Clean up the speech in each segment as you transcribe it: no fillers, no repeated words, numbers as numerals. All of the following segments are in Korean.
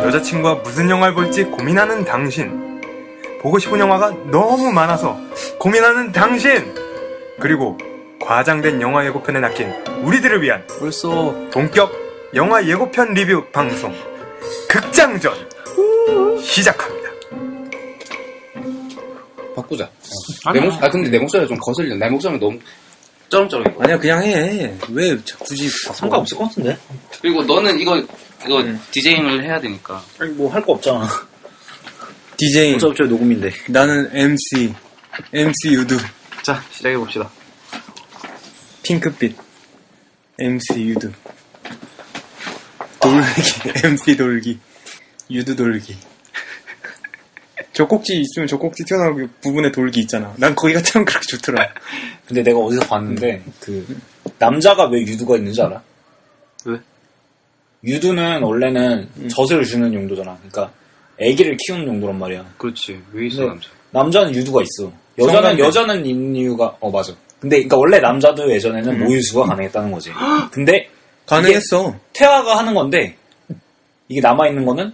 여자친구와 무슨 영화를 볼지 고민하는 당신, 보고 싶은 영화가 너무 많아서 고민하는 당신, 그리고 과장된 영화 예고편에 낚인 우리들을 위한 벌써 본격 영화 예고편 리뷰 방송 극장전 시작합니다. 바꾸자. 근데 내 목소리가 좀 거슬려. 내 목소리가 너무 쩌렁쩌렁해. 아니야, 그냥 해. 왜 굳이 상관없을 것 같은데? 그리고 너는 이거 디제잉을 해야 되니까. 아니, 뭐 할 거 없잖아. DJ. 어차피 녹음인데. 나는 MC 유두. 자, 시작해봅시다. 핑크빛 MC 유두. 돌기 MC 돌기 유두 돌기. 저 꼭지 있으면 저 꼭지 튀어나오는 부분에 돌기 있잖아. 난 거기가 참 그렇게 좋더라. 근데 내가 어디서 봤는데 남자가 왜 유두가 있는지 알아? 왜? 유두는 원래는 젖을 주는 용도잖아. 그러니까 아기를 키우는 용도란 말이야. 그렇지. 왜 있어, 남자? 남자는 유두가 있어. 여자는 있는 이유가 맞아. 근데 그러니까 원래 남자도 예전에는 모유수가 가능했다는 거지. 근데 가능했어. 태아가 하는 건데 이게 남아 있는 거는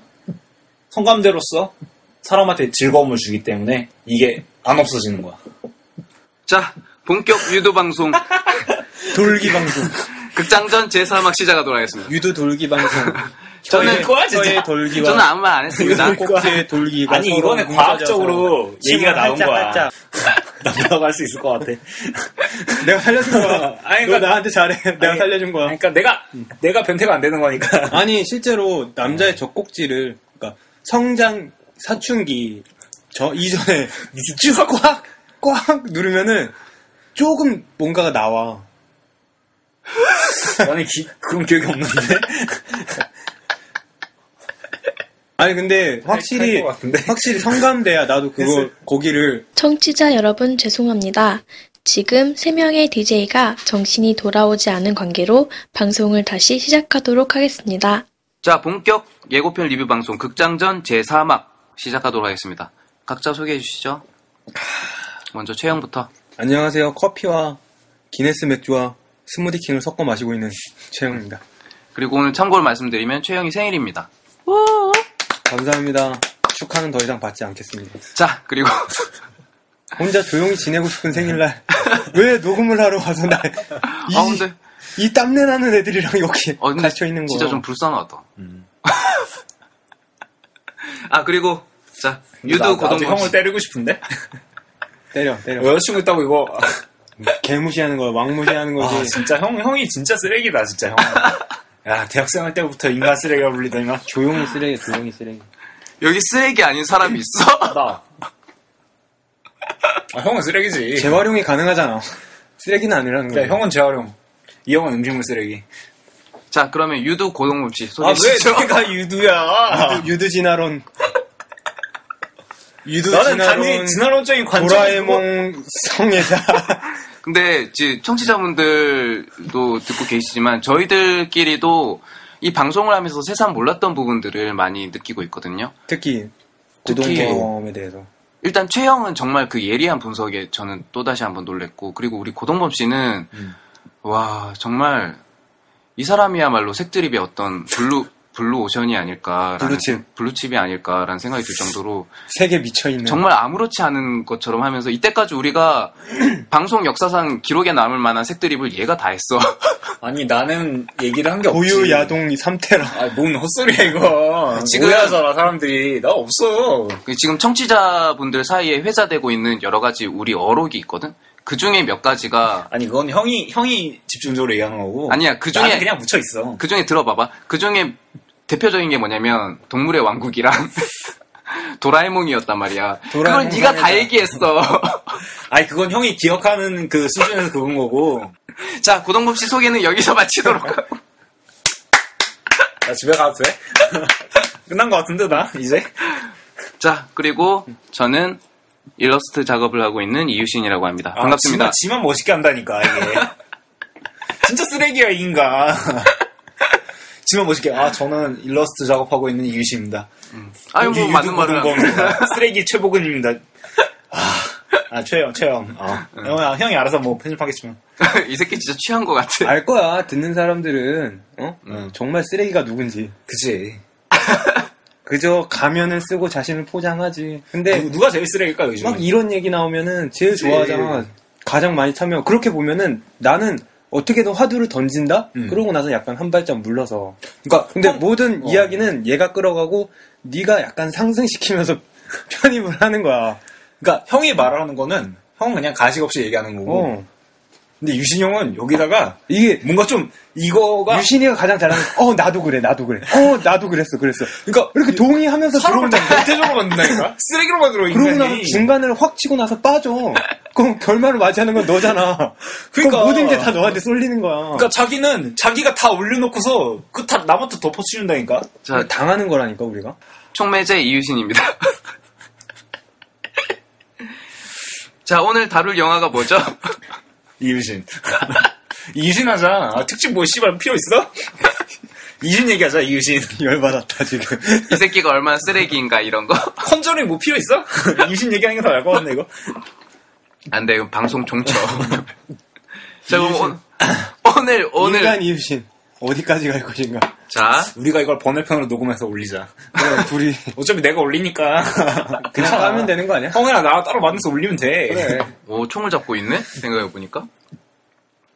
성감대로서 사람한테 즐거움을 주기 때문에 이게 안 없어지는 거야. 자, 본격 유도 방송 돌기 방송. 극장전 제3막 시작하도록 하겠습니다. 유두 돌기 방송. 저는 저의 돌기와 저는 아무 말 안 했습니다. 꼭지의 돌기가 아니 이거는 과학적으로 얘기가 나온 거야. 나라고 할 수 있을 것 같아. 내가 살려준 거야. 아니, 너 나한테 잘해. 내가 살려준 거야. 그러니까 내가 변태가 안 되는 거니까. 아니 실제로 남자의 젖꼭지를 그러니까 성장 사춘기 이전에 쭉 꽉 누르면은 조금 뭔가가 나와. 아니 그런 기억이 없는데. 아니 근데 확실히 성감돼야 나도 거기를. 청취자 여러분 죄송합니다. 지금 3명의 DJ가 정신이 돌아오지 않은 관계로 방송을 다시 시작하도록 하겠습니다. 자, 본격 예고편 리뷰 방송 극장전 제4막 시작하도록 하겠습니다. 각자 소개해 주시죠. 먼저 최영부터. 안녕하세요. 커피와 기네스 맥주와 스무디킹을 섞어 마시고 있는 최영입니다. 그리고 오늘 참고를 말씀드리면 최영이 생일입니다. 감사합니다. 축하는 더 이상 받지 않겠습니다. 자, 그리고 혼자 조용히 지내고 싶은 생일날 왜 녹음을 하러 와서 근데 이 땀내 나는 애들이랑 여기 갇혀 있는 거 진짜 좀 불쌍하다. 그리고 자, 유도 고동범 형을 때리고 싶은데? 때려. 여자친구 있다고 이거 개무시하는 거야, 왕무시하는 거지. 진짜 형이 진짜 쓰레기다, 진짜 형. 야, 대학생 할 때부터 인간 쓰레기가 불리더니만. 조용히 쓰레기. 여기 쓰레기 아닌 사람이 있어? 나. 형은 쓰레기지. 재활용이 가능하잖아. 쓰레기는 아니라는 거야. 형은 재활용. 이 형은 음식물 쓰레기. 자, 그러면 유두 고동범 씨 소개해 주시죠. 왜 내가 유두야? 유두 진화론. 나는 단지 진화론적인 관점. 도라에몽 성애자. 근데 이제 청취자분들도 듣고 계시지만 저희들끼리도 이 방송을 하면서 세상 몰랐던 부분들을 많이 느끼고 있거든요. 특히 고동범에 대해서. 일단 최영은 정말 그 예리한 분석에 저는 또다시 한번 놀랬고, 그리고 우리 고동범 씨는 와 정말 이 사람이야말로 색드립의 어떤 블루 오션이 아닐까라는 블루칩이 아닐까라는 생각이 들 정도로 색에 미쳐있는 정말 아무렇지 않은 것처럼 하면서 이때까지 우리가 방송 역사상 기록에 남을 만한 색드립을 얘가 다 했어. 아니 나는 얘기를 한 게 없지. 고유 야동이 3테라. 뭔 헛소리야 이거. 지금 오해하잖아 사람들이. 나 없어. 지금 청취자분들 사이에 회자되고 있는 여러 가지 우리 어록이 있거든. 그 중에 몇 가지가 아니 그건 형이 집중적으로 얘기하는 거고. 아니야 그 중에 나는 그냥 묻혀 있어. 그 중에 들어봐봐. 그 중에 대표적인 게 뭐냐면 동물의 왕국이랑 도라에몽이었단 말이야. 그걸 네가 다 얘기했어. 아니 그건 형이 기억하는 그 수준에서 그건 거고. 자, 고동범 씨 소개는 여기서 마치도록 하고. 나 집에 가도 돼? 끝난 것 같은데 나 이제. 자, 그리고 저는 일러스트 작업을 하고 있는 이유신이라고 합니다. 반갑습니다. 지만 멋있게 한다니까 이게. 진짜 쓰레기야, 이 인간. 지금 멋있게, 저는 일러스트 작업하고 있는 이유시입니다. 아유, 뭐, 맞는 말을. 쓰레기 최복은입니다. 최영. 형이 알아서 뭐 편집하겠지만. 이 새끼 진짜 취한 것 같아. 알 거야. 듣는 사람들은 정말 쓰레기가 누군지. 그치. 그저 가면을 쓰고 자신을 포장하지. 근데 누가 제일 쓰레기일까, 요즘? 막 이런 얘기 나오면은 제일 좋아하잖아. 가장 많이 참여. 그렇게 보면은 나는 어떻게든 화두를 던진다? 그러고 나서 약간 한 발짝 물러서. 그러니까 근데 모든 이야기는 얘가 끌어가고 네가 약간 상승시키면서 편입을 하는 거야. 그러니까 형이 말하는 거는 형은 그냥 가식 없이 얘기하는 거고. 근데 유신 형은 여기다가 이게 뭔가 좀 이거가 유신이가 가장 잘하는 나도 그래. 나도 그랬어. 그러니까 이렇게 동의하면서 사람을 들어온다. 대체적으로 만든다니까? 쓰레기로 만들어, 그러고 나서 인간이. 중간을 확 치고 나서 빠져. 그럼 결말을 맞이하는 건 너잖아. 그러니까. 모든 게 다 너한테 쏠리는 거야. 그러니까 자기는 자기가 다 올려놓고서 그 다 남한테 덮어치운다니까? 자, 당하는 거라니까 우리가. 총매제 이유신입니다. 자, 오늘 다룰 영화가 뭐죠? 이유신. 이유신 하자. 특집 뭐 씨발 필요 있어? 이유신 얘기하자, 이유신. 열받았다 지금. 이 새끼가 얼마나 쓰레기인가 이런 거. 컨저링 뭐 필요 있어? 이유신 얘기하는 게 더 나을 것 같네, 이거. 안 돼, 이거 방송 종쳐. 자, 그럼 오늘 인간 이유신 어디까지 갈 것인가. 자, 우리가 이걸 번외편으로 녹음해서 올리자. 그래, 둘이 어차피 내가 올리니까. 그냥 하면 되는 거 아니야? 형이랑 나 따로 만나서 올리면 돼. 그래. 오, 총을 잡고 있네? 생각해보니까.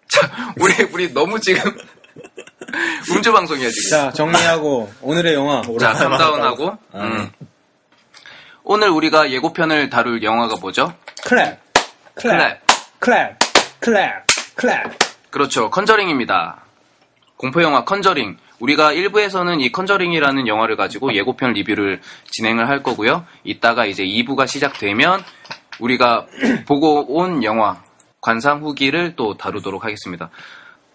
자, 우리 너무 지금 음주방송이야 지금. 자, 정리하고 오늘의 영화. 자, 캄다운하고 오늘 우리가 예고편을 다룰 영화가 뭐죠? 클랩. 그렇죠, 컨저링입니다. 공포영화 컨저링. 우리가 1부에서는 이 컨저링이라는 영화를 가지고 예고편 리뷰를 진행을 할 거고요. 이따가 이제 2부가 시작되면 우리가 보고 온 영화 관상 후기를 또 다루도록 하겠습니다.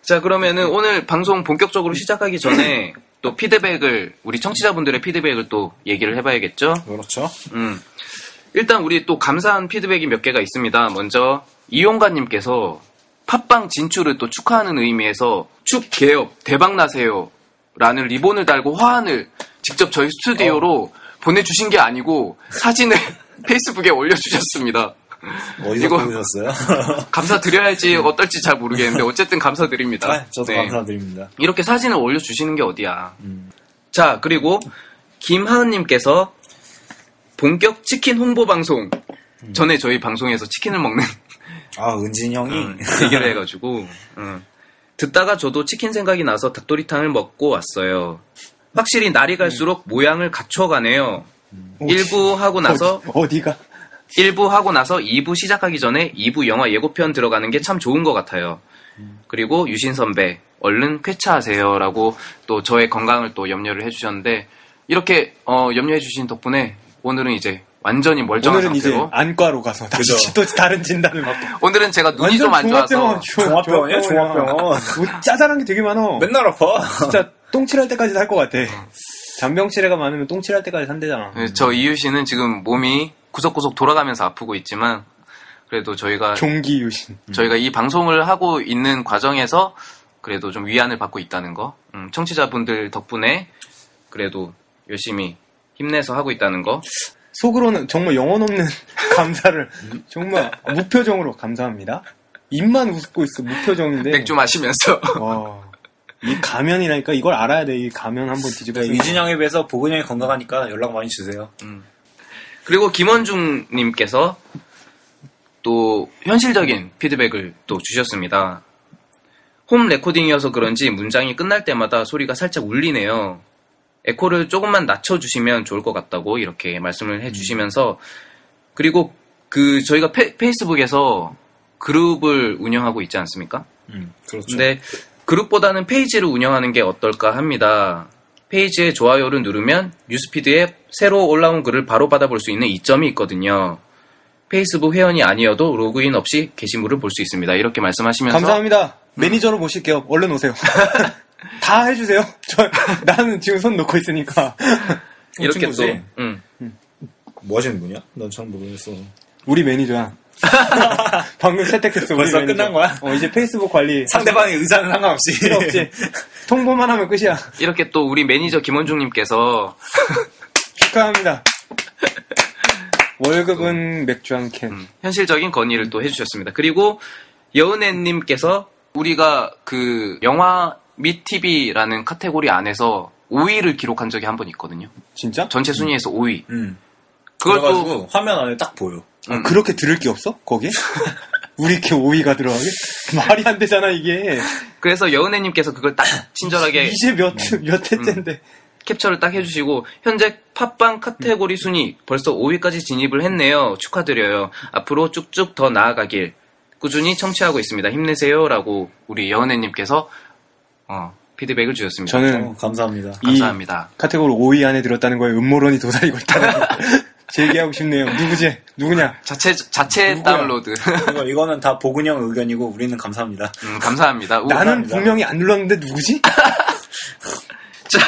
자, 그러면은 오늘 방송 본격적으로 시작하기 전에 또 피드백을, 우리 청취자분들의 피드백을 또 얘기를 해봐야겠죠? 그렇죠. 일단 우리 또 감사한 피드백이 몇 개가 있습니다. 먼저 이용관님께서 팟빵 진출을 또 축하하는 의미에서 축 개업 대박나세요 라는 리본을 달고 화환을 직접 저희 스튜디오로 보내주신 게 아니고 사진을 페이스북에 올려주셨습니다. 어디서 이거 보셨어요? 감사드려야지 어떨지 잘 모르겠는데 어쨌든 감사드립니다. 저도 네. 감사드립니다. 이렇게 사진을 올려주시는 게 어디야. 자, 그리고 김하은님께서 본격 치킨 홍보 방송. 전에 저희 방송에서 치킨을 먹는 은진 형이. 얘기를 해가지고 듣다가 저도 치킨 생각이 나서 닭도리탕을 먹고 왔어요. 확실히 날이 갈수록 모양을 갖춰가네요. 1부 하고 나서 어디가? 1부 하고 나서 2부 시작하기 전에 2부 영화 예고편 들어가는 게 참 좋은 것 같아요. 그리고 유신 선배 얼른 쾌차하세요 라고 또 저의 건강을 또 염려를 해주셨는데 이렇게 염려해 주신 덕분에 오늘은 이제 완전히 멀쩡한 오늘은 상태로 이제 안과로 가서 다시 그죠. 또 다른 진단을 받고. 오늘은 제가 눈이 좀 안 좋아서 종합병원이야, 종합병원. 뭐 짜잘한 게 되게 많어. 맨날 아파. 진짜 똥칠할 때까지 살 것 같아. 잔병치레가 많으면 똥칠할 때까지 산대잖아. 저 이유 씨는 지금 몸이 구석구석 돌아가면서 아프고 있지만 그래도 저희가 종기 유신. 이 방송을 하고 있는 과정에서 그래도 좀 위안을 받고 있다는 거, 청취자분들 덕분에 그래도 열심히 힘내서 하고 있다는 거. 속으로는 정말 영혼 없는 감사를 정말 무표정으로 감사합니다. 입만 웃고 있어 무표정인데. 맥주 마시면서. 와, 이 가면이라니까 이걸 알아야 돼. 이 가면 한번 뒤집어서. 유진 형에 비해서 보근이 형이 건강하니까 연락 많이 주세요. 그리고 김원중님께서 또 현실적인 피드백을 또 주셨습니다. 홈 레코딩이어서 그런지 문장이 끝날 때마다 소리가 살짝 울리네요. 에코를 조금만 낮춰주시면 좋을 것 같다고 이렇게 말씀을 해주시면서 그리고 저희가 페이스북에서 그룹을 운영하고 있지 않습니까? 그렇죠. 근데 그룹보다는 페이지를 운영하는 게 어떨까 합니다. 페이지에 좋아요를 누르면 뉴스피드에 새로 올라온 글을 바로 받아볼 수 있는 이점이 있거든요. 페이스북 회원이 아니어도 로그인 없이 게시물을 볼 수 있습니다. 이렇게 말씀하시면서 감사합니다. 매니저로 모실게요. 얼른 오세요. 다 해주세요. 나는 지금 손 놓고 있으니까. 이렇게 또 친구지? 뭐 하시는 분이야? 난 잘 모르겠어. 우리 매니저야. 방금 채택했어. 벌써 우리 끝난 매니저. 거야? 이제 페이스북 관리. 상대방의 의사는 상관없이. 필요 없지. 통보만 하면 끝이야. 이렇게 또 우리 매니저 김원중님께서 축하합니다. 월급은 맥주 한 캔. 현실적인 건의를 또 해주셨습니다. 그리고 여은혜님께서 우리가 그 영화 및 TV라는 카테고리 안에서 5위를 기록한 적이 한 번 있거든요. 진짜? 전체 순위에서 5위. 그걸 그걸 또 또 화면 안에 딱 보여. 그렇게 들을 게 없어? 거기에? 우리 이렇게 5위가 들어가게? 말이 안 되잖아, 이게. 그래서 여은혜님께서 그걸 딱 친절하게 이제 몇 회째인데. 캡처를 딱 해주시고 현재 팟빵 카테고리 순위 벌써 5위까지 진입을 했네요. 축하드려요. 앞으로 쭉쭉 더 나아가길 꾸준히 청취하고 있습니다. 힘내세요라고 우리 여은혜님께서 피드백을 주셨습니다. 저는 감사합니다. 감사합니다. 카테고리 5위 안에 들었다는 거에 음모론이 도사리고 있다는 제기하고 싶네요. 누구지? 누구냐? 자체 누구야? 다운로드. 이거는 다 보근형 의견이고 우리는 감사합니다. 감사합니다. 나는 감사합니다. 분명히 안 눌렀는데 누구지? 자,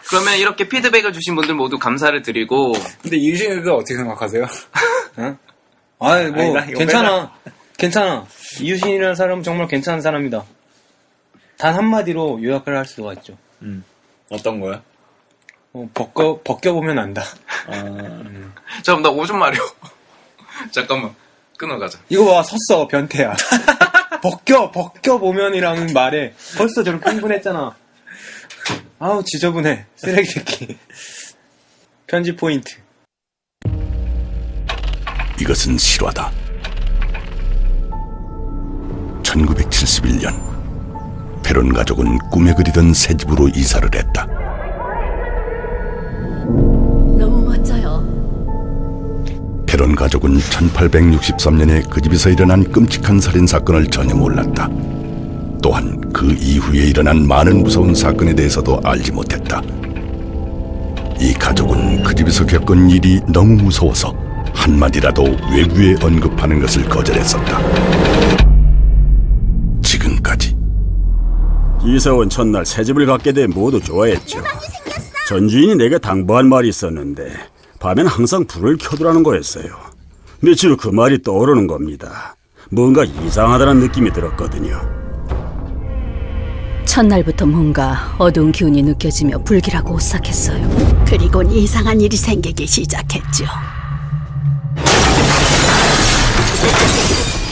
그러면 이렇게 피드백을 주신 분들 모두 감사를 드리고 근데 이유진이도 어떻게 생각하세요? 아이, 뭐, 아니다, 이거 괜찮아. 괜찮아. 이유신이라는 사람은 정말 괜찮은 사람이다. 단 한마디로 요약을 할 수가 있죠. 어떤 거야? 벗겨보면 안다. 잠깐만 나 오줌 마려. 잠깐만 끊어가자. 이거 봐, 섰어, 변태야. 벗겨보면이라는 말에 벌써 저렇게 흥분했잖아. 아우, 지저분해. 쓰레기 새끼. 편집 포인트. 이것은 실화다. 1971년 페론 가족은 꿈에 그리던 새 집으로 이사를 했다. 너무 멋져요. 페론 가족은 1863년에 그 집에서 일어난 끔찍한 살인사건을 전혀 몰랐다. 또한 그 이후에 일어난 많은 무서운 사건에 대해서도 알지 못했다. 이 가족은 그 집에서 겪은 일이 너무 무서워서 한마디라도 외부에 언급하는 것을 거절했었다. 지금까지. 이사원 첫날 새집을 갖게 돼 모두 좋아했죠. 전 주인이 내게 당부한 말이 있었는데 밤엔 항상 불을 켜두라는 거였어요. 며칠 후 그 말이 떠오르는 겁니다. 뭔가 이상하다는 느낌이 들었거든요. 첫날부터 뭔가 어두운 기운이 느껴지며 불길하고 오싹했어요. 그리곤 이상한 일이 생기기 시작했죠.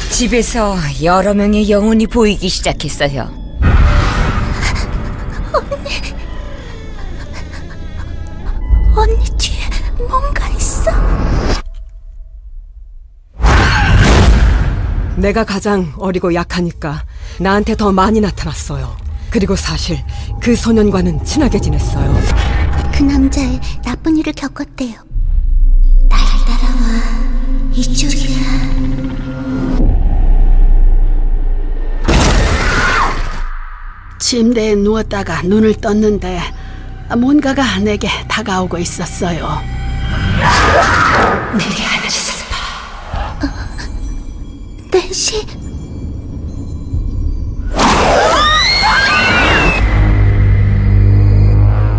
집에서 여러 명의 영혼이 보이기 시작했어요. 언니 뒤에 뭔가 있어. 내가 가장 어리고 약하니까 나한테 더 많이 나타났어요. 그리고 사실 그 소년과는 친하게 지냈어요. 그 남자의 나쁜 일을 겪었대요. 날 따라와. 이쪽이야. 침대에 누웠다가 눈을 떴는데 뭔가가 내게 다가오고 있었어요. 내게 하늘에서 낸시.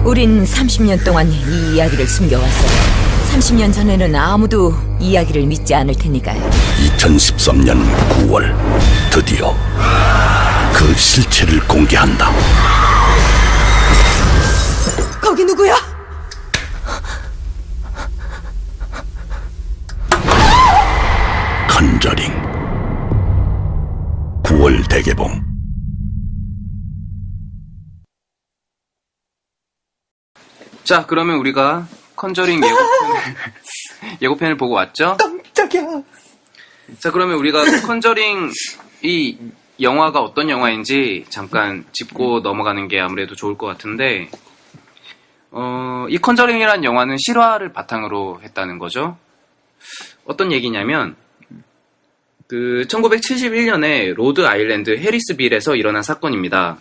우린 30년 동안 이 이야기를 숨겨왔어요. 30년 전에는 아무도 이야기를 믿지 않을 테니까요. 2013년 9월 드디어 그 실체를 공개한다. 거기 누구야? 컨저링 9월 대개봉. 자, 그러면 우리가 컨저링 예고편을 보고 왔죠? 깜짝이야. 자, 그러면 우리가 컨저링 이 영화가 어떤 영화인지 잠깐 짚고 넘어가는 게 아무래도 좋을 것 같은데, 이 컨저링이라는 영화는 실화를 바탕으로 했다는 거죠. 어떤 얘기냐면, 1971년에 로드 아일랜드 해리스빌에서 일어난 사건입니다.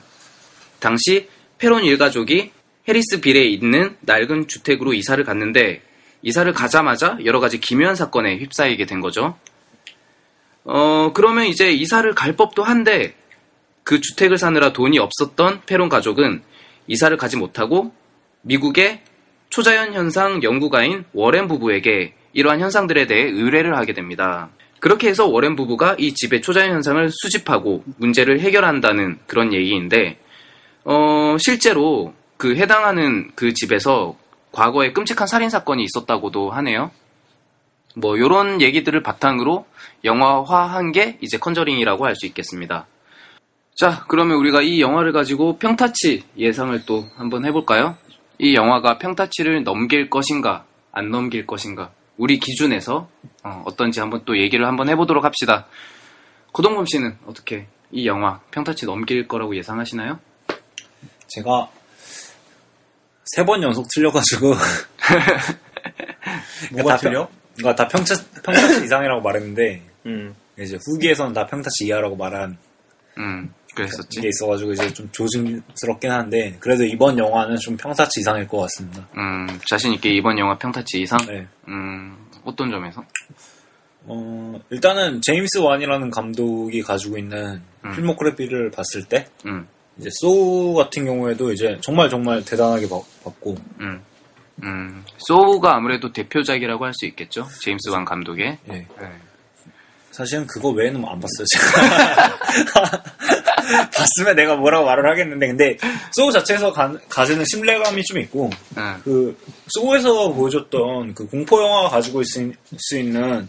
당시 페론 일가족이 해리스빌에 있는 낡은 주택으로 이사를 갔는데, 이사를 가자마자 여러 가지 기묘한 사건에 휩싸이게 된 거죠. 그러면 이제 이사를 갈 법도 한데, 그 주택을 사느라 돈이 없었던 페론 가족은 이사를 가지 못하고 미국의 초자연 현상 연구가인 워렌 부부에게 이러한 현상들에 대해 의뢰를 하게 됩니다. 그렇게 해서 워렌 부부가 이 집의 초자연 현상을 수집하고 문제를 해결한다는 그런 얘기인데, 실제로 그 해당하는 그 집에서 과거에 끔찍한 살인사건이 있었다고도 하네요. 뭐, 요런 얘기들을 바탕으로 영화화한 게 이제 컨저링이라고 할 수 있겠습니다. 자, 그러면 우리가 이 영화를 가지고 평타치 예상을 또 한번 해볼까요? 이 영화가 평타치를 넘길 것인가, 안 넘길 것인가, 우리 기준에서 어떤지 한번 또 얘기를 한번 해보도록 합시다. 고동범 씨는 어떻게 이 영화 평타치 넘길 거라고 예상하시나요? 제가 3번 연속 틀려가지고 뭐가 틀려? 그러니까 다 평타치 이상이라고 말했는데 이제 후기에서는 다 평타치 이하라고 말한 그랬었지. 게 있어가지고 이제 좀 조심스럽긴 한데 그래도 이번 영화는 좀 평타치 이상일 것 같습니다. 자신 있게 이번 영화 평타치 이상? 네. 어떤 점에서? 일단은 제임스 완이라는 감독이 가지고 있는 필모그래피를 봤을 때 이제 소우 같은 경우에도 이제 정말 대단하게 봤고 소우가 아무래도 대표작이라고 할 수 있겠죠. 제임스 완 감독의. 네. 사실은 그거 외에는 안 봤어요. 제가. 봤으면 내가 뭐라고 말을 하겠는데 근데 소우 자체에서 가지는 신뢰감이 좀 있고 그 소우에서 보여줬던 그 공포 영화가 가지고 있을 수 있는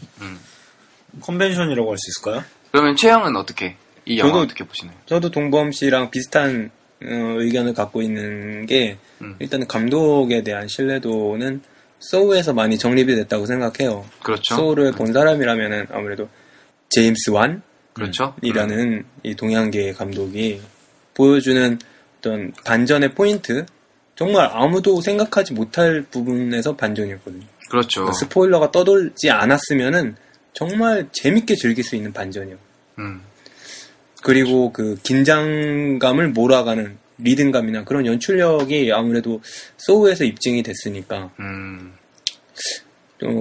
컨벤션이라고 할 수 있을까요? 그러면 최영은 어떻게 이 영화 어떻게 보시나요? 저도 동범 씨랑 비슷한 의견을 갖고 있는 게 일단 감독에 대한 신뢰도는 소우에서 많이 정립이 됐다고 생각해요. 그렇죠. 소우를 본 사람이라면은 아무래도 제임스 완 그렇죠. 이라는 이 동양계 감독이 보여주는 어떤 반전의 포인트, 정말 아무도 생각하지 못할 부분에서 반전이었거든요. 그렇죠. 그러니까 스포일러가 떠돌지 않았으면은 정말 재밌게 즐길 수 있는 반전이요. 그리고 그 긴장감을 몰아가는 리듬감이나 그런 연출력이 아무래도 소우에서 입증이 됐으니까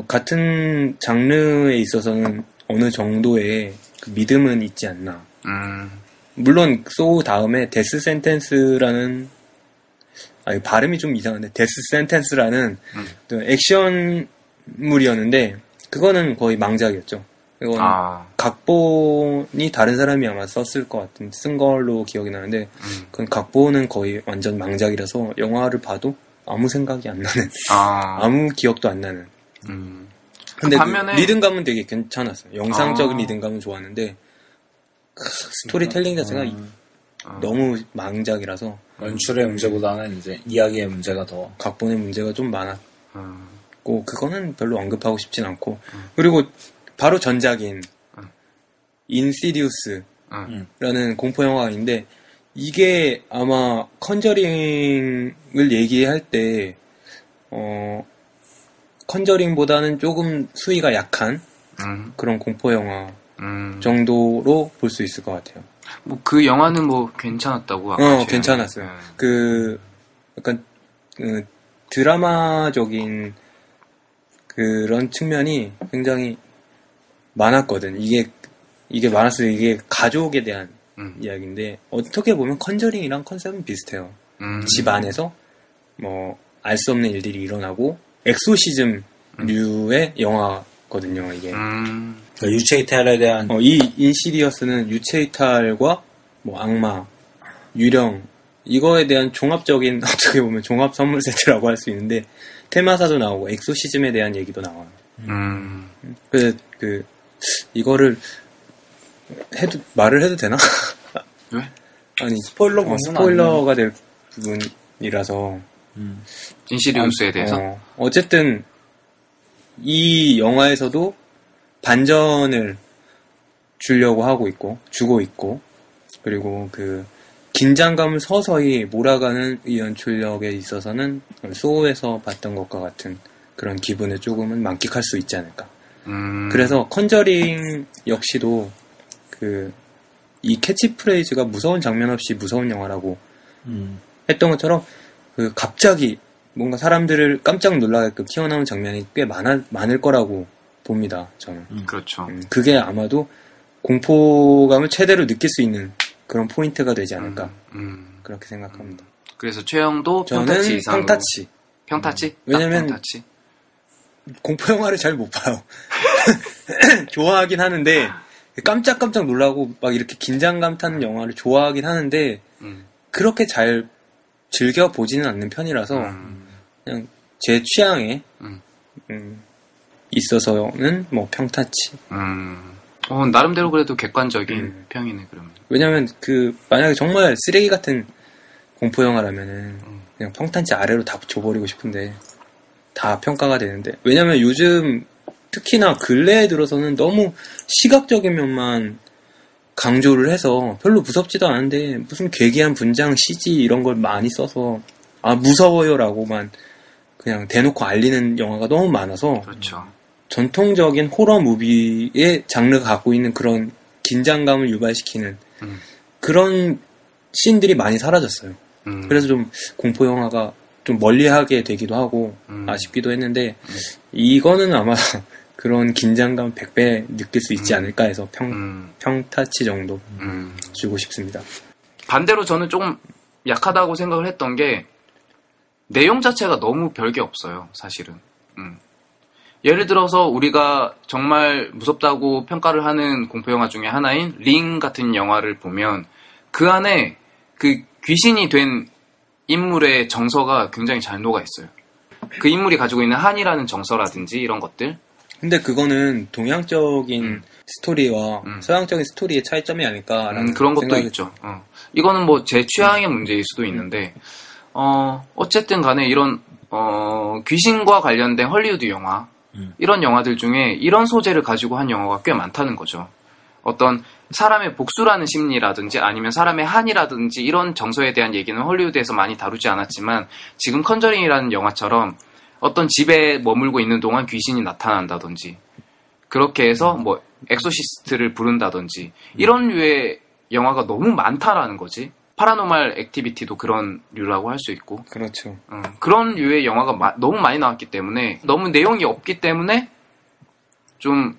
같은 장르에 있어서는 어느 정도의 그 믿음은 있지 않나. 물론 소우 다음에 데스 센텐스라는 발음이 좀 이상한데 데스 센텐스라는 액션물이었는데 그거는 거의 망작이었죠. 이건 각본이 다른 사람이 아마 썼을 것 같은 쓴 걸로 기억이 나는데 그건 각본은 거의 완전 망작이라서 영화를 봐도 아무 생각이 안 나는 아무 기억도 안 나는 근데 반면에 그 리듬감은 되게 괜찮았어요. 영상적인 리듬감은 좋았는데 스토리텔링 자체가 너무 망작이라서 연출의 문제보다는 이제 이야기의 문제가 더 각본의 문제가 좀 많았고 그거는 별로 언급하고 싶진 않고 그리고 바로 전작인 인시디우스라는 공포 영화가 있는데 이게 아마 컨저링을 얘기할 때 컨저링보다는 조금 수위가 약한 그런 공포 영화 정도로 볼 수 있을 것 같아요. 뭐 그 영화는 뭐 괜찮았다고 아까 괜찮았어요. 그 약간 드라마적인 그런 측면이 굉장히 많았거든. 이게 많았어요. 이게 가족에 대한 이야기인데 어떻게 보면 컨저링이랑 컨셉은 비슷해요. 집 안에서 뭐 알 수 없는 일들이 일어나고 엑소시즘류의 영화거든요. 이게 유체 이탈에 대한 이 인시디어스는 유체 이탈과 뭐 악마, 유령 이거에 대한 종합적인 어떻게 보면 종합 선물 세트라고 할 수 있는데 테마사도 나오고 엑소시즘에 대한 얘기도 나와요. 그 이거를 말을 해도 되나? 왜? 아니 스포일러가 될 부분이라서 인시디우스에 대해서 어쨌든 이 영화에서도 반전을 주고 있고 그리고 그 긴장감을 서서히 몰아가는 이 연출력에 있어서는 소우에서 봤던 것과 같은 그런 기분을 조금은 만끽할 수 있지 않을까. 그래서 컨저링 역시도 이 캐치프레이즈가 무서운 장면 없이 무서운 영화라고 했던 것처럼 갑자기 뭔가 사람들을 깜짝 놀라게끔 튀어나온 장면이 꽤 많을 거라고 봅니다. 저는. 그렇죠. 그게 아마도 공포감을 최대로 느낄 수 있는 그런 포인트가 되지 않을까 그렇게 생각합니다. 그래서 최영도 저는 평타치 이상으로. 평타치. 평타치? 왜냐면 평타치? 공포 영화를 잘 못 봐요. 좋아하긴 하는데 깜짝깜짝 놀라고 막 이렇게 긴장감 타는 영화를 좋아하긴 하는데 그렇게 잘 즐겨 보지는 않는 편이라서 그냥 제 취향에 있어서는 뭐 평타치. 나름대로 그래도 객관적인 평이네 그러면. 왜냐면 만약에 정말 쓰레기 같은 공포 영화라면은 그냥 평탄치 아래로 다 줘버리고 싶은데 다 평가가 되는데, 왜냐면 요즘 특히나 근래에 들어서는 너무 시각적인 면만 강조를 해서 별로 무섭지도 않은데 무슨 괴기한 분장 CG 이런 걸 많이 써서 무서워요라고만 그냥 대놓고 알리는 영화가 너무 많아서 그렇죠. 전통적인 호러 무비의 장르가 갖고 있는 그런 긴장감을 유발시키는 그런 씬들이 많이 사라졌어요. 그래서 좀 공포 영화가 좀 멀리하게 되기도 하고 아쉽기도 했는데 이거는 아마 그런 긴장감 100배 느낄 수 있지 않을까 해서 평타치 정도 주고 싶습니다. 반대로 저는 조금 약하다고 생각을 했던 게 내용 자체가 너무 별게 없어요, 사실은. 예를 들어서 우리가 정말 무섭다고 평가를 하는 공포영화 중에 하나인 링 같은 영화를 보면 그 안에 그 귀신이 된 인물의 정서가 굉장히 잘 녹아있어요. 그 인물이 가지고 있는 한이라는 정서라든지 이런 것들. 근데 그거는 동양적인 스토리와 서양적인 스토리의 차이점이 아닐까라는 그런 것도 있죠. 이거는 뭐 제 취향의 문제일 수도 있는데 어쨌든 간에 이런 귀신과 관련된 헐리우드 영화 이런 영화들 중에 이런 소재를 가지고 한 영화가 꽤 많다는 거죠. 어떤 사람의 복수라는 심리라든지 아니면 사람의 한이라든지 이런 정서에 대한 얘기는 헐리우드에서 많이 다루지 않았지만 지금 컨저링이라는 영화처럼 어떤 집에 머물고 있는 동안 귀신이 나타난다든지 그렇게 해서 뭐 엑소시스트를 부른다든지 이런 류의 영화가 너무 많다라는 거지. 파라노말 액티비티도 그런 류라고 할 수 있고. 그렇죠. 그런 류의 영화가 너무 많이 나왔기 때문에 너무 내용이 없기 때문에 좀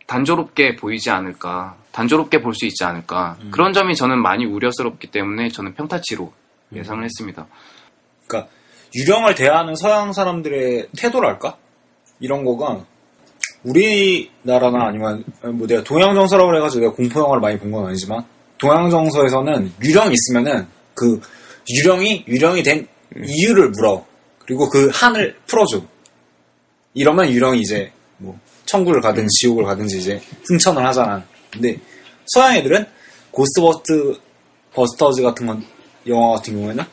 단조롭게 보이지 않을까. 단조롭게 볼 수 있지 않을까. 그런 점이 저는 많이 우려스럽기 때문에 저는 평타치로 예상을 했습니다. 그러니까 유령을 대하는 서양 사람들의 태도랄까? 이런 거가 우리나라나 아니면 뭐 내가 동양 정서라고 해가지고 내가 공포 영화를 많이 본 건 아니지만 동양 정서에서는 유령이 있으면은 그 유령이 된 이유를 물어. 그리고 그 한을 풀어줘. 이러면 유령이 이제 뭐 천국을 가든지 지옥을 가든지 이제 승천을 하잖아. 근데 서양 애들은 고스트버스터즈 같은 영화 같은 경우에는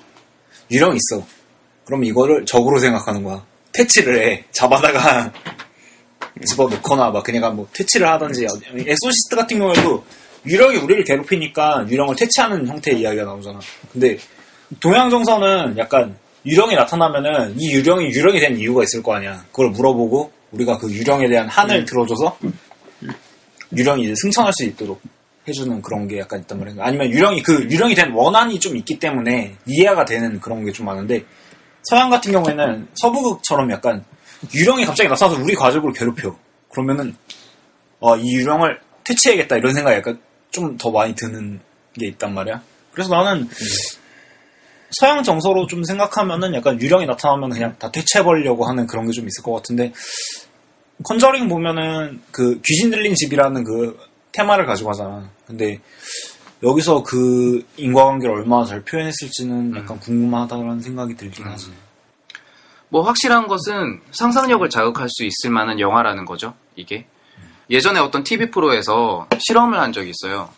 유령이 있어. 그럼 이거를 적으로 생각하는 거야. 퇴치를 해. 잡아다가 집어넣거나 막 그녀가 뭐 퇴치를 하든지. 엑소시스트 같은 경우에도 유령이 우리를 괴롭히니까 유령을 퇴치하는 형태의 이야기가 나오잖아. 근데 동양 정서는 약간 유령이 나타나면은 이 유령이 된 이유가 있을 거 아니야. 그걸 물어보고 우리가 그 유령에 대한 한을 들어줘서 유령이 이제 승천할 수 있도록 해주는 그런 게 약간 있단 말이야. 아니면 유령이 된 원한이 좀 있기 때문에 이해가 되는 그런 게 좀 많은데 서양 같은 경우에는 서부극처럼 약간 유령이 갑자기 나타나서 우리 가족을 괴롭혀. 그러면은 이 유령을 퇴치해야겠다 이런 생각이 약간 좀 더 많이 드는 게 있단 말이야. 그래서 나는 서양 정서로 좀 생각하면은 약간 유령이 나타나면 그냥 다 퇴치해버리려고 하는 그런 게 좀 있을 것 같은데 컨저링 보면은 그 귀신 들린 집이라는 그 테마를 가지고 하잖아. 근데 여기서 그 인과관계를 얼마나 잘 표현했을지는 약간 궁금하다는 생각이 들긴 하지. 뭐 확실한 것은 상상력을 자극할 수 있을 만한 영화라는 거죠, 이게. 예전에 어떤 TV 프로에서 실험을 한 적이 있어요.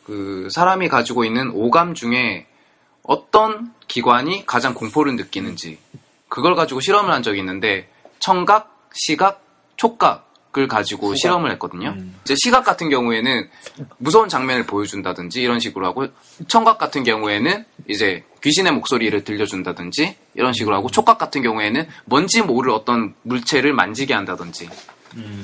그 사람이 가지고 있는 오감 중에 어떤 기관이 가장 공포를 느끼는지 그걸 가지고 실험을 한 적이 있는데 청각, 시각, 촉각을 가지고 실험을 했거든요. 이제 시각 같은 경우에는 무서운 장면을 보여준다든지 이런 식으로 하고 청각 같은 경우에는 이제 귀신의 목소리를 들려준다든지 이런 식으로 하고 촉각 같은 경우에는 뭔지 모를 어떤 물체를 만지게 한다든지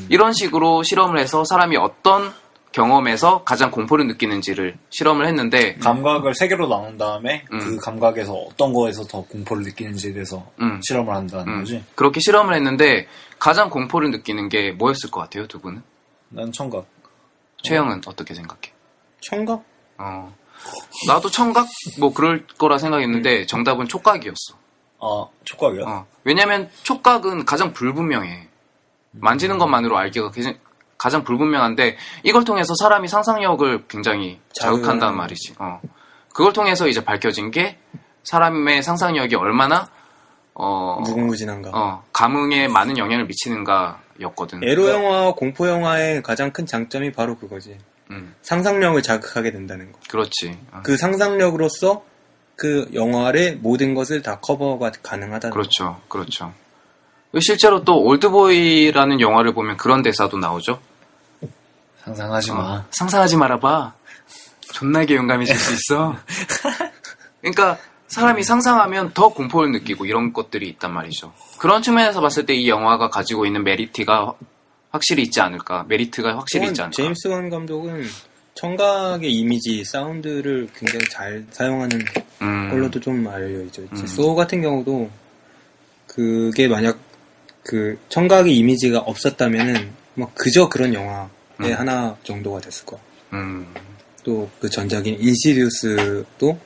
이런 식으로 실험을 해서 사람이 어떤 경험에서 가장 공포를 느끼는지를 실험을 했는데 감각을 3개로 나눈 다음에 그 감각에서 어떤 거에서 더 공포를 느끼는지에 대해서 실험을 한다는 거지. 그렇게 실험을 했는데 가장 공포를 느끼는 게 뭐였을 것 같아요, 두 분은? 난 청각. 최영은 어떻게 생각해? 청각? 나도 청각 뭐 그럴 거라 생각했는데 정답은 촉각이었어. 촉각이요? 왜냐면 촉각은 가장 불분명해. 만지는 것만으로 알기가 가장 불분명한데 이걸 통해서 사람이 상상력을 굉장히 자극한단 말이지. 그걸 통해서 이제 밝혀진 게 사람의 상상력이 얼마나 무궁무진한가. 감흥에 많은 영향을 미치는가였거든. 에로 영화, 공포 영화의 가장 큰 장점이 바로 그거지. 상상력을 자극하게 된다는 거. 그렇지. 그 상상력으로서 그 영화의 모든 것을 다 커버가 가능하다는 그렇죠. 그렇죠. 실제로 또 올드보이라는 영화를 보면 그런 대사도 나오죠. 상상하지 마. 상상하지 말아봐. 존나게 용감해질 수 있어. 그러니까 사람이 상상하면 더 공포를 느끼고 이런 것들이 있단 말이죠. 그런 측면에서 봤을 때 이 영화가 가지고 있는 메리트가 확실히 있지 않을까. 제임스 건 감독은 청각의 이미지, 사운드를 굉장히 잘 사용하는 걸로도 좀 알려져 있지. 소우 같은 경우도 그게 만약 그 청각의 이미지가 없었다면은 뭐 그저 그런 영화의 하나 정도가 됐을 거야. 또 그 전작인 인시디우스도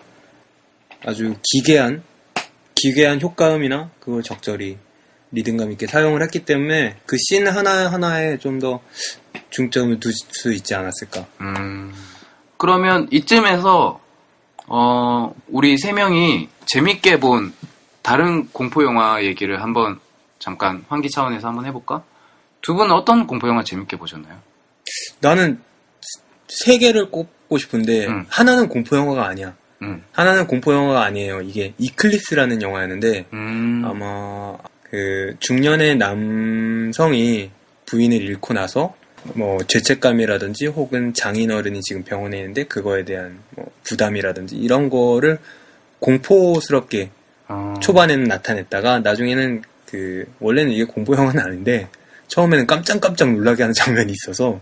아주 기괴한 효과음이나 그걸 적절히 리듬감 있게 사용을 했기 때문에 그 씬 하나하나에 좀 더 중점을 둘 수 있지 않았을까. 그러면 이쯤에서 우리 세 명이 재밌게 본 다른 공포 영화 얘기를 한번 잠깐 환기 차원에서 한번 해볼까? 두 분은 어떤 공포 영화 재밌게 보셨나요? 나는 세 개를 꼽고 싶은데 하나는 공포 영화가 아니야. 하나는 공포 영화가 아니에요. 이게 이클립스라는 영화였는데 아마 그 중년의 남성이 부인을 잃고 나서 뭐 죄책감이라든지 혹은 장인어른이 지금 병원에 있는데 그거에 대한 뭐 부담이라든지 이런 거를 공포스럽게 초반에는 나타냈다가 나중에는 그 원래는 이게 공포 영화는 아닌데 처음에는 깜짝 놀라게 하는 장면이 있어서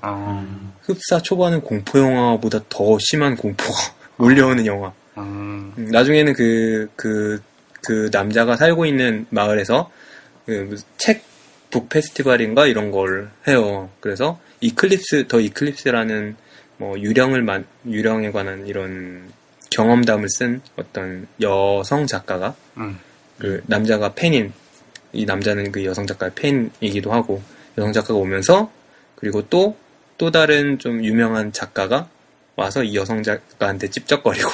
흡사 초반은 공포 영화보다 더 심한 공포가 몰려오는 영화. 나중에는 그 남자가 살고 있는 마을에서 그 북 페스티벌인가 이런 걸 해요. 그래서 더 이클립스라는 뭐 유령에 관한 이런 경험담을 쓴 어떤 여성 작가가 그 남자가 팬인 이 남자는 그 여성 작가의 팬이기도 하고 여성 작가가 오면서 그리고 또 다른 좀 유명한 작가가 와서 이 여성 작가한테 찝쩍거리고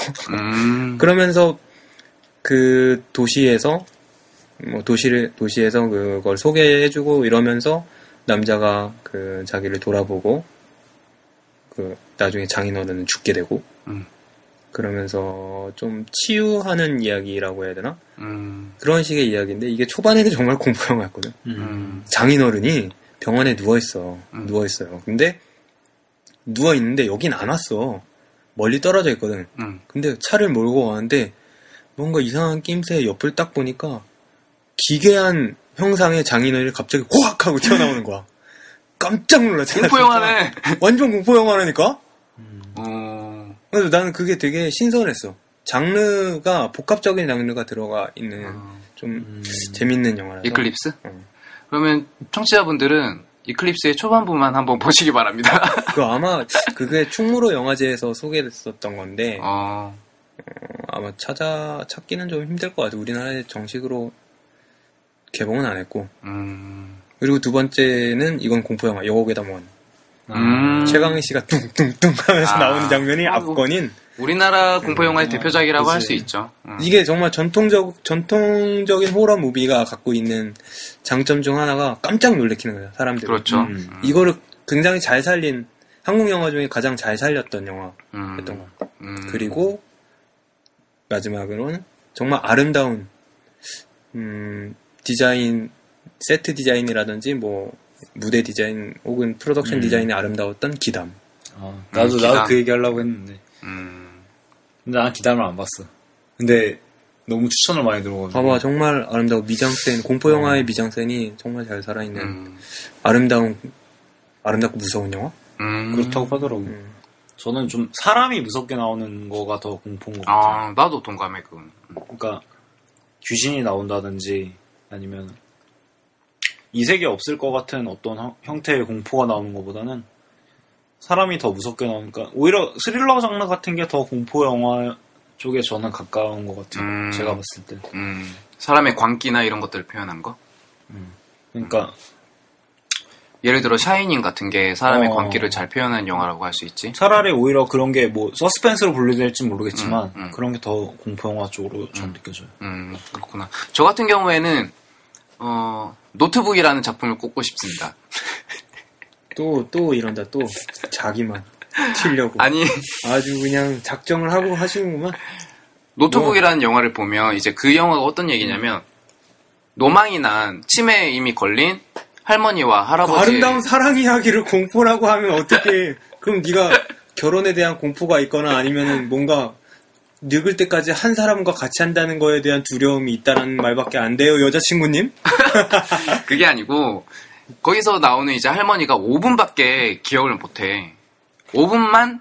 그러면서 그 도시에서 그걸 소개해주고 이러면서 남자가 그 자기를 돌아보고 그 나중에 장인어른은 죽게 되고 그러면서 좀 치유하는 이야기라고 해야 되나? 그런 식의 이야기인데 이게 초반에는 정말 공포 영화였거든. 장인어른이 병원에 누워있어요. 근데 누워있는데 여긴 안 왔어. 멀리 떨어져 있거든. 근데 차를 몰고 와는데 뭔가 이상한 낌새에 옆을 딱 보니까 기괴한 형상의 장인어른이 갑자기 호악 하고 튀어나오는 거야. 깜짝 놀랐잖아. 공포 영화네. 완전 공포 영화라니까? 그래서 나는 그게 되게 신선했어. 복합적인 장르가 들어가 있는 좀 재밌는 영화라서. 이클립스? 그러면 청취자분들은 이클립스의 초반부만 한번 보시기 바랍니다. 아마 그게 충무로 영화제에서 소개됐었던 건데 아마 찾기는 좀 힘들 것 같아. 우리나라에 정식으로 개봉은 안 했고. 그리고 두 번째는 이건 공포 영화 여고괴담원. 최강희 씨가 뚱뚱뚱 하면서 나오는 장면이 압권인 우리나라 공포 영화의 대표작이라고 할 수 있죠. 이게 정말 전통적인 호러 무비가 갖고 있는 장점 중 하나가 깜짝 놀래키는 거예요, 사람들이. 그렇죠. 이거를 굉장히 잘 살린 한국 영화 중에 가장 잘 살렸던 영화였던 것 같아요. 그리고 마지막으로는 정말 아름다운 디자인, 세트 디자인이라든지 뭐 무대 디자인 혹은 프로덕션 디자인이 아름다웠던 기담. 나도 그 얘기 하려고 했는데. 근데 난 기담을 안 봤어. 근데 너무 추천을 많이 들어가지고. 봐봐, 정말 아름다워. 미장센, 공포 영화의 미장센이 정말 잘 살아있는 아름답고 무서운 영화? 그렇다고 하더라고. 저는 좀 사람이 무섭게 나오는 거가 더 공포인 것 같아요. 나도 동감해, 그건. 그러니까 귀신이 나온다든지 아니면 이 세계에 없을 것 같은 어떤 형태의 공포가 나오는 것보다는 사람이 더 무섭게 나오니까 오히려 스릴러 장르 같은 게 더 공포 영화 쪽에 저는 가까운 것 같아요. 제가 봤을 때. 사람의 광기나 이런 것들을 표현한 거? 그러니까 예를 들어 샤이닝 같은 게 사람의 광기를 잘 표현한 영화라고 할 수 있지. 차라리 오히려 그런 게 뭐 서스펜스로 분류될지 모르겠지만 그런 게 더 공포 영화 쪽으로 좀 느껴져요. 그렇구나. 저 같은 경우에는 노트북이라는 작품을 꼽고 싶습니다. 또 이런다. 또 자기만 튀려고. 아니 아주 그냥 작정을 하고 하시는구만. 노트북이라는 영화를 보면 이제 그 영화가 어떤 얘기냐면 노망이 난 치매에 이미 걸린 할머니와 할아버지 아름다운 사랑 이야기를 공포라고 하면 어떻게 그럼 네가 결혼에 대한 공포가 있거나 아니면은 뭔가 늙을 때까지 한 사람과 같이 한다는 거에 대한 두려움이 있다는 말밖에 안 돼요, 여자친구님? 그게 아니고 거기서 나오는 이제 할머니가 5분밖에 기억을 못해. 5분만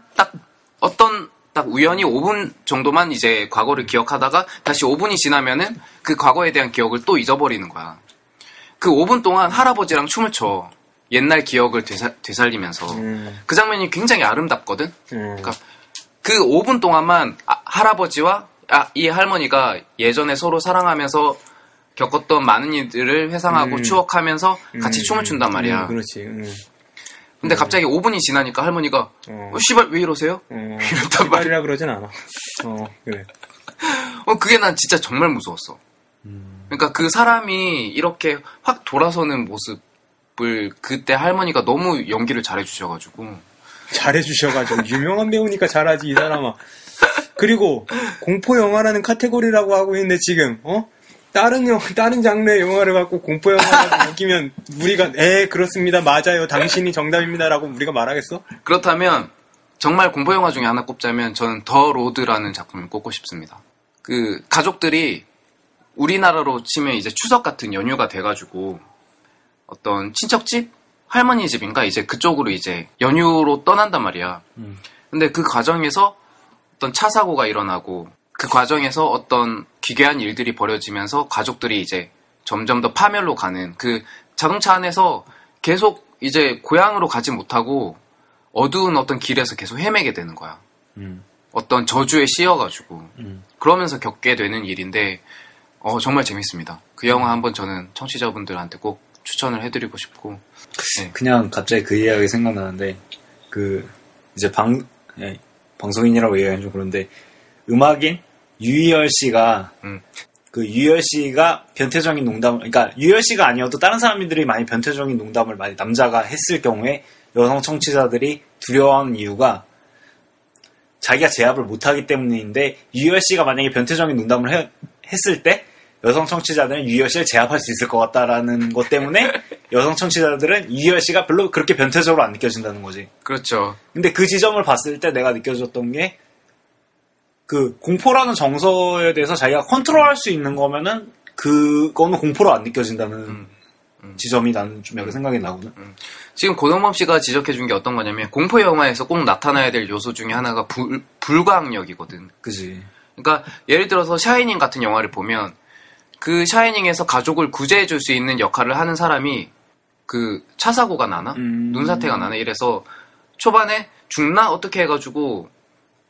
딱 우연히 5분 정도만 이제 과거를 기억하다가 다시 5분이 지나면은 그 과거에 대한 기억을 또 잊어버리는 거야. 그 5분 동안 할아버지랑 춤을 춰. 옛날 기억을 되살리면서. 그 장면이 굉장히 아름답거든? 그러니까 그 5분 동안만 할아버지와 이 할머니가 예전에 서로 사랑하면서 겪었던 많은 일들을 회상하고 추억하면서 같이 춤을 춘단 말이야. 그렇지. 근데 갑자기 5분이 지나니까 할머니가 씨발 왜 이러세요? 이랬단 말이야. 씨발이라 그러진 않아. 그래. 그게 난 진짜 정말 무서웠어. 그러니까 그 사람이 이렇게 확 돌아서는 모습을 그때 할머니가 너무 연기를 잘해주셔가지고 유명한 배우니까 잘하지 이 사람아. 그리고 공포 영화라는 카테고리라고 하고 있는데 지금 다른 장르의 영화를 갖고 공포 영화라고 웃기면 우리가 그렇습니다 맞아요 당신이 정답입니다라고 우리가 말하겠어? 그렇다면 정말 공포 영화 중에 하나 꼽자면 저는 더 로드라는 작품을 꼽고 싶습니다. 그 가족들이 우리나라로 치면 이제 추석 같은 연휴가 돼가지고 어떤 친척집? 할머니 집인가? 이제 그쪽으로 이제 연휴로 떠난단 말이야. 근데 그 과정에서 어떤 차 사고가 일어나고 그 과정에서 어떤 기괴한 일들이 벌어지면서 가족들이 이제 점점 더 파멸로 가는 그 자동차 안에서 계속 이제 고향으로 가지 못하고 어두운 어떤 길에서 계속 헤매게 되는 거야. 어떤 저주에 씌여가지고 그러면서 겪게 되는 일인데 정말 재밌습니다. 그 영화 한번 저는 청취자분들한테 꼭 추천을 해드리고 싶고. 네. 그냥 갑자기 그 이야기 생각나는데 이제 방송인이라고 얘기하면 좀 그런데 음악인 유희열 씨가 그 유희열 씨가 변태적인 농담을 그러니까 유희열 씨가 아니어도 다른 사람들이 많이 변태적인 농담을 많이 남자가 했을 경우에 여성 청취자들이 두려워하는 이유가 자기가 제압을 못하기 때문인데 유희열 씨가 만약에 변태적인 농담을 했을 때 여성 청취자들은 유희열 씨를 제압할 수 있을 것 같다라는 것 때문에 여성 청취자들은 유희열 씨가 별로 그렇게 변태적으로 안 느껴진다는 거지. 그렇죠. 근데 그 지점을 봤을 때 내가 느껴졌던 게 그 공포라는 정서에 대해서 자기가 컨트롤할 수 있는 거면은 그거는 공포로 안 느껴진다는 지점이 나는 좀 약간 생각이 나거든. 지금 고동범 씨가 지적해준 게 어떤 거냐면 공포 영화에서 꼭 나타나야 될 요소 중에 하나가 불가항력이거든. 그지. 그러니까 예를 들어서 샤이닝 같은 영화를 보면 그 샤이닝에서 가족을 구제해줄 수 있는 역할을 하는 사람이 그 차 사고가 나나 눈사태가 나나 이래서 초반에 죽나 어떻게 해가지고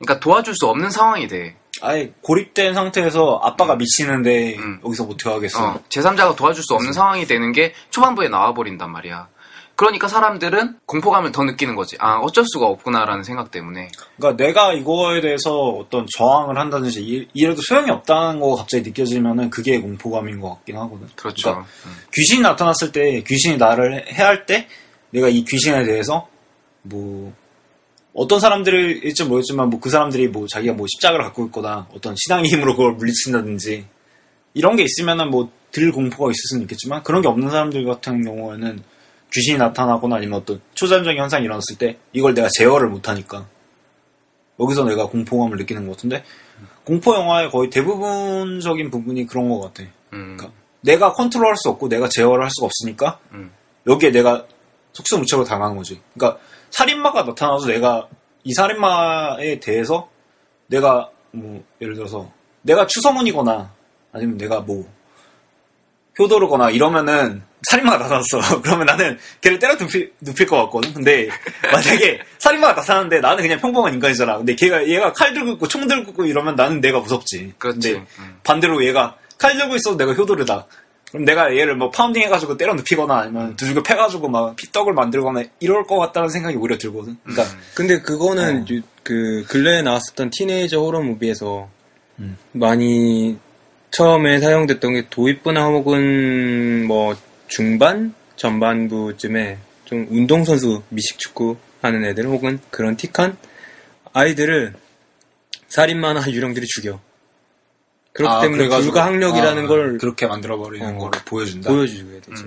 그러니까 도와줄 수 없는 상황이 돼. 아예 고립된 상태에서 아빠가 미치는데 여기서 뭐 대화하겠어. 제3자가 도와줄 수 없는 상황이 되는 게 초반부에 나와버린단 말이야. 그러니까 사람들은 공포감을 더 느끼는 거지. 어쩔 수가 없구나라는 생각 때문에. 그러니까 내가 이거에 대해서 어떤 저항을 한다든지 이래도 소용이 없다는 거 갑자기 느껴지면은 그게 공포감인 것 같긴 하거든. 그렇죠. 그러니까 귀신이 나타났을 때 귀신이 나를 해할 때 내가 이 귀신에 대해서 뭐 어떤 사람들일지 모르겠지만 뭐 그 사람들이 뭐 자기가 뭐 십자가를 갖고 있거나 어떤 신앙의 힘으로 그걸 물리친다든지 이런 게 있으면은 뭐 덜 공포가 있을 수는 있겠지만 그런 게 없는 사람들 같은 경우에는 귀신이 나타나거나 아니면 어떤 초자연적인 현상이 일어났을 때 이걸 내가 제어를 못하니까 여기서 내가 공포감을 느끼는 것 같은데 공포 영화의 거의 대부분적인 부분이 그런 것 같아. 그러니까 내가 컨트롤할 수 없고 내가 제어를 할 수가 없으니까 여기에 내가 속수무책으로 당하는 거지. 그러니까 살인마가 나타나서 내가 이 살인마에 대해서 내가 뭐 예를 들어서 내가 추성훈이거나 아니면 내가 뭐 효도르거나 이러면은 살인마가 나타났어. 그러면 나는 걔를 때려 눕힐 것 같거든. 근데 만약에 살인마가 나타났는데 나는 그냥 평범한 인간이잖아. 근데 얘가 칼 들고 있고 총 들고 있고 이러면 나는 내가 무섭지. 그렇지. 근데 반대로 얘가 칼 들고 있어도 내가 효도르다. 그럼 내가 얘를 뭐 파운딩 해가지고 때려 눕히거나 아니면 두들겨 패가지고 막 피떡을 만들거나 이럴 것 같다는 생각이 오히려 들거든. 그러니까 근데 그거는 그 근래에 나왔었던 티네이저 호러 무비에서 많이 처음에 사용됐던 게 도입부나 혹은 뭐 중반 전반부쯤에 좀 운동선수 미식축구 하는 애들 혹은 그런 틱한 아이들을 살인마나 유령들이 죽여. 그렇기 때문에 불가항력이라는 걸 그렇게 만들어버리는 거를 보여줘야 되지.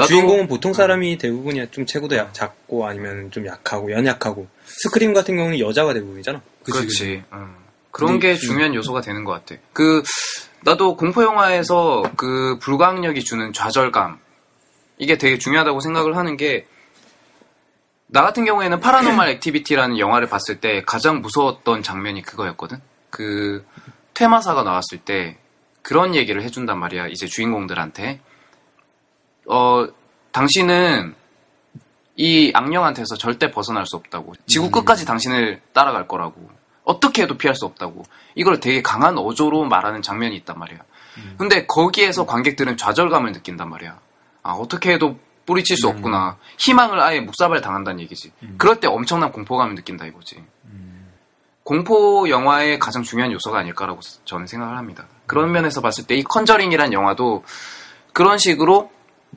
주인공은 보통 사람이 대부분이야. 좀 체구도 작고 아니면 좀 약하고 연약하고. 스크림 같은 경우는 여자가 대부분이잖아. 그렇지. 그런 게 중요한 요소가 되는 것 같아. 나도 공포 영화에서 그 불가항력이 주는 좌절감 이게 되게 중요하다고 생각을 하는 게 나 같은 경우에는 파라노멀 액티비티라는 영화를 봤을 때 가장 무서웠던 장면이 그거였거든. 그 퇴마사가 나왔을 때 그런 얘기를 해준단 말이야. 이제 주인공들한테 당신은 이 악령한테서 절대 벗어날 수 없다고. 지구 끝까지 당신을 따라갈 거라고. 어떻게 해도 피할 수 없다고. 이걸 되게 강한 어조로 말하는 장면이 있단 말이야. 근데 거기에서 관객들은 좌절감을 느낀단 말이야. 어떻게 해도 뿌리칠 수 없구나. 희망을 아예 묵사발 당한다는 얘기지. 그럴 때 엄청난 공포감을 느낀다 이거지. 공포 영화의 가장 중요한 요소가 아닐까라고 저는 생각을 합니다. 그런 면에서 봤을 때 이 컨저링이란 영화도 그런 식으로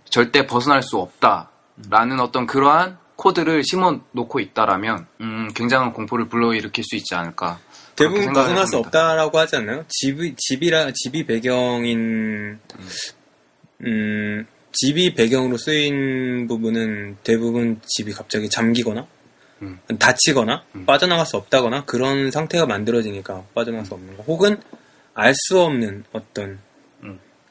절대 벗어날 수 없다라는 어떤 그러한 코드를 심어놓고 있다라면 굉장한 공포를 불러일으킬 수 있지 않을까. 대부분 벗어날 수 없다라고 하지 않나요? 집이 배경인 집이 배경으로 쓰인 부분은 대부분 집이 갑자기 잠기거나 다치거나 빠져나갈 수 없다거나 그런 상태가 만들어지니까 빠져나갈 수 없는 거 혹은 알 수 없는 어떤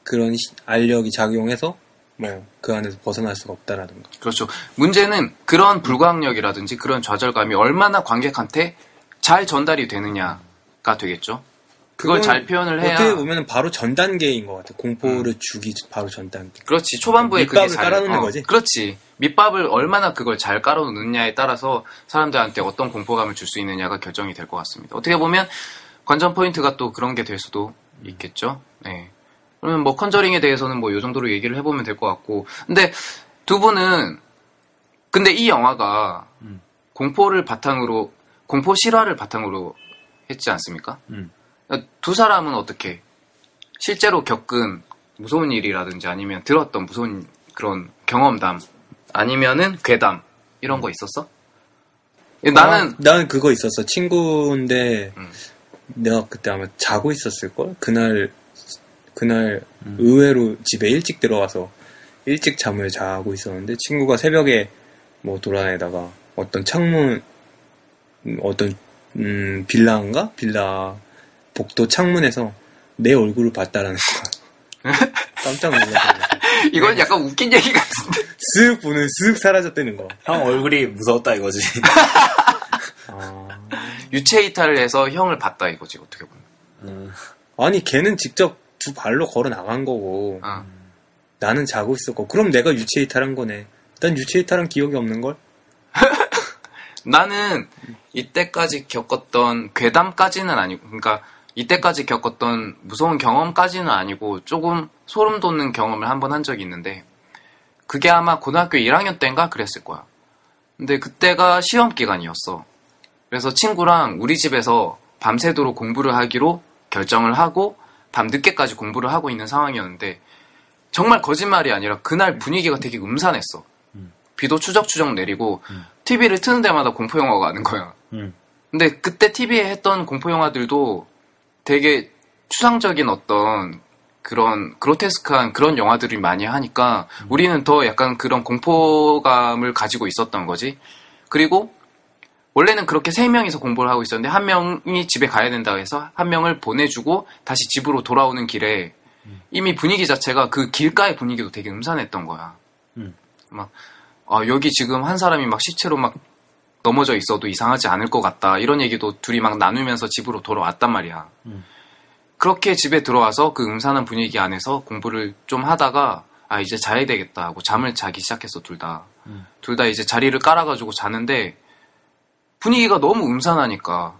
그런 알력이 작용해서 뭐 그 안에서 벗어날 수가 없다라든가. 그렇죠. 문제는 그런 불가항력이라든지 그런 좌절감이 얼마나 관객한테 잘 전달이 되느냐가 되겠죠. 그걸 잘 표현을 해야. 어떻게 보면 바로 전 단계인 것 같아. 공포를 주기 바로 전 단계. 그렇지. 초반부에 밑밥을 깔아놓는 거지. 그렇지. 밑밥을 얼마나 그걸 잘 깔아놓느냐에 따라서 사람들한테 어떤 공포감을 줄 수 있느냐가 결정이 될 것 같습니다. 어떻게 보면 관전 포인트가 또 그런 게 될 수도 있겠죠. 네. 그러면 뭐 컨저링에 대해서는 뭐 요 정도로 얘기를 해보면 될 것 같고. 근데 두 분은 근데 이 영화가 공포를 바탕으로 공포 실화를 바탕으로 했지 않습니까? 두 사람은 어떻게 실제로 겪은 무서운 일이라든지 아니면 들었던 무서운 그런 경험담 아니면은 괴담 이런 거 있었어? 나는 그거 있었어. 친구인데 내가 그때 아마 자고 있었을걸? 그날 의외로 집에 일찍 들어와서 일찍 잠을 자고 있었는데 친구가 새벽에 뭐 돌아다니다가 어떤 창문 어떤 빌라 복도 창문에서 내 얼굴을 봤다라는 거야. 깜짝 놀랐어. 이건 약간 웃긴 얘기 같은데. 쓱 보는 쓱 사라졌다는 거. 형 얼굴이 무서웠다 이거지. 유체 이탈을 해서 형을 봤다 이거지 어떻게 보면. 아니 걔는 직접 두 발로 걸어 나간 거고 나는 자고 있었고 그럼 내가 유체 이탈한 거네. 난 유체 이탈한 기억이 없는 걸. 나는 이때까지 겪었던 괴담까지는 아니고 그러니까 이때까지 겪었던 무서운 경험까지는 아니고 조금 소름 돋는 경험을 한 번 한 적이 있는데 그게 아마 고등학교 1학년 때인가 그랬을 거야. 근데 그때가 시험 기간이었어. 그래서 친구랑 우리 집에서 밤새도록 공부를 하기로 결정을 하고 밤 늦게까지 공부를 하고 있는 상황이었는데 정말 거짓말이 아니라 그날 분위기가 되게 음산했어. 비도 추적추적 내리고 TV를 트는 데마다 공포영화가 가는 거야. 근데 그때 TV에 했던 공포영화들도 되게 추상적인 어떤 그런 그로테스크한 그런 영화들이 많이 하니까 우리는 더 약간 그런 공포감을 가지고 있었던 거지. 그리고 원래는 그렇게 3명이서 공부를 하고 있었는데 한 명이 집에 가야 된다고 해서 한 명을 보내주고 다시 집으로 돌아오는 길에 이미 분위기 자체가 그 길가의 분위기도 되게 음산했던 거야. 막 여기 지금 한 사람이 막 시체로 막 넘어져 있어도 이상하지 않을 것 같다 이런 얘기도 둘이 막 나누면서 집으로 돌아왔단 말이야. 그렇게 집에 들어와서 그 음산한 분위기 안에서 공부를 좀 하다가 이제 자야 되겠다 하고 잠을 자기 시작했어. 둘 다 이제 자리를 깔아가지고 자는데 분위기가 너무 음산하니까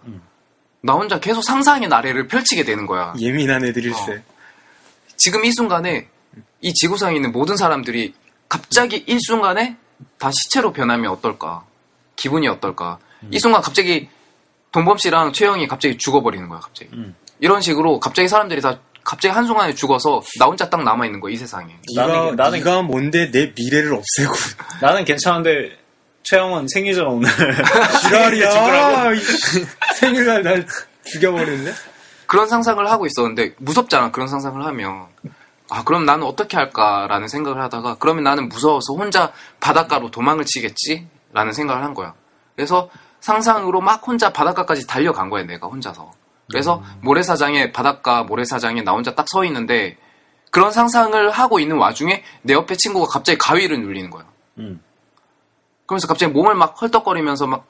나 혼자 계속 상상의 나래를 펼치게 되는 거야. 예민한 애들일세. 지금 이 순간에 이 지구상에 있는 모든 사람들이 갑자기 일순간에 다 시체로 변하면 어떨까? 기분이 어떨까? 이 순간 갑자기 동범 씨랑 최영이 갑자기 죽어버리는 거야, 갑자기. 이런 식으로 갑자기 사람들이 다 갑자기 한순간에 죽어서 나 혼자 딱 남아있는 거야, 이 세상에. 네가 뭔데 내 미래를 없애고. 나는 괜찮은데 최영은 생일전 오늘. 지랄이야. 생일날 날 죽여버리는데? 그런 상상을 하고 있었는데 무섭잖아, 그런 상상을 하면. 아, 그럼 나는 어떻게 할까라는 생각을 하다가 그러면 나는 무서워서 혼자 바닷가로 도망을 치겠지? 라는 생각을 한 거야. 그래서 상상으로 막 혼자 바닷가까지 달려간 거야, 내가 혼자서. 그래서 모래사장에, 바닷가 모래사장에 나 혼자 딱 서 있는데 그런 상상을 하고 있는 와중에 내 옆에 친구가 갑자기 가위를 눌리는 거야. 그러면서 갑자기 몸을 막 헐떡거리면서 막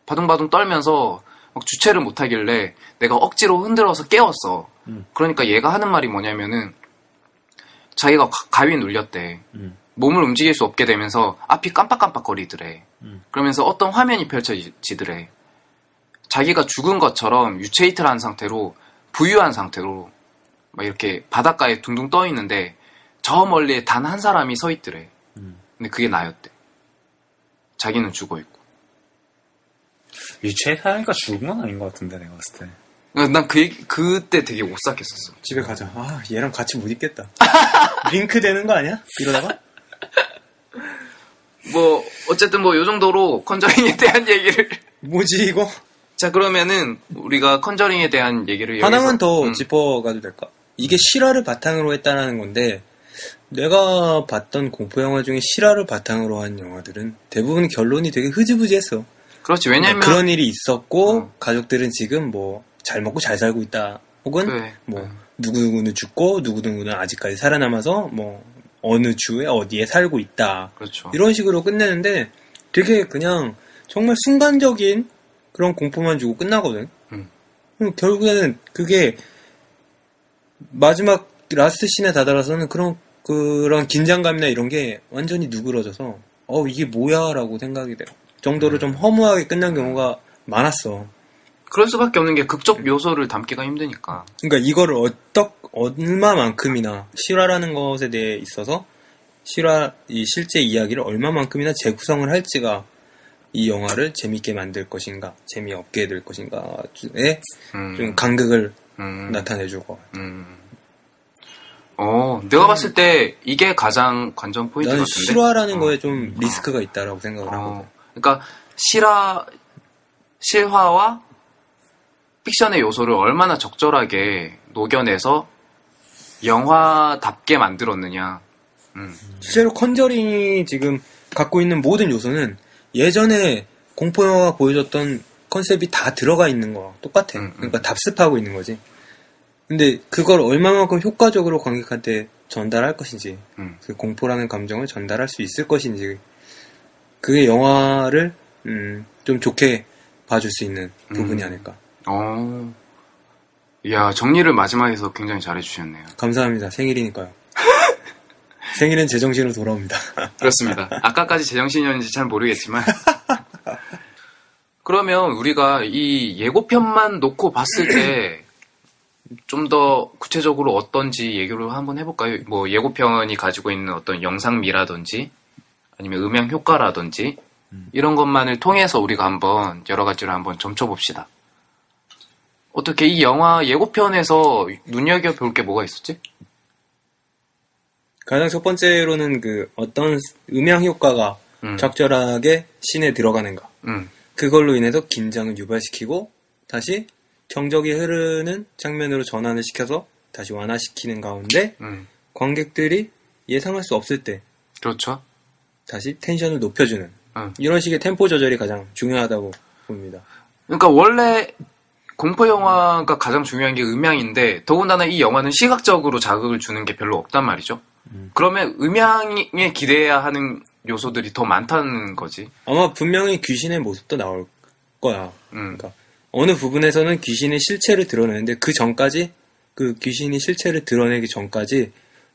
바둥바둥 떨면서 막 주체를 못하길래 내가 억지로 흔들어서 깨웠어. 그러니까 얘가 하는 말이 뭐냐면은 자기가 가위 눌렸대. 몸을 움직일 수 없게 되면서 앞이 깜빡깜빡거리더래. 그러면서 어떤 화면이 펼쳐지더래. 자기가 죽은 것처럼 유체이탈한 상태로, 부유한 상태로 막 이렇게 바닷가에 둥둥 떠 있는데 저 멀리에 단 한 사람이 서 있더래. 근데 그게 나였대. 자기는 죽어 있고. 유체이탈하니까 죽은 건 아닌 것 같은데, 내가 봤을 때. 난 그때 되게 오싹했었어. 집에 가자. 아, 얘랑 같이 못 있겠다. 링크 되는 거 아니야? 이러다가? 뭐 어쨌든 뭐 요 정도로 컨저링에 대한 얘기를. 뭐지 이거? 자, 그러면은 우리가 컨저링에 대한 얘기를 하나만 더 짚어가도 될까? 이게 실화를 바탕으로 했다는 건데 내가 봤던 공포영화 중에 실화를 바탕으로 한 영화들은 대부분 결론이 되게 흐지부지했어. 그렇지. 왜냐면 그런 일이 있었고 가족들은 지금 뭐 잘 먹고 잘 살고 있다. 혹은 그래. 뭐 누구누구는 죽고 누구누구는 아직까지 살아남아서 뭐 어느 주에 어디에 살고 있다. 그렇죠. 이런 식으로 끝내는데 되게 그냥 정말 순간적인 그런 공포만 주고 끝나거든. 결국에는 그게 마지막 라스트 씬에 다다라서는 그런 긴장감이나 이런 게 완전히 누그러져서 이게 뭐야 라고 생각이 돼요. 정도로 좀 허무하게 끝난 경우가 많았어. 그럴 수밖에 없는 게 극적 요소를 담기가 힘드니까. 그러니까 이거를 얼마만큼이나 실화라는 것에 대해 있어서 이 실제 이야기를 얼마만큼이나 재구성을 할지가 이 영화를 재밌게 만들 것인가, 재미없게 해줄 것인가에 좀 간극을 나타내줄 것 같아. 내가 봤을 때 이게 가장 관전 포인트 나는 같은데. 실화라는 거에 좀 리스크가 있다라고 생각을 하거든. 그러니까 실화와 픽션의 요소를 얼마나 적절하게 녹여내서 영화답게 만들었느냐. 실제로 컨저링이 지금 갖고 있는 모든 요소는 예전에 공포영화가 보여줬던 컨셉이 다 들어가 있는 거와 똑같아. 그러니까 답습하고 있는 거지. 근데 그걸 얼마만큼 효과적으로 관객한테 전달할 것인지, 그 공포라는 감정을 전달할 수 있을 것인지, 그게 영화를 좀 좋게 봐줄 수 있는 부분이 아닐까. 이야, 정리를 마지막에서 굉장히 잘해주셨네요. 감사합니다. 생일이니까요. 생일은 제정신으로 돌아옵니다. 그렇습니다. 아까까지 제정신이었는지 잘 모르겠지만. 그러면 우리가 이 예고편만 놓고 봤을 때 좀 더 구체적으로 어떤지 얘기를 한번 해볼까요? 뭐 예고편이 가지고 있는 어떤 영상미라든지 아니면 음향 효과라든지 이런 것만을 통해서 우리가 한번 여러 가지를 한번 점쳐봅시다. 어떻게 이 영화 예고편에서 눈여겨볼 게 뭐가 있었지? 가장 첫 번째로는 그 어떤 음향 효과가 적절하게 씬에 들어가는가. 그걸로 인해서 긴장을 유발시키고 다시 정적이 흐르는 장면으로 전환을 시켜서 다시 완화시키는 가운데 관객들이 예상할 수 없을 때 그렇죠. 다시 텐션을 높여주는 이런 식의 템포 조절이 가장 중요하다고 봅니다. 그러니까 원래 공포 영화가 가장 중요한 게 음향인데 더군다나 이 영화는 시각적으로 자극을 주는 게 별로 없단 말이죠. 그러면 음향에 기대해야 하는 요소들이 더 많다는 거지. 아마 분명히 귀신의 모습도 나올 거야. 그러니까 어느 부분에서는 귀신의 실체를 드러내는데 그 전까지 그 귀신이 실체를 드러내기 전까지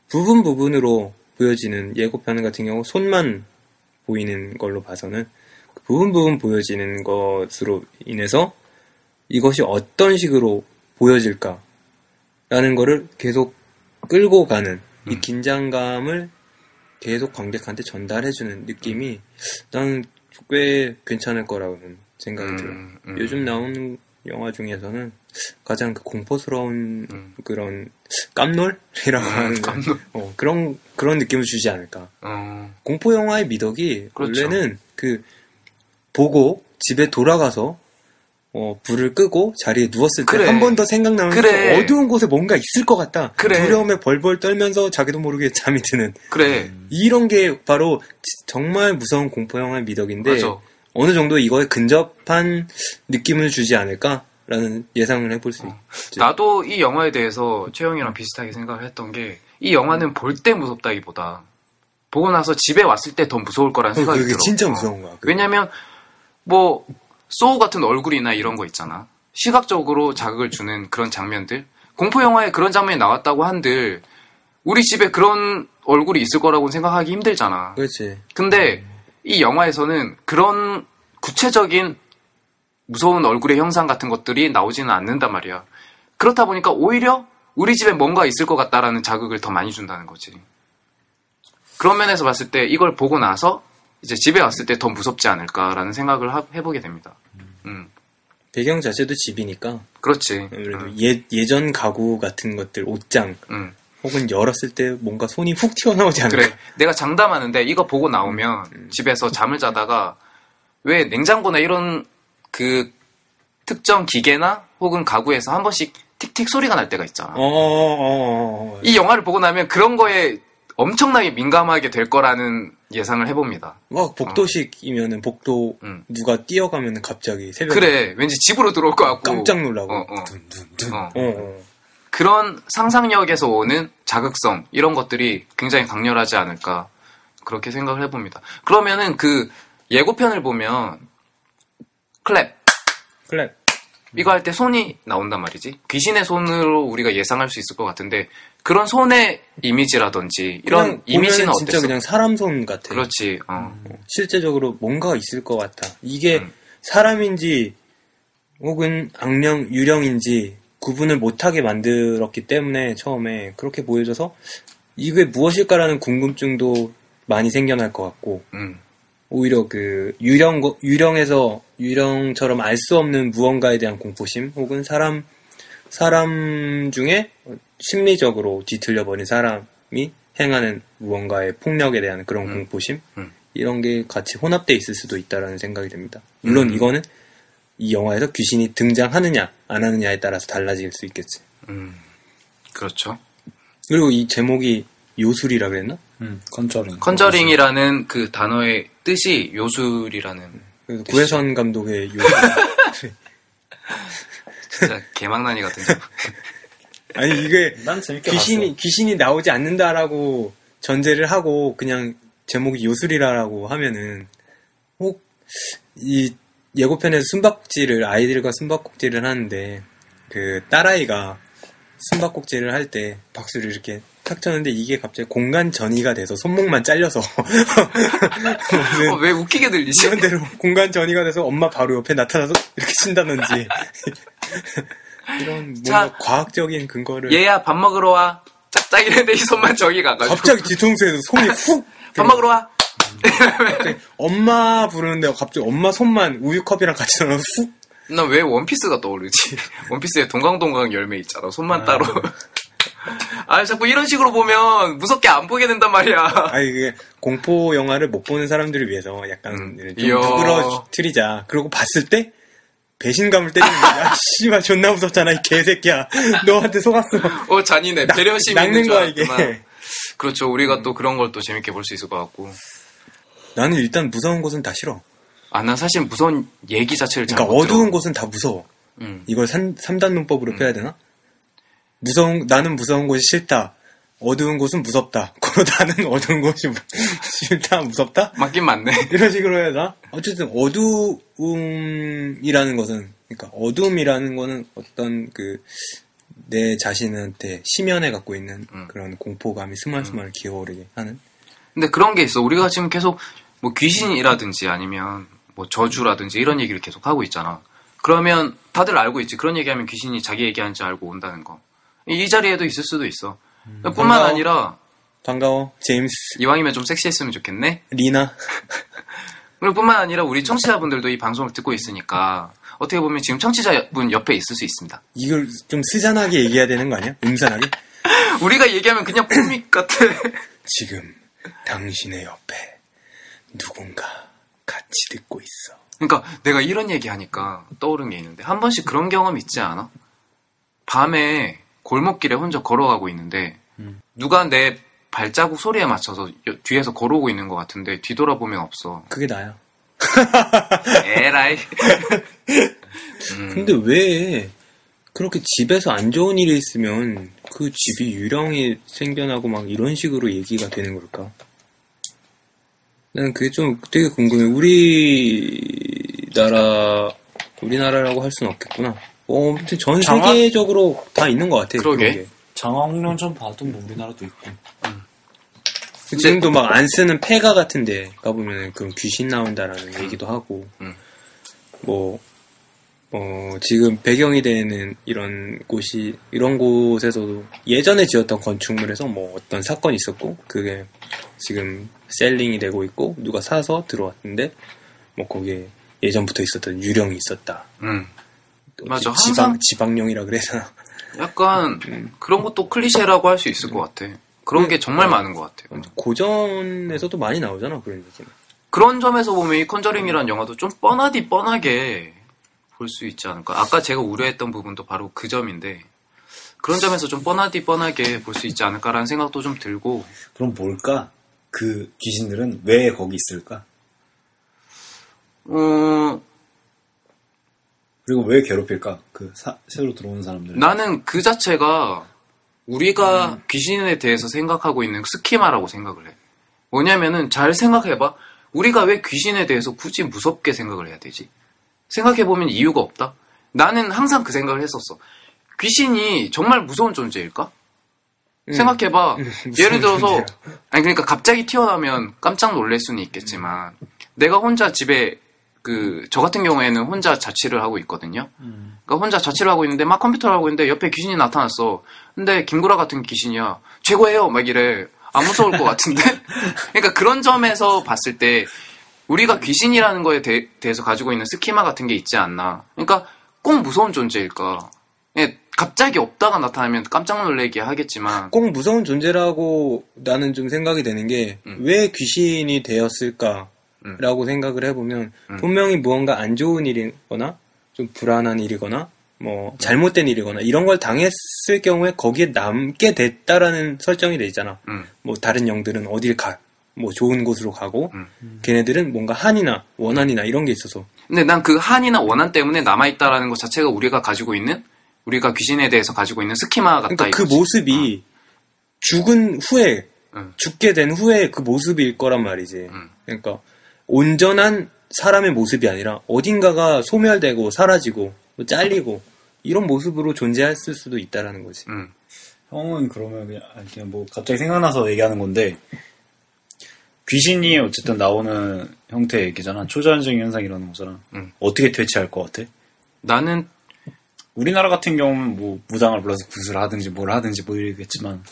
부분으로 보여지는 예고편 같은 경우 손만 보이는 걸로 봐서는 부분 보여지는 것으로 인해서 이것이 어떤 식으로 보여질까라는 거를 계속 끌고 가는 이 긴장감을 계속 관객한테 전달해주는 느낌이 난 꽤 괜찮을 거라고는 생각이 들어요. 요즘 나오는 영화 중에서는 가장 그 공포스러운 그런 깜놀이라고 하는 그런 느낌을 주지 않을까. 공포 영화의 미덕이 그렇죠. 원래는 그 보고 집에 돌아가서 불을 끄고 자리에 누웠을 때 한 번 더 생각나면서 어두운 곳에 뭔가 있을 것 같다. 두려움에 벌벌 떨면서 자기도 모르게 잠이 드는. 이런 게 바로 정말 무서운 공포 영화의 미덕인데 맞아. 어느 정도 이거에 근접한 느낌을 주지 않을까라는 예상을 해볼 수 있죠. 나도 이 영화에 대해서 최영이랑 비슷하게 생각을 했던 게 이 영화는 볼 때 무섭다기보다 보고 나서 집에 왔을 때 더 무서울 거라는 생각이 들어. 그게 진짜 무서운 거야. 왜냐면 뭐 소우 같은 얼굴이나 이런 거 있잖아. 시각적으로 자극을 주는 그런 장면들. 공포 영화에 그런 장면이 나왔다고 한들 우리 집에 그런 얼굴이 있을 거라고는 생각하기 힘들잖아. 그렇지. 근데 이 영화에서는 그런 구체적인 무서운 얼굴의 형상 같은 것들이 나오지는 않는단 말이야. 그렇다 보니까 오히려 우리 집에 뭔가 있을 것 같다라는 자극을 더 많이 준다는 거지. 그런 면에서 봤을 때 이걸 보고 나서 이제 집에 왔을 때 더 무섭지 않을까라는 생각을 해보게 됩니다. 배경 자체도 집이니까. 그렇지. 아무래도 예전 가구 같은 것들, 옷장, 혹은 열었을 때 뭔가 손이 훅 튀어나오지 않을까. 그래. 내가 장담하는데 이거 보고 나오면 집에서 잠을 자다가 왜 냉장고나 이런 그 특정 기계나 혹은 가구에서 한 번씩 틱틱 소리가 날 때가 있잖아. 이 영화를 보고 나면 그런 거에 엄청나게 민감하게 될 거라는 예상을 해봅니다. 막 복도식이면은 복도 누가 뛰어가면은 갑자기 새벽에 그래 왠지 집으로 들어올 것 같고 깜짝 놀라고 그런 상상력에서 오는 자극성 이런 것들이 굉장히 강렬하지 않을까 그렇게 생각을 해봅니다. 그러면은 그 예고편을 보면 클랩 이거 할 때 손이 나온단 말이지. 귀신의 손으로 우리가 예상할 수 있을 것 같은데 그런 손의 이미지라든지 이런 이미지는 어땠어? 진짜 그냥 사람 손 같아. 그렇지. 실제적으로 뭔가가 있을 것 같아. 이게 사람인지 혹은 악령, 유령인지 구분을 못하게 만들었기 때문에 처음에 그렇게 보여져서 이게 무엇일까라는 궁금증도 많이 생겨날 것 같고 오히려 그 유령처럼 알 수 없는 무언가에 대한 공포심 혹은 사람 중에 심리적으로 뒤틀려버린 사람이 행하는 무언가의 폭력에 대한 그런 공포심 이런 게 같이 혼합되어 있을 수도 있다라는 생각이 듭니다. 물론 이거는 이 영화에서 귀신이 등장하느냐 안 하느냐에 따라서 달라질 수 있겠지. 그렇죠. 그리고 이 제목이 요술이라 그랬나? 컨저링이라는 그 단어의 뜻이 요술이라는. 그래서 구혜선 감독의 요술. 진짜 개망나니 같은 제목. 아니 이게 난 재밌게 귀신이 나오지 않는다라고 전제를 하고 그냥 제목이 요술이라고 하면은 혹 이 예고편에서 아이들과 숨바꼭질을 하는데 그 딸아이가 숨바꼭질을 할 때 박수를 이렇게 탁 쳤는데 이게 갑자기 공간 전이가 돼서 손목만 잘려서 왜 웃기게 들리지? 이런 대로 공간 전이가 돼서 엄마 바로 옆에 나타나서 이렇게 친다든지 이런 뭔가 과학적인 근거를 얘야 밥 먹으러 와 짝짝 이랬는데 이 손만 저기 가가지고 갑자기 뒤통수에서 손이 훅 밥 먹으러 와 엄마 부르는데 갑자기 엄마 손만 우유컵이랑 같이 넣어서 훅 난 왜 원피스가 떠오르지? 원피스에 동강동강 열매 있잖아. 손만 따로. 자꾸 이런 식으로 보면 무섭게 안 보게 된단 말이야. 이게 공포 영화를 못 보는 사람들을 위해서 약간 좀 누그러뜨리자. 그러고 봤을 때 배신감을 때리는 거야. 씨발 존나 무섭잖아 이 개새끼야. 너한테 속았어. 잔인해. 배려심 있는 거야 이게. 그렇죠. 우리가 또 그런 걸 또 재밌게 볼 수 있을 것 같고. 나는 일단 무서운 곳은 다 싫어. 난 사실 무서운 얘기 자체를 잘 못 들어. 어두운 곳은 다 무서워. 이걸 3단 문법으로 펴야 되나? 나는 무서운 곳이 싫다. 어두운 곳은 무섭다. 나는 어두운 곳이 싫다. 무섭다? 맞긴 맞네. 이런 식으로 해야 되나? 어쨌든 어두움이라는 것은 그러니까 어두움이라는 거는 어떤 내 자신한테 심연에 갖고 있는 그런 공포감이 스멀스멀 기어오르게 하는. 근데 그런 게 있어. 우리가 지금 계속 뭐 귀신이라든지 아니면 뭐 저주라든지 이런 얘기를 계속 하고 있잖아. 그러면 다들 알고 있지. 그런 얘기하면 귀신이 자기 얘기하는지 알고 온다는 거. 이 자리에도 있을 수도 있어. 뿐만 반가워. 아니라 반가워 제임스. 이왕이면 좀 섹시했으면 좋겠네. 리나. 그리고 뿐만 아니라 우리 청취자분들도 이 방송을 듣고 있으니까 어떻게 보면 지금 청취자분 옆에 있을 수 있습니다. 이걸 좀 스잔하게 얘기해야 되는 거 아니야? 음산하게? 우리가 얘기하면 그냥 코믹 같아. 지금 당신의 옆에 누군가 같이 듣고 있어. 그러니까 내가 이런 얘기하니까 떠오른 게 있는데 한 번씩 그런 경험 있지 않아? 밤에 골목길에 혼자 걸어가고 있는데 누가 내 발자국 소리에 맞춰서 뒤에서 걸어오고 있는 것 같은데 뒤돌아보면 없어. 그게 나야. 에라이. 근데 왜 그렇게 집에서 안 좋은 일이 있으면 그 집이 유령이 생겨나고 막 이런 식으로 얘기가 되는 걸까? 나는 그게 좀 되게 궁금해. 우리나라라고 할 수는 없겠구나. 아무튼 전 세계적으로 다 있는 것 같아. 그러게. 장화홍련전 봐도 뭐 우리나라도 있고. 지금도 막 안 쓰는 폐가 같은데 가보면 그 귀신 나온다라는 얘기도 하고, 지금 배경이 되는 이런 곳에서도 예전에 지었던 건축물에서 뭐 어떤 사건이 있었고, 그게 지금 셀링이 되고 있고, 누가 사서 들어왔는데, 뭐 거기에 예전부터 있었던 유령이 있었다. 맞아. 항상 지방령이라 그래서. 약간 그런 것도 클리셰라고 할 수 있을 것 같아. 그런 게 정말 많은 것 같아요. 고전에서도 많이 나오잖아, 그런 얘기는. 그런 점에서 보면 이 컨저링이라는 영화도 좀 뻔하게 볼 수 있지 않을까. 아까 제가 우려했던 부분도 바로 그 점인데 그런 점에서 좀 뻔하게 볼 수 있지 않을까라는 생각도 좀 들고. 그럼 뭘까? 그 귀신들은 왜 거기 있을까? 그리고 왜 괴롭힐까? 그 새로 들어오는 사람들. 나는 그 자체가 우리가 귀신에 대해서 생각하고 있는 스키마라고 생각을 해. 뭐냐면은 잘 생각해봐. 우리가 왜 귀신에 대해서 굳이 무섭게 생각을 해야 되지? 생각해보면 이유가 없다. 나는 항상 그 생각을 했었어. 귀신이 정말 무서운 존재일까? 생각해봐. 예를 들어서 그러니까 갑자기 튀어나오면 깜짝 놀랄 수는 있겠지만 내가 혼자 집에 저 같은 경우에는 혼자 자취를 하고 있거든요. 그러니까 혼자 자취를 하고 있는데 막 컴퓨터를 하고 있는데 옆에 귀신이 나타났어. 근데 김구라 같은 귀신이야. 최고예요. 막 이래. 안 무서울 것 같은데? 그러니까 그런 점에서 봤을 때 우리가 귀신이라는 거에 대해서 가지고 있는 스키마 같은 게 있지 않나. 그러니까 꼭 무서운 존재일까? 갑자기 없다가 나타나면 깜짝 놀라게 하겠지만 꼭 무서운 존재라고 나는 좀 생각이 되는 게 왜 귀신이 되었을까? 라고 생각을 해보면 분명히 무언가 안 좋은 일이거나 좀 불안한 일이거나 뭐 잘못된 일이거나 이런 걸 당했을 경우에 거기에 남게 됐다라는 설정이 돼 있잖아. 뭐 다른 영들은 어딜 가, 뭐 좋은 곳으로 가고 걔네들은 뭔가 한이나 원한이나 이런 게 있어서. 근데 난 그 한이나 원한 때문에 남아있다라는 것 자체가 우리가 귀신에 대해서 가지고 있는 스키마 같다. 그러니까 그 모습이 죽은 후에 죽게 된 후에 그 모습일 거란 말이지. 그러니까 온전한 사람의 모습이 아니라 어딘가가 소멸되고 사라지고 뭐 잘리고 이런 모습으로 존재했을 수도 있다라는 거지. 형은 그러면 그냥 뭐 갑자기 생각나서 얘기하는 건데 귀신이 어쨌든 나오는 형태의 얘기잖아. 초자연적인 현상이라는 거잖아. 어떻게 퇴치할 것 같아? 나는 우리나라 같은 경우는 뭐 무당을 불러서 구슬을 하든지 뭘 하든지 뭐 이러겠지만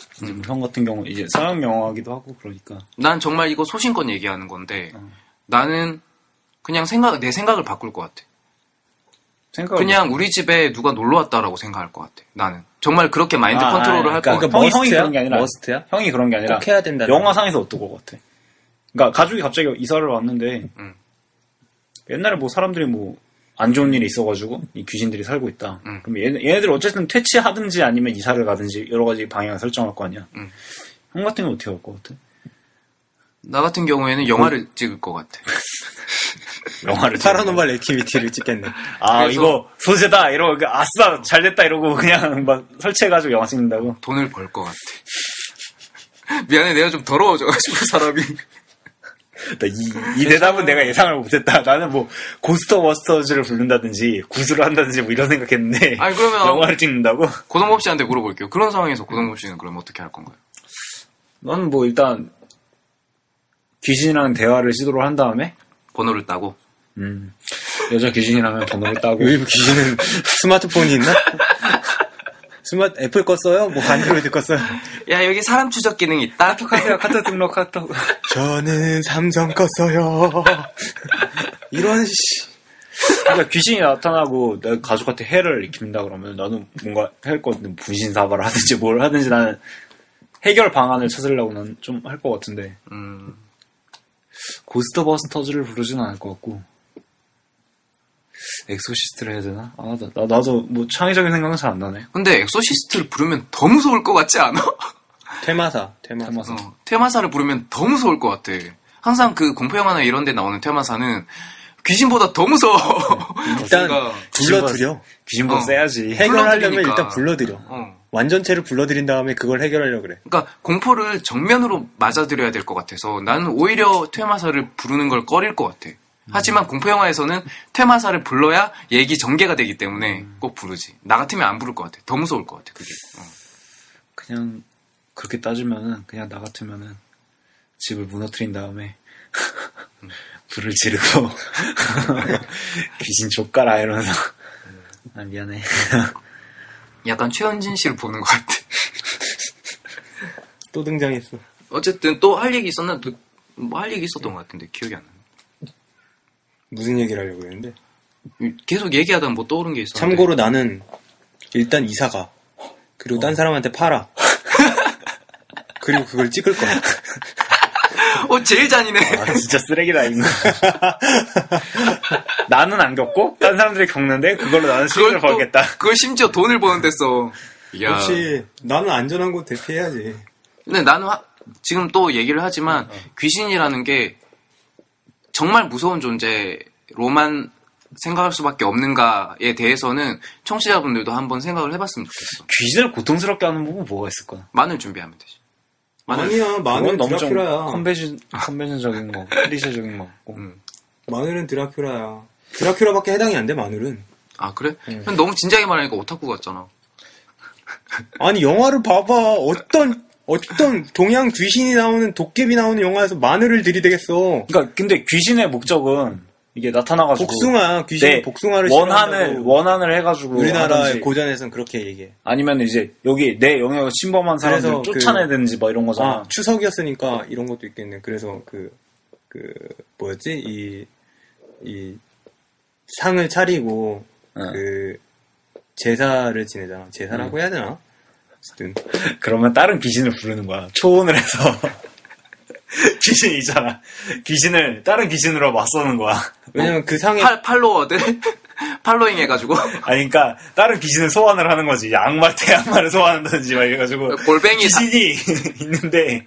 형 같은 경우 이제 서양 영화기도 하고 그러니까 난 정말 이거 소신껏 얘기하는 건데 나는 그냥 내 생각을 바꿀 것 같아. 그냥 우리 집에 누가 놀러 왔다라고 생각할 것 같아. 나는 정말 그렇게 마인드 컨트롤을 할 것 같아. 그러니까 형이 그런 게 아니라 머스트야? 형이 그런 게 아니라 꼭 해야 된다. 영화상에서 어떨 것 같아? 그러니까 가족이 갑자기 이사를 왔는데 옛날에 뭐 사람들이 뭐 안 좋은 일이 있어가지고 이 귀신들이 살고 있다. 그럼 얘네들 어쨌든 퇴치하든지 아니면 이사를 가든지 여러 가지 방향을 설정할 거 아니야. 형 같은 건 어떻게 할 것 같아? 나 같은 경우에는 영화를 찍을 것 같아. 영화를 파라노멀 액티비티를 찍겠네. 이거 소재다 이러고 아싸 잘됐다 이러고 그냥 막 설치해가지고 영화 찍는다고? 돈을 벌 것 같아. 미안해, 내가 좀 더러워져가지고 사람이. 이 대답은 내가 예상을 못했다. 나는 뭐 고스트버스터즈를 부른다든지 구슬을 한다든지 뭐 이런 생각했는데 그러면 영화를 찍는다고? 고동범 씨한테 물어볼게요. 그런 상황에서 고동범 씨는 그럼 어떻게 할 건가요? 나는 뭐 일단 귀신이랑 대화를 시도를 한 다음에 번호를 따고 여자 귀신이라면 번호를 따고 일부 귀신은 스마트폰이 있나? 애플 껐어요? 뭐 안드로이드 껐어요? 야, 여기 사람 추적 기능 있다? 카톡하세요. 카톡 등록 카톡. 저는 삼성 껐어요. 이런 그러니까 귀신이 나타나고 내 가족한테 해를 입힌다 그러면 나는 뭔가 할 것 같은데 분신사발을 하든지 뭘 하든지 나는 해결 방안을 찾으려고는 좀 할 것 같은데 고스트버스터즈를 부르지는 않을 것 같고 엑소시스트를 해야 되나? 나도 뭐 창의적인 생각은 잘 안 나네. 근데 엑소시스트를 부르면 더 무서울 것 같지 않아? 테마사를 부르면 더 무서울 것 같아. 항상 그 공포영화나 이런 데 나오는 테마사는 귀신보다 더 무서워. 일단 불러들여. 귀신보다 세야지. 해결하려면 일단 불러들여. 완전체를 불러들인 다음에 그걸 해결하려고 그래. 그러니까 공포를 정면으로 맞아들여야 될 것 같아서 나는 오히려 테마사를 부르는 걸 꺼릴 것 같아. 하지만 공포영화에서는 테마사를 불러야 얘기 전개가 되기 때문에 꼭 부르지. 나 같으면 안 부를 것 같아. 더 무서울 것 같아, 그게. 그냥 그렇게 따지면은 그냥 나 같으면은 집을 무너뜨린 다음에 불을 지르고 귀신 족가라 이러면서 아 미안해. 약간 최현진 씨를 보는 것 같아. 또 등장했어. 어쨌든 또 할 얘기 있었나? 뭐 할 얘기 있었던 것 같은데 기억이 안 나네. 무슨 얘기를 하려고 했는데? 계속 얘기하다가 뭐 떠오른 게 있었는데. 참고로 나는 일단 이사가. 그리고 딴 사람한테 팔아. 그리고 그걸 찍을 거야. 제일 잔인해. 아, 진짜 쓰레기다, 이거. 나는 안 겪고, 딴 사람들이 겪는데, 그걸로 나는 수익을 벌겠다. 그걸 심지어 돈을 버는데 써. 역시, 나는 안전한 곳 대피해야지. 근데 나는 지금 또 얘기를 하지만, 귀신이라는 게 정말 무서운 존재로만 생각할 수밖에 없는가에 대해서는 청취자분들도 한번 생각을 해봤으면 좋겠어. 귀신을 고통스럽게 하는 부분 뭐가 있을까? 마늘 준비하면 되지. 아니야, 마늘은 너무 드라큘라야. 컨벤션적인 거, 클리셰적인 거 같고. 마늘은 드라큘라야. 드라큘라밖에 해당이 안 돼, 마늘은. 아, 그래? 너무 진지하게 말하니까 오타쿠 같잖아. 아니, 영화를 봐봐. 어떤 동양 귀신이 나오는, 도깨비 나오는 영화에서 마늘을 들이대겠어. 그러니까, 근데 귀신의 목적은 이게 나타나가지고. 복숭아, 귀신이 복숭아를 원한을 해가지고. 우리나라의 고전에서는 그렇게 얘기해. 아니면 이제, 여기 내 영역을 침범한 사람들 쫓아내든지 뭐 이런 거잖아. 추석이었으니까 이런 것도 있겠네. 그래서 뭐였지? 이 상을 차리고, 제사를 지내잖아. 제사라고 해야 되나? 어쨌든. 그러면 다른 귀신을 부르는 거야. 초혼을 해서. 귀신이 있잖아. 귀신을 다른 귀신으로 맞서는 거야. 왜냐면 그 상에 팔로워들 팔로잉 해가지고. 아니 그러니까 다른 귀신을 소환을 하는 거지. 대악마를 소환한다든지 막 이래가지고 골뱅이 귀신이 있는데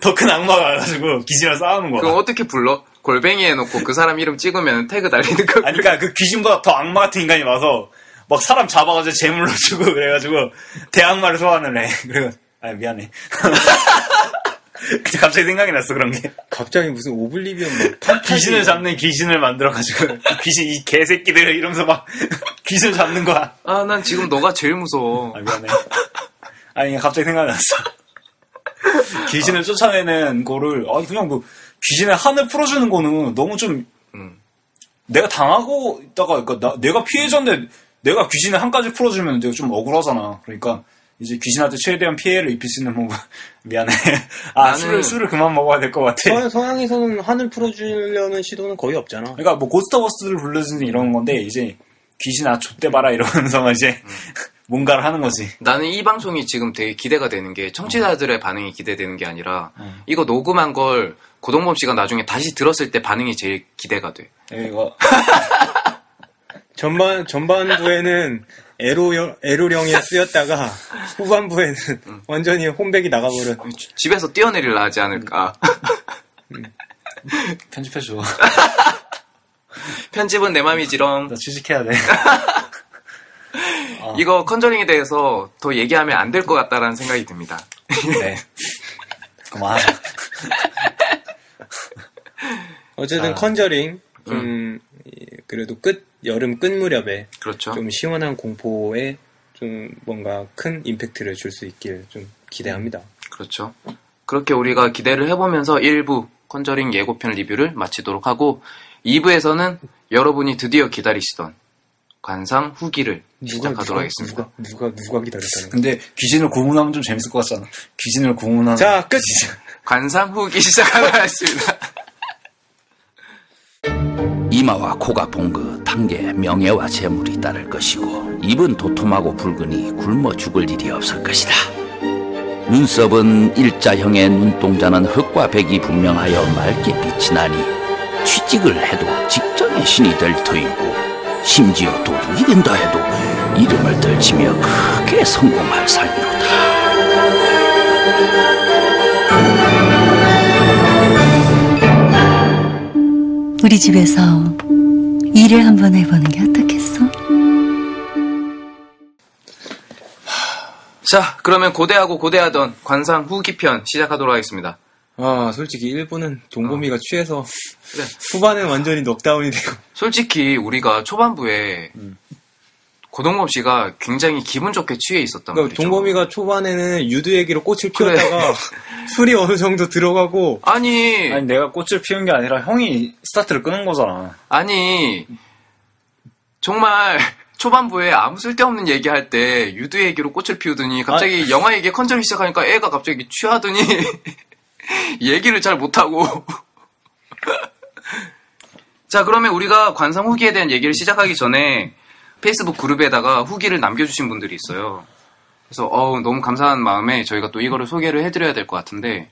더 큰 악마가 와가지고 귀신이랑 싸우는 거야. 그럼 어떻게 불러? 골뱅이 해놓고 그 사람 이름 찍으면 태그 달리는 거. 아니 그러니까 그 귀신보다 더 악마 같은 인간이 와서 막 사람 잡아가지고 재물로 주고 그래가지고 대악마를 소환을 해. 그리고 미안해. 갑자기 생각이 났어 그런 게. 갑자기 무슨 오블리비언 귀신을 잡는 귀신을 만들어가지고 귀신 이 개새끼들 이러면서 막 귀신을 잡는 거야. 아, 난 지금 너가 제일 무서워. 미안해. 아니 갑자기 생각이 났어. 귀신을 쫓아내는 거를 그냥 귀신의 한을 풀어주는 거는 너무 좀 내가 당하고 있다가 그러니까 내가 피해자인데 내가 귀신의 한까지 풀어주면 내가 좀 억울하잖아. 그러니까. 이제 귀신한테 최대한 피해를 입힐 수 있는 방법. 미안해. 술을 그만 먹어야 될 것 같아. 서양에서는 한을 풀어주려는 시도는 거의 없잖아. 그러니까 고스트버스터를 불러주는 이런 건데 이제 귀신아 좆대 봐라 이러면서 이제 뭔가를 하는 거지. 나는 이 방송이 지금 되게 기대가 되는 게 청취자들의 반응이 기대되는 게 아니라 이거 녹음한 걸 고동범 씨가 나중에 다시 들었을 때 반응이 제일 기대가 돼. 이거 전반부에는 에로령에 쓰였다가 후반부에는 완전히 홈백이 나가버려. 집에서 뛰어내리려 하지 않을까. 편집해줘. 편집은 내 맘이지롱. 나 취직해야 돼. 이거 컨저링에 대해서 더 얘기하면 안 될 것 같다라는 생각이 듭니다. 네. 그만하자. 어쨌든 컨저링 그래도 여름 끝 무렵에 그렇죠. 좀 시원한 공포에 좀 뭔가 큰 임팩트를 줄 수 있길 좀 기대합니다. 그렇죠. 그렇게 우리가 기대를 해보면서 1부 컨저링 예고편 리뷰를 마치도록 하고 2부에서는 여러분이 드디어 기다리시던 관상 후기를 시작하도록 하겠습니다. 누가 기다렸다는 근데 귀신을 고문하면 좀 재밌을 것 같잖아. 귀신을 고문하는. 자, 끝! 관상 후기 시작하도록 하겠습니다. 이마와 코가 봉긋 한 게 명예와 재물이 따를 것이고 입은 도톰하고 붉으니 굶어 죽을 일이 없을 것이다. 눈썹은 일자형의 눈동자는 흑과 백이 분명하여 맑게 빛이 나니 취직을 해도 직장의 신이 될 터이고 심지어 도둑이 된다 해도 이름을 떨치며 크게 성공할 상이로다. 우리 집에서 일을 한번 해보는 게 어떻겠어? 자, 그러면 고대하고 고대하던 관상 후기편 시작하도록 하겠습니다. 솔직히 일본은 종범이가 취해서 그래. 후반엔 완전히 넉다운이 되고. 솔직히 우리가 초반부에 고동범 씨가 굉장히 기분 좋게 취해 있었단 말이죠. 종범이가 초반에는 유두 얘기로 꽃을 피웠다가 술이 어느 정도 들어가고. 아니 내가 꽃을 피운 게 아니라 형이 스타트를 끄는 거잖아. 아니 정말 초반부에 아무 쓸데없는 얘기할 때 유두 얘기로 꽃을 피우더니 갑자기 영화 얘기에 컨저링 시작하니까 애가 갑자기 취하더니 얘기를 잘 못하고. 자, 그러면 우리가 관상 후기에 대한 얘기를 시작하기 전에 페이스북 그룹에다가 후기를 남겨주신 분들이 있어요. 그래서 너무 감사한 마음에 저희가 또 이거를 소개를 해드려야 될 것 같은데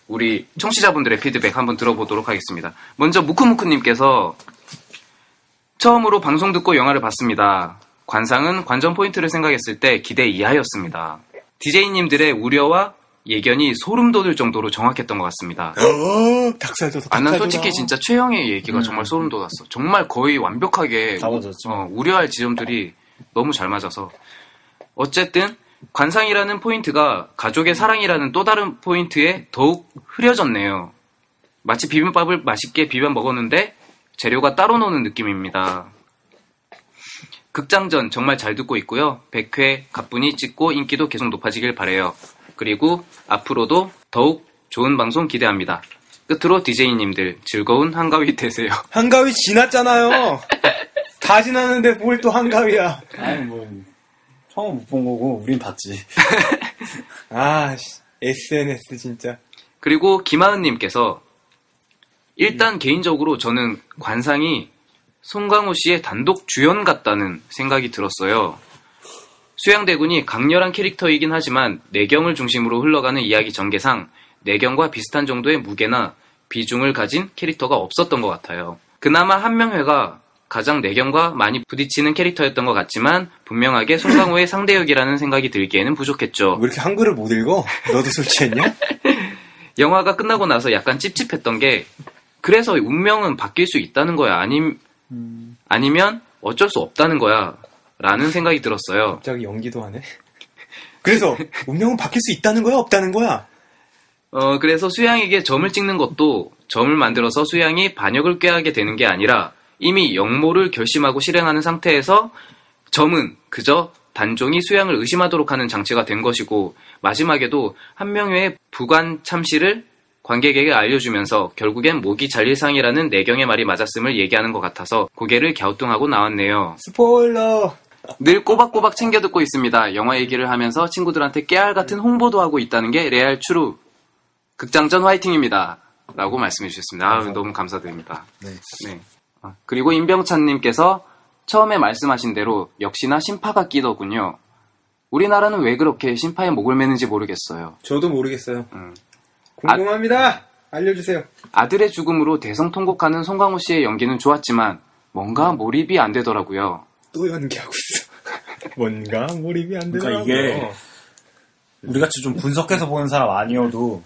우리 청취자분들의 피드백 한번 들어보도록 하겠습니다. 먼저 무크무크님께서 처음으로 방송 듣고 영화를 봤습니다. 관상은 관전 포인트를 생각했을 때 기대 이하였습니다. DJ님들의 우려와 예견이 소름 돋을 정도로 정확했던 것 같습니다. 닭살져서. 난 솔직히 진짜 최영의 얘기가 정말 소름 돋았어. 정말 거의 완벽하게 우려할 지점들이 너무 잘 맞아서. 어쨌든 관상이라는 포인트가 가족의 사랑이라는 또 다른 포인트에 더욱 흐려졌네요. 마치 비빔밥을 맛있게 비벼 먹었는데 재료가 따로 노는 느낌입니다. 극장전 정말 잘 듣고 있고요. 100회 가뿐히 찍고 인기도 계속 높아지길 바래요. 그리고 앞으로도 더욱 좋은 방송 기대합니다. 끝으로 DJ님들 즐거운 한가위 되세요. 한가위 지났잖아요. 다 지났는데 뭘 또 한가위야. 아니 처음 못 본 거고 우린 봤지. SNS 진짜. 그리고 김하은님께서 일단 개인적으로 저는 관상이 송강호 씨의 단독 주연 같다는 생각이 들었어요. 수양대군이 강렬한 캐릭터이긴 하지만 내경을 중심으로 흘러가는 이야기 전개상 내경과 비슷한 정도의 무게나 비중을 가진 캐릭터가 없었던 것 같아요. 그나마 한명회가 가장 내경과 많이 부딪히는 캐릭터였던 것 같지만 분명하게 송강호의 상대역이라는 생각이 들기에는 부족했죠. 왜 이렇게 한글을 못 읽어? 너도 술 취했냐? 영화가 끝나고 나서 약간 찝찝했던 게 그래서 운명은 바뀔 수 있다는 거야. 아니면 어쩔 수 없다는 거야. 라는 생각이 들었어요. 갑자기 연기도 하네. 그래서 운명은 바뀔 수 있다는 거야? 없다는 거야? 그래서 수양에게 점을 찍는 것도 점을 만들어서 수양이 반역을 꾀하게 되는 게 아니라 이미 역모를 결심하고 실행하는 상태에서 점은 그저 단종이 수양을 의심하도록 하는 장치가 된 것이고 마지막에도 한명회의 부관 참시를 관객에게 알려주면서 결국엔 목이 잘릴 상이라는 내경의 말이 맞았음을 얘기하는 것 같아서 고개를 갸우뚱하고 나왔네요. 스포일러! 늘 꼬박꼬박 챙겨 듣고 있습니다. 영화 얘기를 하면서 친구들한테 깨알 같은 홍보도 하고 있다는 게 레알 추루. 극장전 화이팅입니다. 라고 말씀해 주셨습니다. 너무 감사드립니다. 네. 그리고 임병찬님께서 처음에 말씀하신 대로 역시나 신파가 끼더군요. 우리나라는 왜 그렇게 신파에 목을 매는지 모르겠어요. 저도 모르겠어요. 궁금합니다. 알려주세요. 아들의 죽음으로 대성통곡하는 송강호 씨의 연기는 좋았지만 뭔가 몰입이 안 되더라고요. 또 연기하고 있어. 뭔가 몰입이 안 되더라고요. 그러니까 이게 우리같이 좀 분석해서 보는 사람 아니어도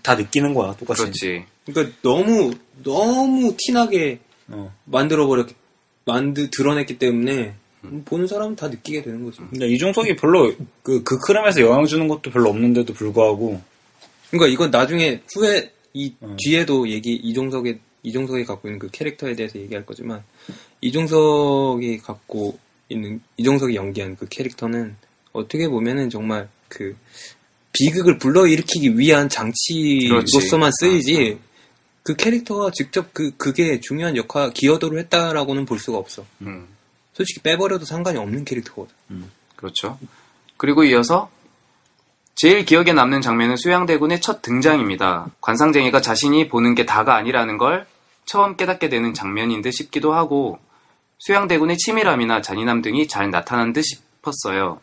다 느끼는 거야. 똑같이. 그렇지. 그러니까 너무 티나게 드러냈기 때문에 보는 사람은 다 느끼게 되는 거죠. 근데 이종석이 별로 그 흐름에서 영향 주는 것도 별로 없는데도 불구하고. 그러니까 이건 나중에 후에 뒤에도 이종석이 갖고 있는 그 캐릭터에 대해서 얘기할 거지만 이종석이 연기한 그 캐릭터는 어떻게 보면은 정말 그 비극을 불러일으키기 위한 장치로서만 쓰이지 그 캐릭터가 직접 그게 중요한 기여도를 했다라고는 볼 수가 없어. 솔직히 빼버려도 상관이 없는 캐릭터거든. 그렇죠. 그리고 이어서 제일 기억에 남는 장면은 수양대군의 첫 등장입니다. 관상쟁이가 자신이 보는 게 다가 아니라는 걸 처음 깨닫게 되는 장면인 듯 싶기도 하고 수양대군의 치밀함이나 잔인함 등이 잘 나타난 듯 싶었어요.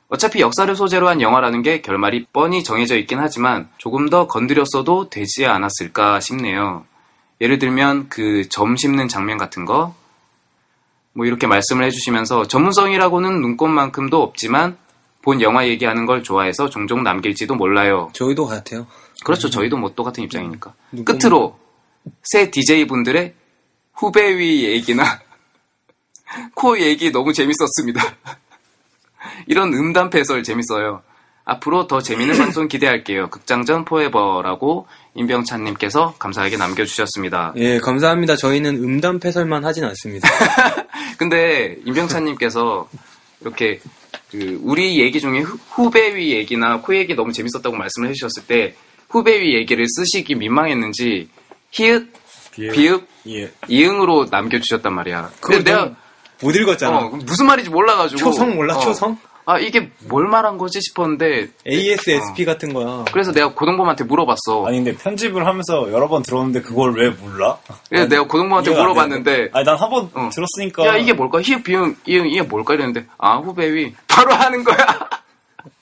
어차피 역사를 소재로 한 영화라는 게 결말이 뻔히 정해져 있긴 하지만 조금 더 건드렸어도 되지 않았을까 싶네요. 예를 들면 그 점 씹는 장면 같은 거 뭐 이렇게 말씀을 해주시면서 전문성이라고는 눈꼽만큼도 없지만 본 영화 얘기하는 걸 좋아해서 종종 남길지도 몰라요. 저희도 같아요. 그렇죠. 저희도 뭐 똑같은 입장이니까. 끝으로 새 DJ분들의 후배위 얘기나 코 얘기 너무 재밌었습니다. 이런 음담패설 재밌어요. 앞으로 더 재밌는 방송 기대할게요. 극장전 포에버라고 임병찬님께서 감사하게 남겨주셨습니다. 예, 감사합니다. 저희는 음담패설만 하진 않습니다. 근데 임병찬님께서 이렇게 우리 얘기 중에 후배위 얘기나 코 얘기 너무 재밌었다고 말씀을 해주셨을 때 후배위 얘기를 쓰시기 민망했는지 히읗, 비읍, 이응으로 남겨주셨단 말이야. 근데 내가 못 읽었잖아. 무슨 말인지 몰라가지고. 초성 몰라, 초성? 아, 이게 뭘 말한 거지 싶었는데. ASSP 같은 거야. 그래서 내가 고동범한테 물어봤어. 아니, 근데 편집을 하면서 여러 번 들었는데 그걸 왜 몰라? 그래서 내가 고동범한테 물어봤는데. 아니, 난 한 번 들었으니까. 야, 이게 뭘까? 히읗, 비응, 이응, 이게 뭘까? 이랬는데. 아, 후배위. 바로 하는 거야.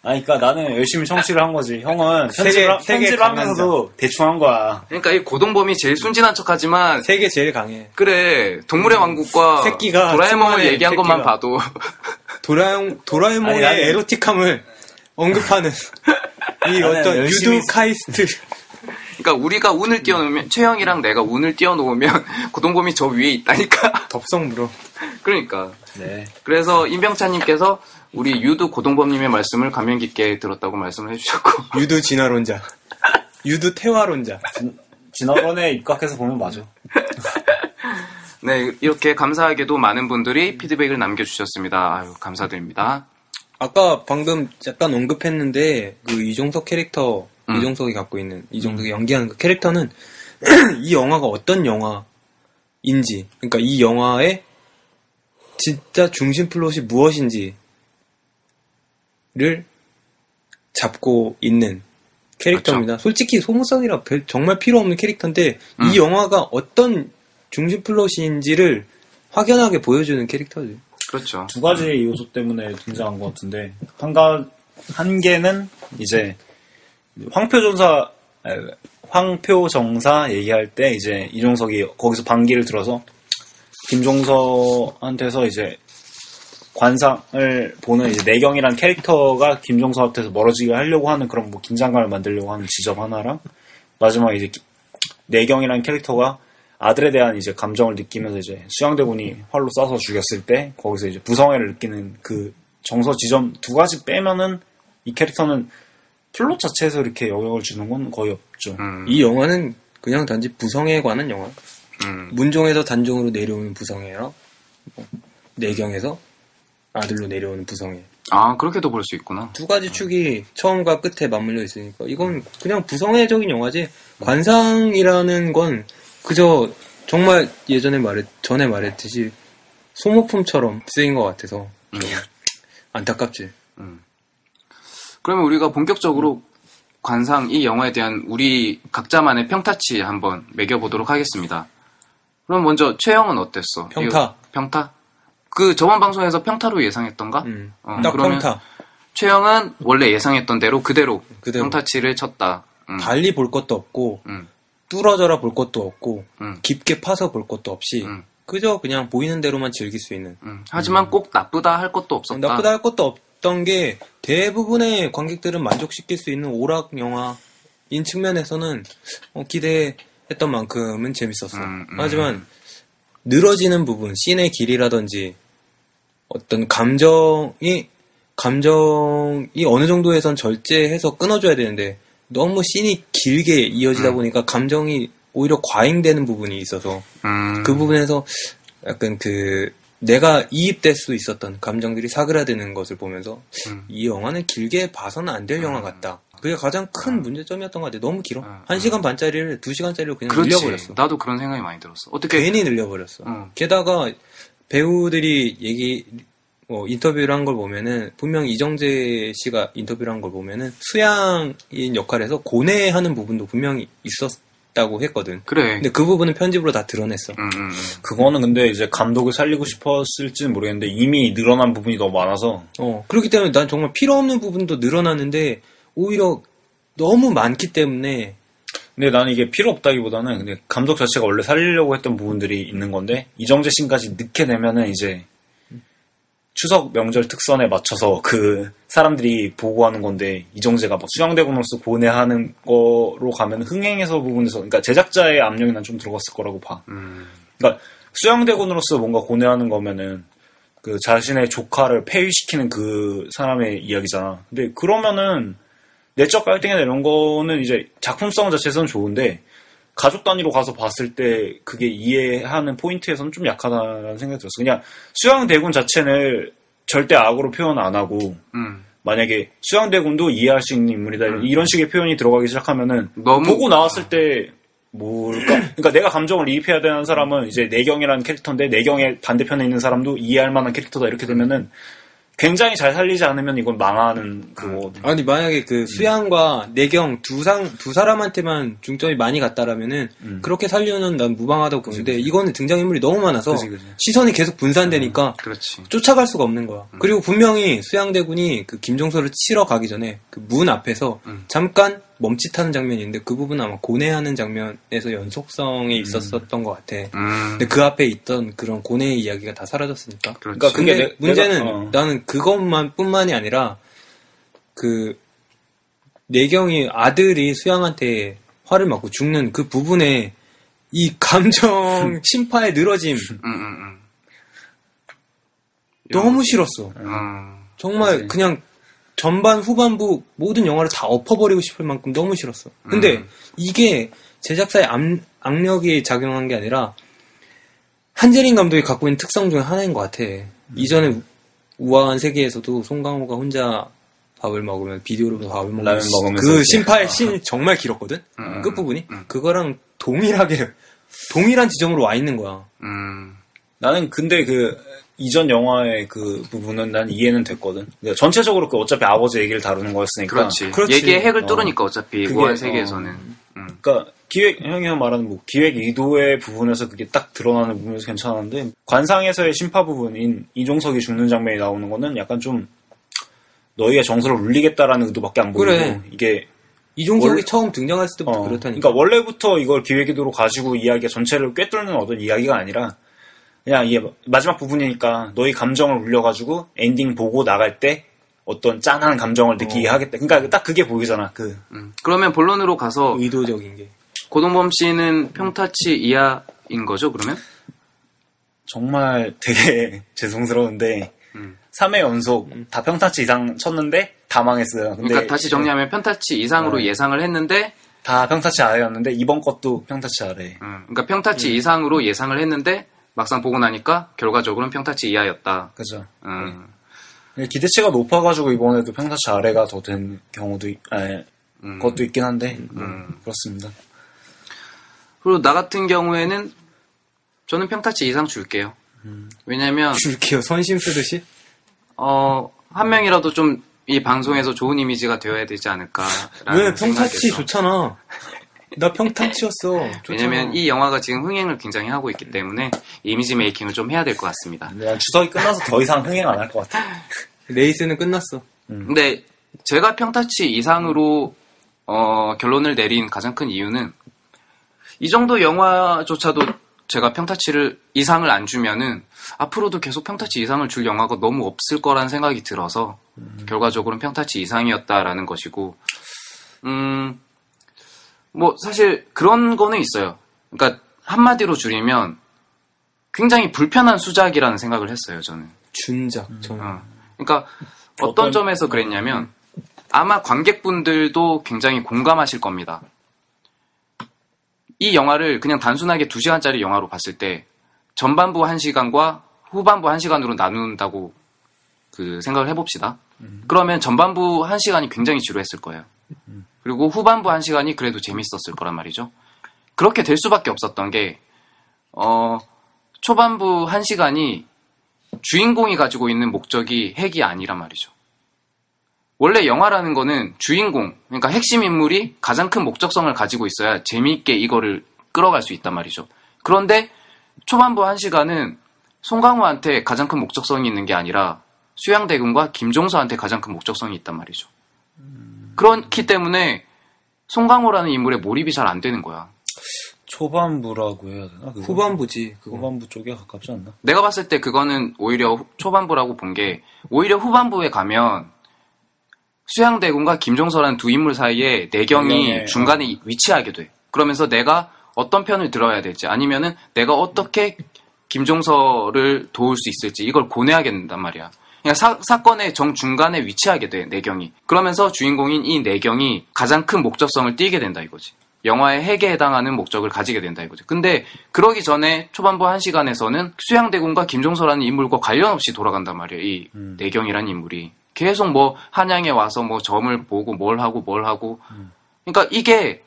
아니, 그니까 나는 열심히 청취를 한 거지. 형은 편집을 하면서도 대충 한 거야. 그러니까 이 고동범이 제일 순진한 척 하지만. 세계 제일 강해. 그래. 동물의 왕국과. 새끼가. 도라에몽을 얘기한 것만 봐도. 도라에몽의 에로틱함을 언급하는 이 어떤 유두 카이스트. 그러니까 우리가 운을 띄워놓으면 최영이랑 내가 운을 띄워놓으면 고동범이 저 위에 있다니까. 덥성물어. 그러니까. 네. 그래서 임병찬님께서 우리 유두 고동범님의 말씀을 감명 깊게 들었다고 말씀을 해주셨고. 유두 진화론자. 유두 태화론자. 진화론에 입각해서 보면 맞아. 네, 이렇게 감사하게도 많은 분들이 피드백을 남겨주셨습니다. 아유, 감사드립니다. 아까 방금 약간 언급했는데 그 이종석 캐릭터, 이종석이 갖고 있는 이종석이 연기하는 그 캐릭터는 이 영화가 어떤 영화인지, 그러니까 이 영화의 진짜 중심 플롯이 무엇인지를 잡고 있는 캐릭터입니다. 그렇죠. 솔직히 소무성이라 정말 필요 없는 캐릭터인데 이 영화가 어떤 중심 플롯인지를 확연하게 보여주는 캐릭터지. 그렇죠. 두 가지 요소 때문에 등장한 것 같은데 한 개는 이제 황표정사 얘기할 때 이제 이종석이 거기서 반기를 들어서 김종서한테서 이제 관상을 보는 이제 내경이라는 캐릭터가 김종서한테서 멀어지게 하려고 하는 그런 뭐 긴장감을 만들려고 하는 지점 하나랑 마지막에 이제 내경이라는 캐릭터가 아들에 대한 이제 감정을 느끼면서 이제 수양대군이 활로 쏴서 죽였을 때 거기서 이제 부성애를 느끼는 그 정서 지점 두 가지 빼면은 이 캐릭터는 플롯 자체에서 이렇게 영향을 주는 건 거의 없죠. 이 영화는 그냥 단지 부성애에 관한 영화. 문종에서 단종으로 내려오는 부성애랑 내경에서 아들로 내려오는 부성애. 아, 그렇게도 볼 수 있구나. 두 가지 축이 처음과 끝에 맞물려 있으니까 이건 그냥 부성애적인 영화지. 관상이라는 건 그저 정말 전에 말했듯이 소모품처럼 쓰인 것 같아서 안타깝지. 그러면 우리가 본격적으로 관상 이 영화에 대한 우리 각자만의 평타치 한번 매겨보도록 하겠습니다. 그럼 먼저 최영은 어땠어? 평타? 그 저번 방송에서 평타로 예상했던가? 딱 평타. 최영은 원래 예상했던 대로 그대로. 평타치를 쳤다. 달리 볼 것도 없고 뚫어져라 볼 것도 없고 깊게 파서 볼 것도 없이 그저 그냥 보이는 대로만 즐길 수 있는. 하지만 꼭 나쁘다 할 것도 없었다. 나쁘다 할 것도 없던 게 대부분의 관객들은 만족시킬 수 있는 오락 영화인 측면에서는 기대했던 만큼은 재밌었어. 하지만 늘어지는 부분, 씬의 길이라든지 어떤 감정이 어느 정도에선 절제해서 끊어줘야 되는데 너무 씬이 길게 이어지다 보니까 감정이 오히려 과잉되는 부분이 있어서 그 부분에서 약간 내가 이입될 수 있었던 감정들이 사그라드는 것을 보면서 이 영화는 길게 봐서는 안 될 영화 같다. 그게 가장 큰 문제점이었던 것 같아. 너무 길어. 1시간 반짜리를 2시간짜리로 그냥 그렇지. 늘려버렸어. 나도 그런 생각이 많이 들었어. 괜히 늘려버렸어. 게다가 배우들이 인터뷰를 한 걸 보면은, 분명 이정재 씨가 인터뷰를 한 걸 보면은, 수양인 역할에서 고뇌하는 부분도 분명히 있었다고 했거든. 그래. 근데 그 부분은 편집으로 다 드러냈어. 그거는 근데 이제 감독을 살리고 싶었을지는 모르겠는데, 이미 늘어난 부분이 너무 많아서. 그렇기 때문에 난 정말 필요 없는 부분도 늘어났는데, 오히려 너무 많기 때문에. 근데 나는 이게 필요 없다기보다는, 근데 감독 자체가 원래 살리려고 했던 부분들이 있는 건데, 이정재 씬까지 늦게 내면은 이제, 추석 명절 특선에 맞춰서 그 사람들이 보고하는 건데, 이정재가 막 수양대군으로서 고뇌하는 거로 가면 흥행에서 부분에서, 그러니까 제작자의 압력이 난 좀 들어갔을 거라고 봐. 그러니까 수양대군으로서 뭔가 고뇌하는 거면은 그 자신의 조카를 폐위시키는 그 사람의 이야기잖아. 근데 그러면은 내적 갈등이나 이런 거는 이제 작품성 자체에서는 좋은데, 가족 단위로 가서 봤을 때 그게 이해하는 포인트에서는 좀 약하다는 생각이 들었어. 그냥 수양대군 자체는 절대 악으로 표현 안 하고, 만약에 수양대군도 이해할 수 있는 인물이다, 이런 식의 표현이 들어가기 시작하면은 보고 나왔을 때 그러니까 내가 감정을 이입해야 되는 사람은 이제 내경이라는 캐릭터인데, 내경의 반대편에 있는 사람도 이해할 만한 캐릭터다, 이렇게 되면은 굉장히 잘 살리지 않으면 이건 망하는 그거거든. 아니, 만약에 그 수양과 내경 두 사람한테만 중점이 많이 갔다라면은 그렇게 살려는 난 무방하다고 보는데, 이거는 등장인물이 너무 많아서 시선이 계속 분산되니까 쫓아갈 수가 없는 거야. 그리고 분명히 수양대군이 그 김종서를 치러 가기 전에 그 문 앞에서 잠깐 멈칫하는 장면이 있는데, 그 부분은 아마 고뇌하는 장면에서 연속성이 있었던 것 같아. 근데 그 앞에 있던 그런 고뇌의 이야기가 다 사라졌으니까. 그러니까 근데 문제는 나는 그것뿐만이 아니라, 그 내경이 아들이 수양한테 화를 맞고 죽는 그 부분에 이 감정 심파의 늘어짐 너무 싫었어. 정말 그냥 전반 후반부 모든 영화를 다 엎어버리고 싶을 만큼 너무 싫었어. 근데 이게 제작사의 악력이 작용한 게 아니라 한재린 감독이 갖고 있는 특성 중에 하나인 것 같아. 이전에 우아한 세계에서도 송강호가 혼자 밥을 먹으면, 비디오로 밥을 먹으면 그 심파의 씬이 정말 길었거든? 끝부분이? 그거랑 동일한 지점으로 와 있는 거야. 나는 근데 이전 영화의 그 부분은 난 이해는 됐거든. 전체적으로 어차피 아버지 얘기를 다루는 거였으니까. 그렇지. 얘기의 핵을 뚫으니까 어차피 우아한 세계에서는. 그러니까 형이 말하는 기획 의도의 부분에서 그게 딱 드러나는 부분에서 괜찮았는데, 관상에서의 심파 부분인 이종석이 죽는 장면이 나오는 거는 약간 좀 너희의 정서를 울리겠다라는 의도밖에 안 보이고, 그래. 이게 이종석이 처음 등장했을 때부터 그렇다니까. 그러니까 원래부터 이걸 기획 의도로 가지고 이야기가 전체를 꿰뚫는 어떤 이야기가 아니라, 그냥 이게 마지막 부분이니까 너희 감정을 울려가지고 엔딩 보고 나갈 때 어떤 짠한 감정을 느끼게 하겠다. 그러니까 딱 그게 보이잖아. 그러면 본론으로 가서 의도적인 게, 고동범 씨는 평타치 이하인 거죠, 그러면? 정말 되게 죄송스러운데 3회 연속 다 평타치 이상 쳤는데 다 망했어요. 근데 그러니까 다시 정리하면 평타치 이상으로 예상을 했는데 다 평타치 아래였는데, 이번 것도 평타치 아래. 그러니까 평타치 이상으로 예상을 했는데 막상 보고 나니까 결과적으로는 평타치 이하였다. 그죠. 기대치가 높아가지고 이번에도 평타치 아래가 더 된 경우도 그것도 있긴 한데 그렇습니다. 그리고 나 같은 경우에는 저는 평타치 이상 줄게요. 왜냐면 줄게요. 선심 쓰듯이? 한 명이라도 좀 이 방송에서 좋은 이미지가 되어야 되지 않을까라는 왜? 평타치 좋잖아. 나 평타치였어. 왜냐면 이 영화가 지금 흥행을 굉장히 하고 있기 때문에 이미지 메이킹을 좀 해야 될 것 같습니다. 추석이 끝나서 더 이상 흥행 안 할 것 같아. 레이스는 끝났어. 근데 제가 평타치 이상으로 결론을 내린 가장 큰 이유는, 이 정도 영화조차도 제가 평타치를 이상을 안 주면은 앞으로도 계속 평타치 이상을 줄 영화가 너무 없을 거라는 생각이 들어서 결과적으로는 평타치 이상이었다라는 것이고, 뭐 사실 그런 거는 있어요. 그러니까 한마디로 줄이면 굉장히 불편한 수작이라는 생각을 했어요, 저는. 준작. 그러니까 어떤 점에서 그랬냐면, 아마 관객분들도 굉장히 공감하실 겁니다. 이 영화를 그냥 단순하게 2시간짜리 영화로 봤을 때 전반부 1시간과 후반부 1시간으로 나눈다고 생각을 해봅시다. 그러면 전반부 1시간이 굉장히 지루했을 거예요. 그리고 후반부 1시간이 그래도 재밌었을 거란 말이죠. 그렇게 될 수밖에 없었던 게 초반부 1시간이 주인공이 가지고 있는 목적이 핵이 아니란 말이죠. 원래 영화라는 거는 주인공, 그러니까 핵심 인물이 가장 큰 목적성을 가지고 있어야 재미있게 이거를 끌어갈 수 있단 말이죠. 그런데 초반부 1시간은 송강호한테 가장 큰 목적성이 있는 게 아니라 수양대군과 김종서한테 가장 큰 목적성이 있단 말이죠. 그렇기 때문에 송강호라는 인물의 몰입이 잘 안 되는 거야. 초반부라고 해야 되나? 그거? 후반부지. 후반부 쪽에 가깝지 않나? 내가 봤을 때 그거는 오히려 초반부라고 본 게, 오히려 후반부에 가면 수양대군과 김종서라는 두 인물 사이에 내경이 중간에 위치하게 돼. 그러면서 내가 어떤 편을 들어야 될지, 아니면은 내가 어떻게 김종서를 도울 수 있을지 이걸 고뇌하게 된단 말이야. 그러니까 사건의 정중간에 위치하게 돼, 내경이. 그러면서 주인공인 이 내경이 가장 큰 목적성을 띠게 된다 이거지. 영화의 핵에 해당하는 목적을 가지게 된다 이거지. 근데 그러기 전에 초반부 1시간에서는 수양대군과 김종서라는 인물과 관련 없이 돌아간단 말이야, 이 내경이라는 인물이. 계속 뭐 한양에 와서 뭐 점을 보고 뭘 하고. 그러니까 이게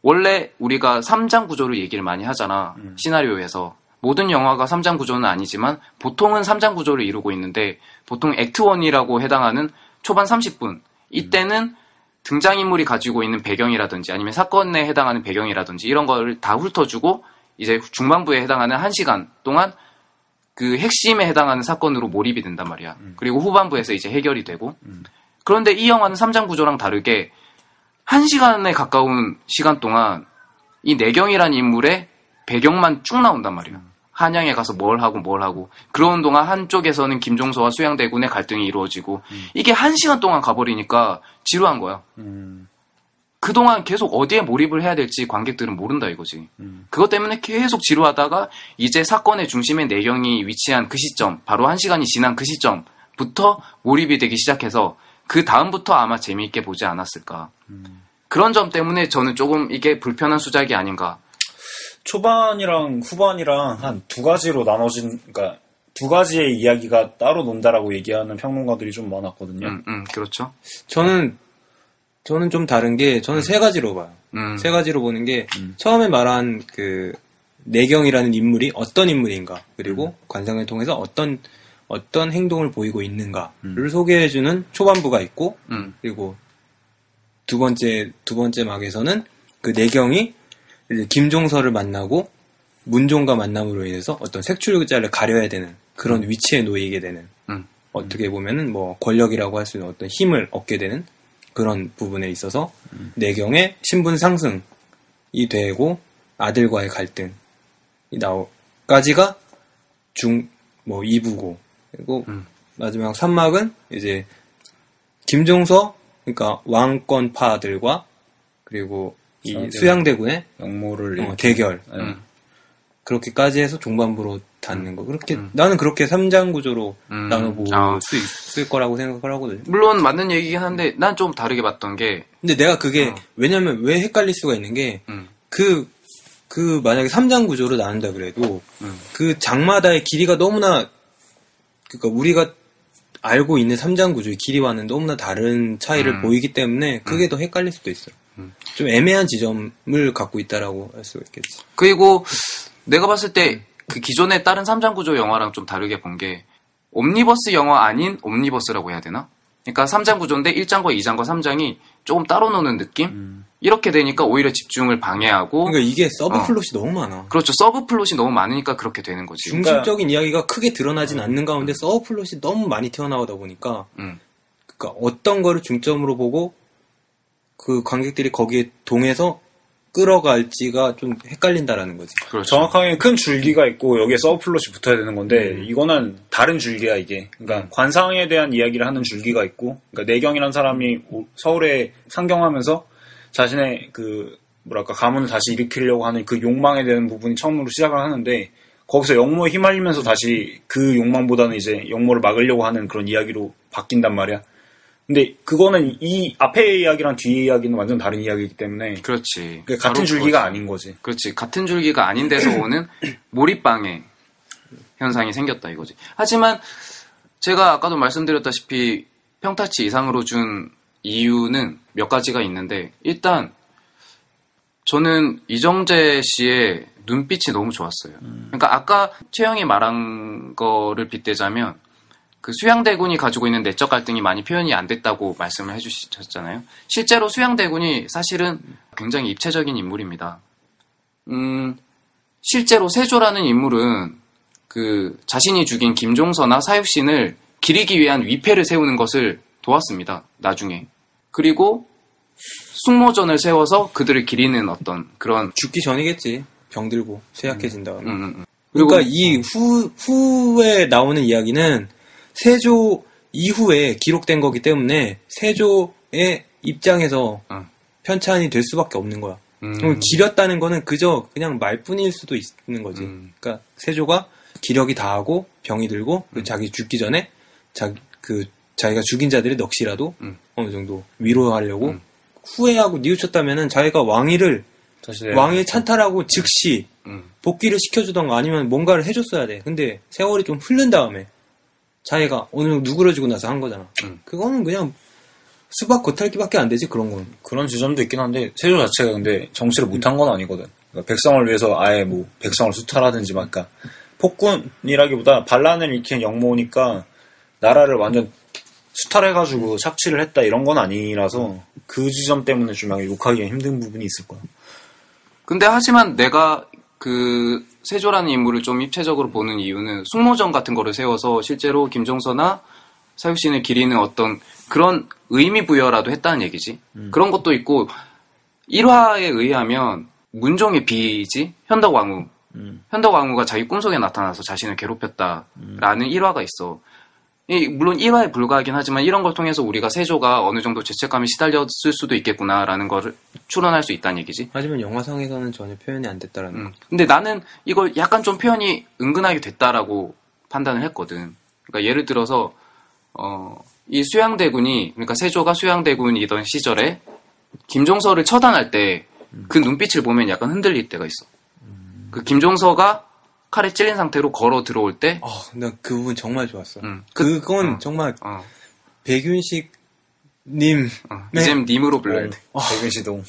원래 우리가 3장 구조를 얘기를 많이 하잖아. 시나리오에서. 모든 영화가 3장 구조는 아니지만 보통은 3장 구조를 이루고 있는데, 보통 액트 1이라고 해당하는 초반 30분. 이때는 등장인물이 가지고 있는 배경이라든지 아니면 사건에 해당하는 배경이라든지 이런 거를 다 훑어주고, 이제 중반부에 해당하는 1시간 동안 그 핵심에 해당하는 사건으로 몰입이 된단 말이야. 그리고 후반부에서 이제 해결이 되고. 그런데 이 영화는 3장 구조랑 다르게 1시간에 가까운 시간 동안 이 내경이라는 인물의 배경만 쭉 나온단 말이야. 한양에 가서 뭘 하고. 그러는 동안 한쪽에서는 김종서와 수양대군의 갈등이 이루어지고, 이게 1시간 동안 가버리니까 지루한 거야. 그동안 계속 어디에 몰입을 해야 될지 관객들은 모른다 이거지. 그것 때문에 계속 지루하다가 이제 사건의 중심에 내경이 위치한 그 시점, 바로 1시간이 지난 그 시점부터 몰입이 되기 시작해서 그 다음부터 아마 재미있게 보지 않았을까. 그런 점 때문에 저는 조금 이게 불편한 수작이 아닌가. 초반이랑 후반이랑 한 두 가지로 나눠진, 그러니까 두 가지의 이야기가 따로 논다라고 얘기하는 평론가들이 좀 많았거든요. 그렇죠. 저는 좀 다른 게, 저는 세 가지로 봐요. 세 가지로 보는 게, 처음에 말한 그 내경이라는 인물이 어떤 인물인가, 그리고 관상을 통해서 어떤 행동을 보이고 있는가를 소개해주는 초반부가 있고, 그리고 두 번째 막에서는 그 내경이 이제 김종서를 만나고 문종과 만남으로 인해서 어떤 색출자를 가려야 되는 그런 위치에 놓이게 되는, 어떻게 보면은 뭐 권력이라고 할 수 있는 어떤 힘을 얻게 되는 그런 부분에 있어서 내경의 신분 상승이 되고 아들과의 갈등이 나오까지가 2부고, 그리고 마지막 3막은 이제 김종서, 그러니까 왕권파들과 그리고 이 수양대군의 영모를 대결, 그렇게까지 해서 중반부로 닿는 거. 그렇게 나는 그렇게 3장 구조로 나눠볼 수 있을 거라고 생각을 하거든요. 물론 맞는 얘기긴 한데 난 좀 다르게 봤던 게, 근데 내가 그게 왜냐면 왜 헷갈릴 수가 있는 게, 그 만약에 3장 구조로 나눈다 그래도 그 장마다의 길이가 너무나, 그러니까 우리가 알고 있는 3장 구조의 길이와는 너무나 다른 차이를 보이기 때문에 그게 더 헷갈릴 수도 있어요. 좀 애매한 지점을 갖고 있다라고 할 수가 있겠지. 그리고 내가 봤을 때 그 기존의 다른 3장 구조 영화랑 좀 다르게 본 게, 옴니버스 영화 아닌 옴니버스라고 해야 되나? 그러니까 3장 구조인데 1장과 2장과 3장이 조금 따로 노는 느낌? 이렇게 되니까 오히려 집중을 방해하고. 그러니까 이게 서브 플롯이 너무 많아. 그렇죠. 서브 플롯이 너무 많으니까 그렇게 되는 거지. 중심적인 이야기가 크게 드러나진 않는 가운데 서브 플롯이 너무 많이 튀어나오다 보니까, 그러니까 어떤 거를 중점으로 보고 그 관객들이 거기에 동해서 끌어갈지가 좀 헷갈린다라는 거지. 그렇죠. 정확하게 큰 줄기가 있고 여기에 서브 플롯이 붙어야 되는 건데, 이거는 다른 줄기야 이게. 그러니까 관상에 대한 이야기를 하는 줄기가 있고, 그러니까 내경이라는 사람이 서울에 상경하면서 자신의 그 뭐랄까 가문을 다시 일으키려고 하는 그 욕망에 대한 부분이 처음으로 시작을 하는데, 거기서 역모에 휘말리면서 다시 그 욕망보다는 이제 역모를 막으려고 하는 그런 이야기로 바뀐단 말이야. 근데 그거는 이 앞의 이야기랑 뒤의 이야기는 완전 다른 이야기이기 때문에. 그렇지. 같은 줄기가 아닌 거지. 그렇지. 같은 줄기가 아닌 데서 오는 몰입방해 현상이 생겼다 이거지. 하지만 제가 아까도 말씀드렸다시피 평타치 이상으로 준 이유는 몇 가지가 있는데, 일단 저는 이정재 씨의 눈빛이 너무 좋았어요. 그러니까 아까 최영이 말한 거를 빗대자면 그 수양대군이 가지고 있는 내적 갈등이 많이 표현이 안 됐다고 말씀을 해주셨잖아요. 실제로 수양대군이 사실은 굉장히 입체적인 인물입니다. 실제로 세조라는 인물은 그 자신이 죽인 김종서나 사육신을 기리기 위한 위패를 세우는 것을 도왔습니다. 나중에. 그리고 숙모전을 세워서 그들을 기리는 어떤 그런 죽기 전이겠지. 병들고 쇠약해진 다음에. 그러니까 이 후에 나오는 이야기는 세조 이후에 기록된 거기 때문에 세조의 입장에서 편찬이 될 수밖에 없는 거야. 그럼 기렸다는 거는 그저 그냥 말뿐일 수도 있는 거지. 그러니까 세조가 기력이 다하고 병이 들고 자기 죽기 전에 자기가 죽인 자들의 넋이라도 어느 정도 위로하려고 후회하고 뉘우쳤다면은 자기가 왕위를 찬탈하고 즉시 복귀를 시켜주던가 아니면 뭔가를 해줬어야 돼. 근데 세월이 좀 흐른 다음에 자기가 어느 정도 누그러지고 나서 한 거잖아. 그거는 그냥 수박 겉핥기밖에 안 되지, 그런 건. 그런 지점도 있긴 한데 세조 자체가 근데 정치를 못한 건 아니거든. 그러니까 백성을 위해서 아예 뭐 백성을 수탈하든지 막 그러니까 폭군이라기보다 반란을 일으킨 영모니까 나라를 완전 수탈해가지고 착취를 했다 이런 건 아니라서 그 지점 때문에 좀 욕하기가 힘든 부분이 있을 거야. 근데 하지만 내가 그 세조라는 인물을 좀 입체적으로 보는 이유는 숙모전 같은 거를 세워서 실제로 김종서나 사육신을 기리는 어떤 그런 의미 부여라도 했다는 얘기지. 그런 것도 있고 1화에 의하면 문종의 비지 현덕왕후. 현덕왕후가 자기 꿈속에 나타나서 자신을 괴롭혔다라는 1화가 있어. 물론 1화에 불과하긴 하지만 이런 걸 통해서 우리가 세조가 어느 정도 죄책감에 시달렸을 수도 있겠구나라는 거를 추론할 수 있다는 얘기지. 하지만 영화상에서는 전혀 표현이 안 됐다라는 거. 근데 나는 이걸 약간 좀 표현이 은근하게 됐다라고 판단을 했거든. 그러니까 예를 들어서 이 수양대군이 그러니까 세조가 수양대군이던 시절에 김종서를 처단할 때 그 눈빛을 보면 약간 흔들릴 때가 있어. 그 김종서가 칼에 찔린 상태로 걸어 들어올 때 나 그 부분 정말 좋았어. 그건 정말 백윤식 님 이젠 님으로 불러야 돼. 백윤식동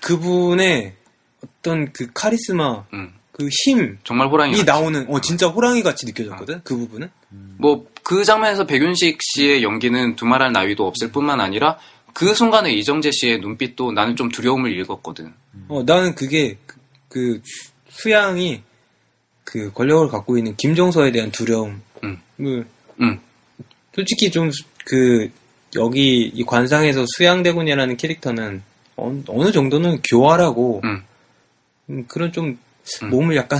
그분의 어떤 그 카리스마 그 힘 정말 호랑이 나오는 진짜 호랑이 같이 느껴졌거든. 그 부분은 뭐 그 장면에서 백윤식 씨의 연기는 두말할 나위도 없을 뿐만 아니라 그 순간에 이정재 씨의 눈빛도 나는 좀 두려움을 읽었거든. 나는 그게 그 수양이 그 권력을 갖고 있는 김종서에 대한 두려움. 솔직히 좀 그 여기 이 관상에서 수양대군이라는 캐릭터는 어느 정도는 교활하고 그런 좀 몸을 약간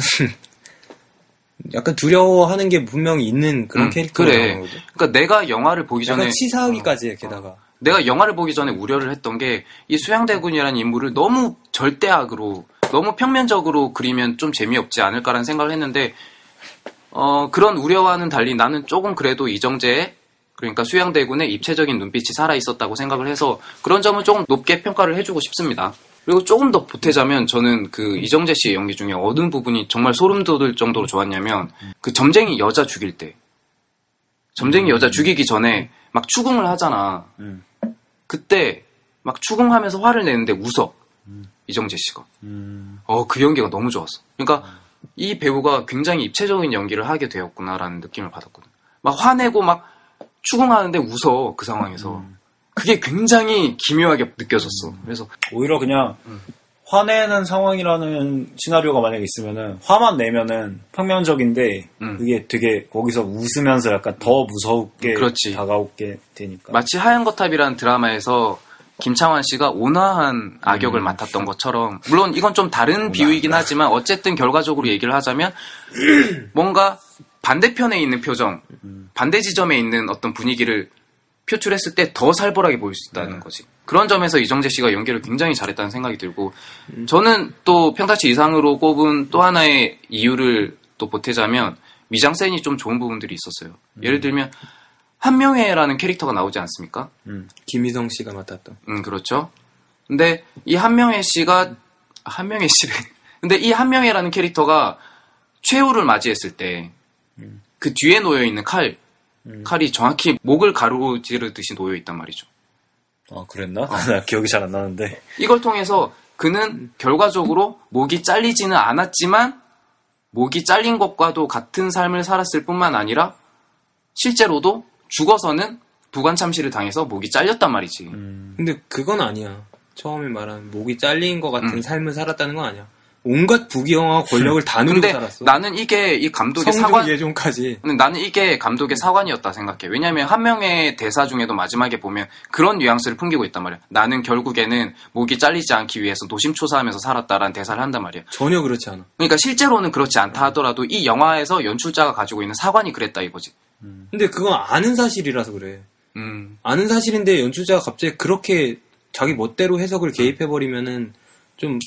두려워하는 게 분명히 있는 그런 캐릭터라고. 그래. 그러니까 내가 영화를 보기 전에 약간 치사하기까지 게다가 내가 영화를 보기 전에 우려를 했던 게 이 수양대군이라는 인물을 너무 절대악으로 너무 평면적으로 그리면 좀 재미없지 않을까라는 생각을 했는데 그런 우려와는 달리 나는 조금 그래도 이정재의 그러니까 수양대군의 입체적인 눈빛이 살아있었다고 생각을 해서 그런 점은 조금 높게 평가를 해주고 싶습니다. 그리고 조금 더 보태자면 저는 그 이정재 씨의 연기 중에 어느 부분이 정말 소름 돋을 정도로 좋았냐면 그 점쟁이 여자 죽일 때 점쟁이 여자 죽이기 전에 막 추궁을 하잖아. 그때 막 추궁하면서 화를 내는데 웃어. 이정재 씨가. 그 연기가 너무 좋았어. 그러니까 이 배우가 굉장히 입체적인 연기를 하게 되었구나라는 느낌을 받았거든. 막 화내고 막 추궁하는데 웃어. 그 상황에서. 그게 굉장히 기묘하게 느껴졌어. 그래서 오히려 그냥 화내는 상황이라는 시나리오가 만약에 있으면은 화만 내면은 평면적인데 그게 되게 거기서 웃으면서 약간 더 무섭게 다가오게 되니까. 마치 하얀 거탑이라는 드라마에서 김창완 씨가 온화한 악역을 맡았던 것처럼 물론 이건 좀 다른 비유이긴 하지만 어쨌든 결과적으로 얘기를 하자면 뭔가 반대편에 있는 표정 반대 지점에 있는 어떤 분위기를 표출했을 때 더 살벌하게 보일 수 있다는 거지. 그런 점에서 이정재 씨가 연기를 굉장히 잘했다는 생각이 들고 저는 또 평타치 이상으로 꼽은 또 하나의 이유를 또 보태자면 미장센이 좀 좋은 부분들이 있었어요. 예를 들면 한명회라는 캐릭터가 나오지 않습니까? 김희성 씨가 맡았던. 그렇죠. 근데 이 한명회 씨가 근데 이 한명회라는 캐릭터가 최후를 맞이했을 때 그 뒤에 놓여 있는 칼이 정확히 목을 가로지르듯이 놓여 있단 말이죠. 그랬나? 나 기억이 잘 안 나는데. 이걸 통해서 그는 결과적으로 목이 잘리지는 않았지만 목이 잘린 것과도 같은 삶을 살았을 뿐만 아니라 실제로도 죽어서는 부관 참시를 당해서 목이 잘렸단 말이지. 근데 그건 아니야. 처음에 말한 목이 잘린 것 같은 삶을 살았다는 건 아니야. 온갖 부귀영화와 권력을 다 누리고 살았어. 나는 이게 이 감독의 예종까지. 나는 이게 감독의 사관이었다 생각해. 왜냐면 한 명의 대사 중에도 마지막에 보면 그런 뉘앙스를 풍기고 있단 말이야. 나는 결국에는 목이 잘리지 않기 위해서 노심초사하면서 살았다라는 대사를 한단 말이야. 전혀 그렇지 않아. 그러니까 실제로는 그렇지 않다 하더라도 이 영화에서 연출자가 가지고 있는 사관이 그랬다 이거지. 근데 그건 아는 사실이라서 그래. 아는 사실인데 연출자가 갑자기 그렇게 자기 멋대로 해석을 개입해버리면은 좀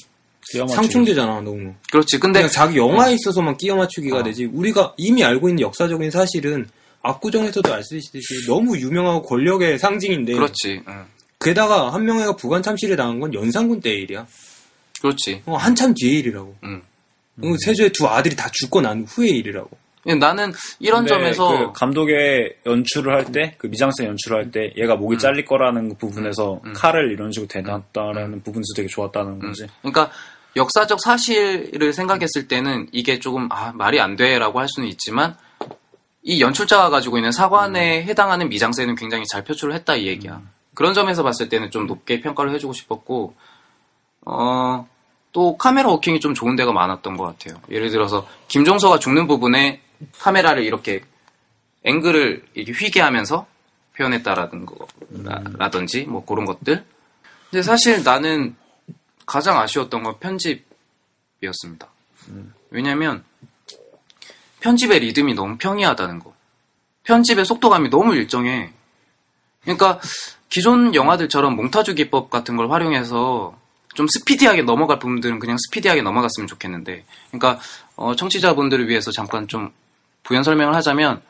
상충되잖아, 너무. 그렇지. 근데 그냥 자기 영화에 있어서만 끼워 맞추기가 되지. 우리가 이미 알고 있는 역사적인 사실은 압구정에서도 알 수 있듯이 너무 유명하고 권력의 상징인데. 그렇지. 게다가 한명회가 부관 참시를 당한 건 연산군 때의 일이야. 그렇지. 한참 뒤의 일이라고. 세조의 두 아들이 다 죽고 난 후의 일이라고. 나는 이런 점에서 그 감독의 연출을 할 때, 그 미장센 연출을 할 때 얘가 목이 잘릴 거라는 그 부분에서 칼을 이런 식으로 대놨다라는 부분에서 되게 좋았다는 거지. 그러니까 역사적 사실을 생각했을 때는 이게 조금 말이 안 돼라고 할 수는 있지만 이 연출자가 가지고 있는 사관에 해당하는 미장센은 굉장히 잘 표출을 했다 이 얘기야. 그런 점에서 봤을 때는 좀 높게 평가를 해주고 싶었고 또 카메라 워킹이 좀 좋은 데가 많았던 것 같아요. 예를 들어서 김종서가 죽는 부분에 카메라를 이렇게 앵글을 이렇게 휘게 하면서 표현했다라든지 뭐 그런 것들. 근데 사실 나는 가장 아쉬웠던 건 편집이었습니다. 왜냐면 편집의 리듬이 너무 평이하다는 거. 편집의 속도감이 너무 일정해. 그러니까 기존 영화들처럼 몽타주 기법 같은 걸 활용해서 좀 스피디하게 넘어갈 부분들은 그냥 스피디하게 넘어갔으면 좋겠는데, 그러니까 청취자분들을 위해서 잠깐 좀 부연 설명을 하자면,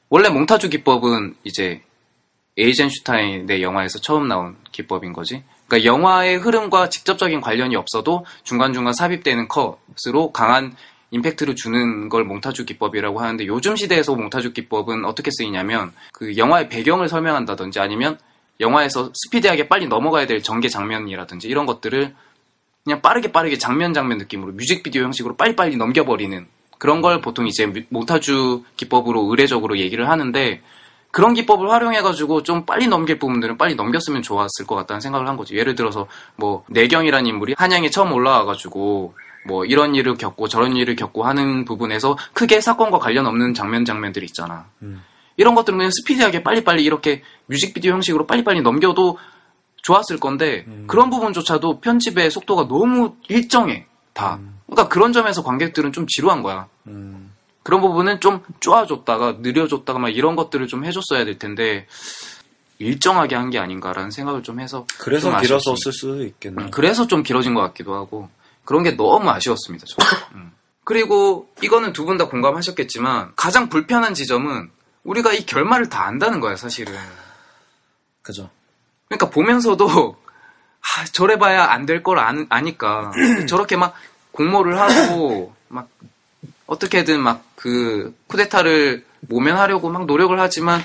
원래 몽타주 기법은 이제 에이젠슈타인의 영화에서 처음 나온 기법인 거지. 그러니까 영화의 흐름과 직접적인 관련이 없어도 중간중간 삽입되는 컷으로 강한 임팩트를 주는 걸 몽타주 기법이라고 하는데, 요즘 시대에서 몽타주 기법은 어떻게 쓰이냐면 그 영화의 배경을 설명한다든지 아니면 영화에서 스피디하게 빨리 넘어가야 될 전개 장면이라든지 이런 것들을 그냥 빠르게 장면 느낌으로 뮤직비디오 형식으로 빨리빨리 넘겨버리는 그런 걸 보통 이제 몽타주 기법으로 의례적으로 얘기를 하는데, 그런 기법을 활용해가지고 좀 빨리 넘길 부분들은 빨리 넘겼으면 좋았을 것 같다는 생각을 한 거지. 예를 들어서 뭐 내경이라는 인물이 한양에 처음 올라와가지고 뭐 이런 일을 겪고 저런 일을 겪고 하는 부분에서 크게 사건과 관련 없는 장면들이 있잖아. 이런 것들은 그냥 스피디하게 빨리빨리 이렇게 뮤직비디오 형식으로 빨리빨리 넘겨도 좋았을 건데 그런 부분조차도 편집의 속도가 너무 일정해 다. 그러니까 그런 점에서 관객들은 좀 지루한 거야. 그런 부분은 좀 쪼아줬다가 느려줬다가 막 이런 것들을 좀 해줬어야 될 텐데 일정하게 한 게 아닌가라는 생각을 좀 해서 그래서 좀 길어서 쓸 수도 있겠네. 그래서 좀 길어진 것 같기도 하고 그런 게 너무 아쉬웠습니다. 그리고 이거는 두 분 다 공감하셨겠지만 가장 불편한 지점은 우리가 이 결말을 다 안다는 거야, 사실은. 그죠. 그러니까 보면서도 저래봐야 안 될 걸 아니까 저렇게 막 공모를 하고 막 어떻게든 막 그 쿠데타를 모면하려고 막 노력을 하지만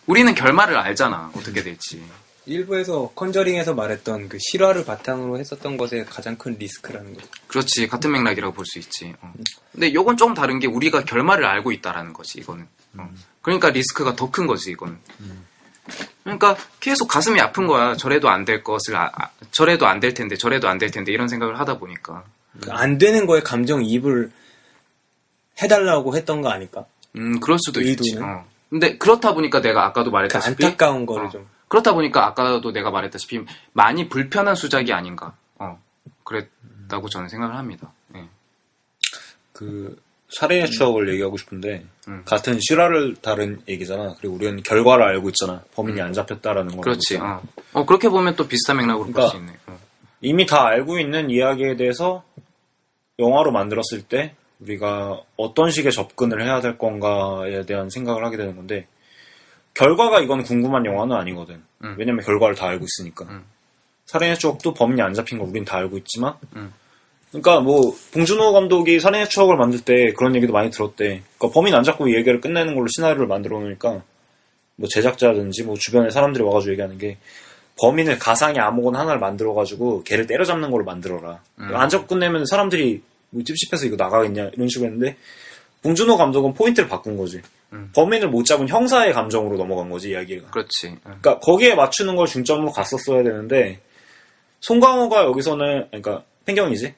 우리는 결말을 알잖아, 어떻게 될지. 일부에서 컨저링에서 말했던 그 실화를 바탕으로 했었던 것의 가장 큰 리스크라는 거지. 그렇지, 같은 맥락이라고 볼 수 있지. 근데 요건 조금 다른 게 우리가 결말을 알고 있다라는 거지, 이거는. 그러니까 리스크가 더 큰 거지, 이거는. 그러니까 계속 가슴이 아픈 거야. 저래도 안 될 것을 저래도 안 될 텐데 저래도 안 될 텐데 이런 생각을 하다 보니까. 안 되는 거에 감정이입을 해달라고 했던 거 아닐까? 그럴 수도 있지. 근데 그렇다 보니까 내가 아까도 말했다시피 그 안타까운 거를 좀. 그렇다 보니까 아까도 내가 말했다시피 많이 불편한 수작이 아닌가. 그랬다고 저는 생각을 합니다. 네. 그 살인의 추억을 얘기하고 싶은데 같은 실화를 다룬 얘기잖아. 그리고 우리는 결과를 알고 있잖아. 범인이 안 잡혔다라는 거. 그렇지. 그렇게 보면 또 비슷한 맥락으로 볼 수 있네. 이미 다 알고 있는 이야기에 대해서 영화로 만들었을 때 우리가 어떤 식의 접근을 해야 될 건가에 대한 생각을 하게 되는 건데, 결과가 이건 궁금한 영화는 아니거든. 왜냐면 결과를 다 알고 있으니까. 살인의 추억도 범인이 안 잡힌 거 우린 다 알고 있지만, 그러니까 뭐 봉준호 감독이 살인의 추억을 만들 때 그런 얘기도 많이 들었대. 그러니까 범인 안 잡고 이 얘기를 끝내는 걸로 시나리오를 만들어 놓으니까 뭐 제작자든지 뭐 주변에 사람들이 와가지고 얘기하는 게, 범인을 가상의 아무거나 하나를 만들어가지고 걔를 때려잡는 걸로 만들어라. 안 잡고 끝내면 사람들이 뭐 찝찝해서 이거 나가겠냐 이런 식으로 했는데 봉준호 감독은 포인트를 바꾼 거지. 범인을 못 잡은 형사의 감정으로 넘어간 거지 이야기가. 그렇지. 그러니까 거기에 맞추는 걸 중점으로 갔었어야 되는데 송강호가 여기서는 그러니까 팽경이지.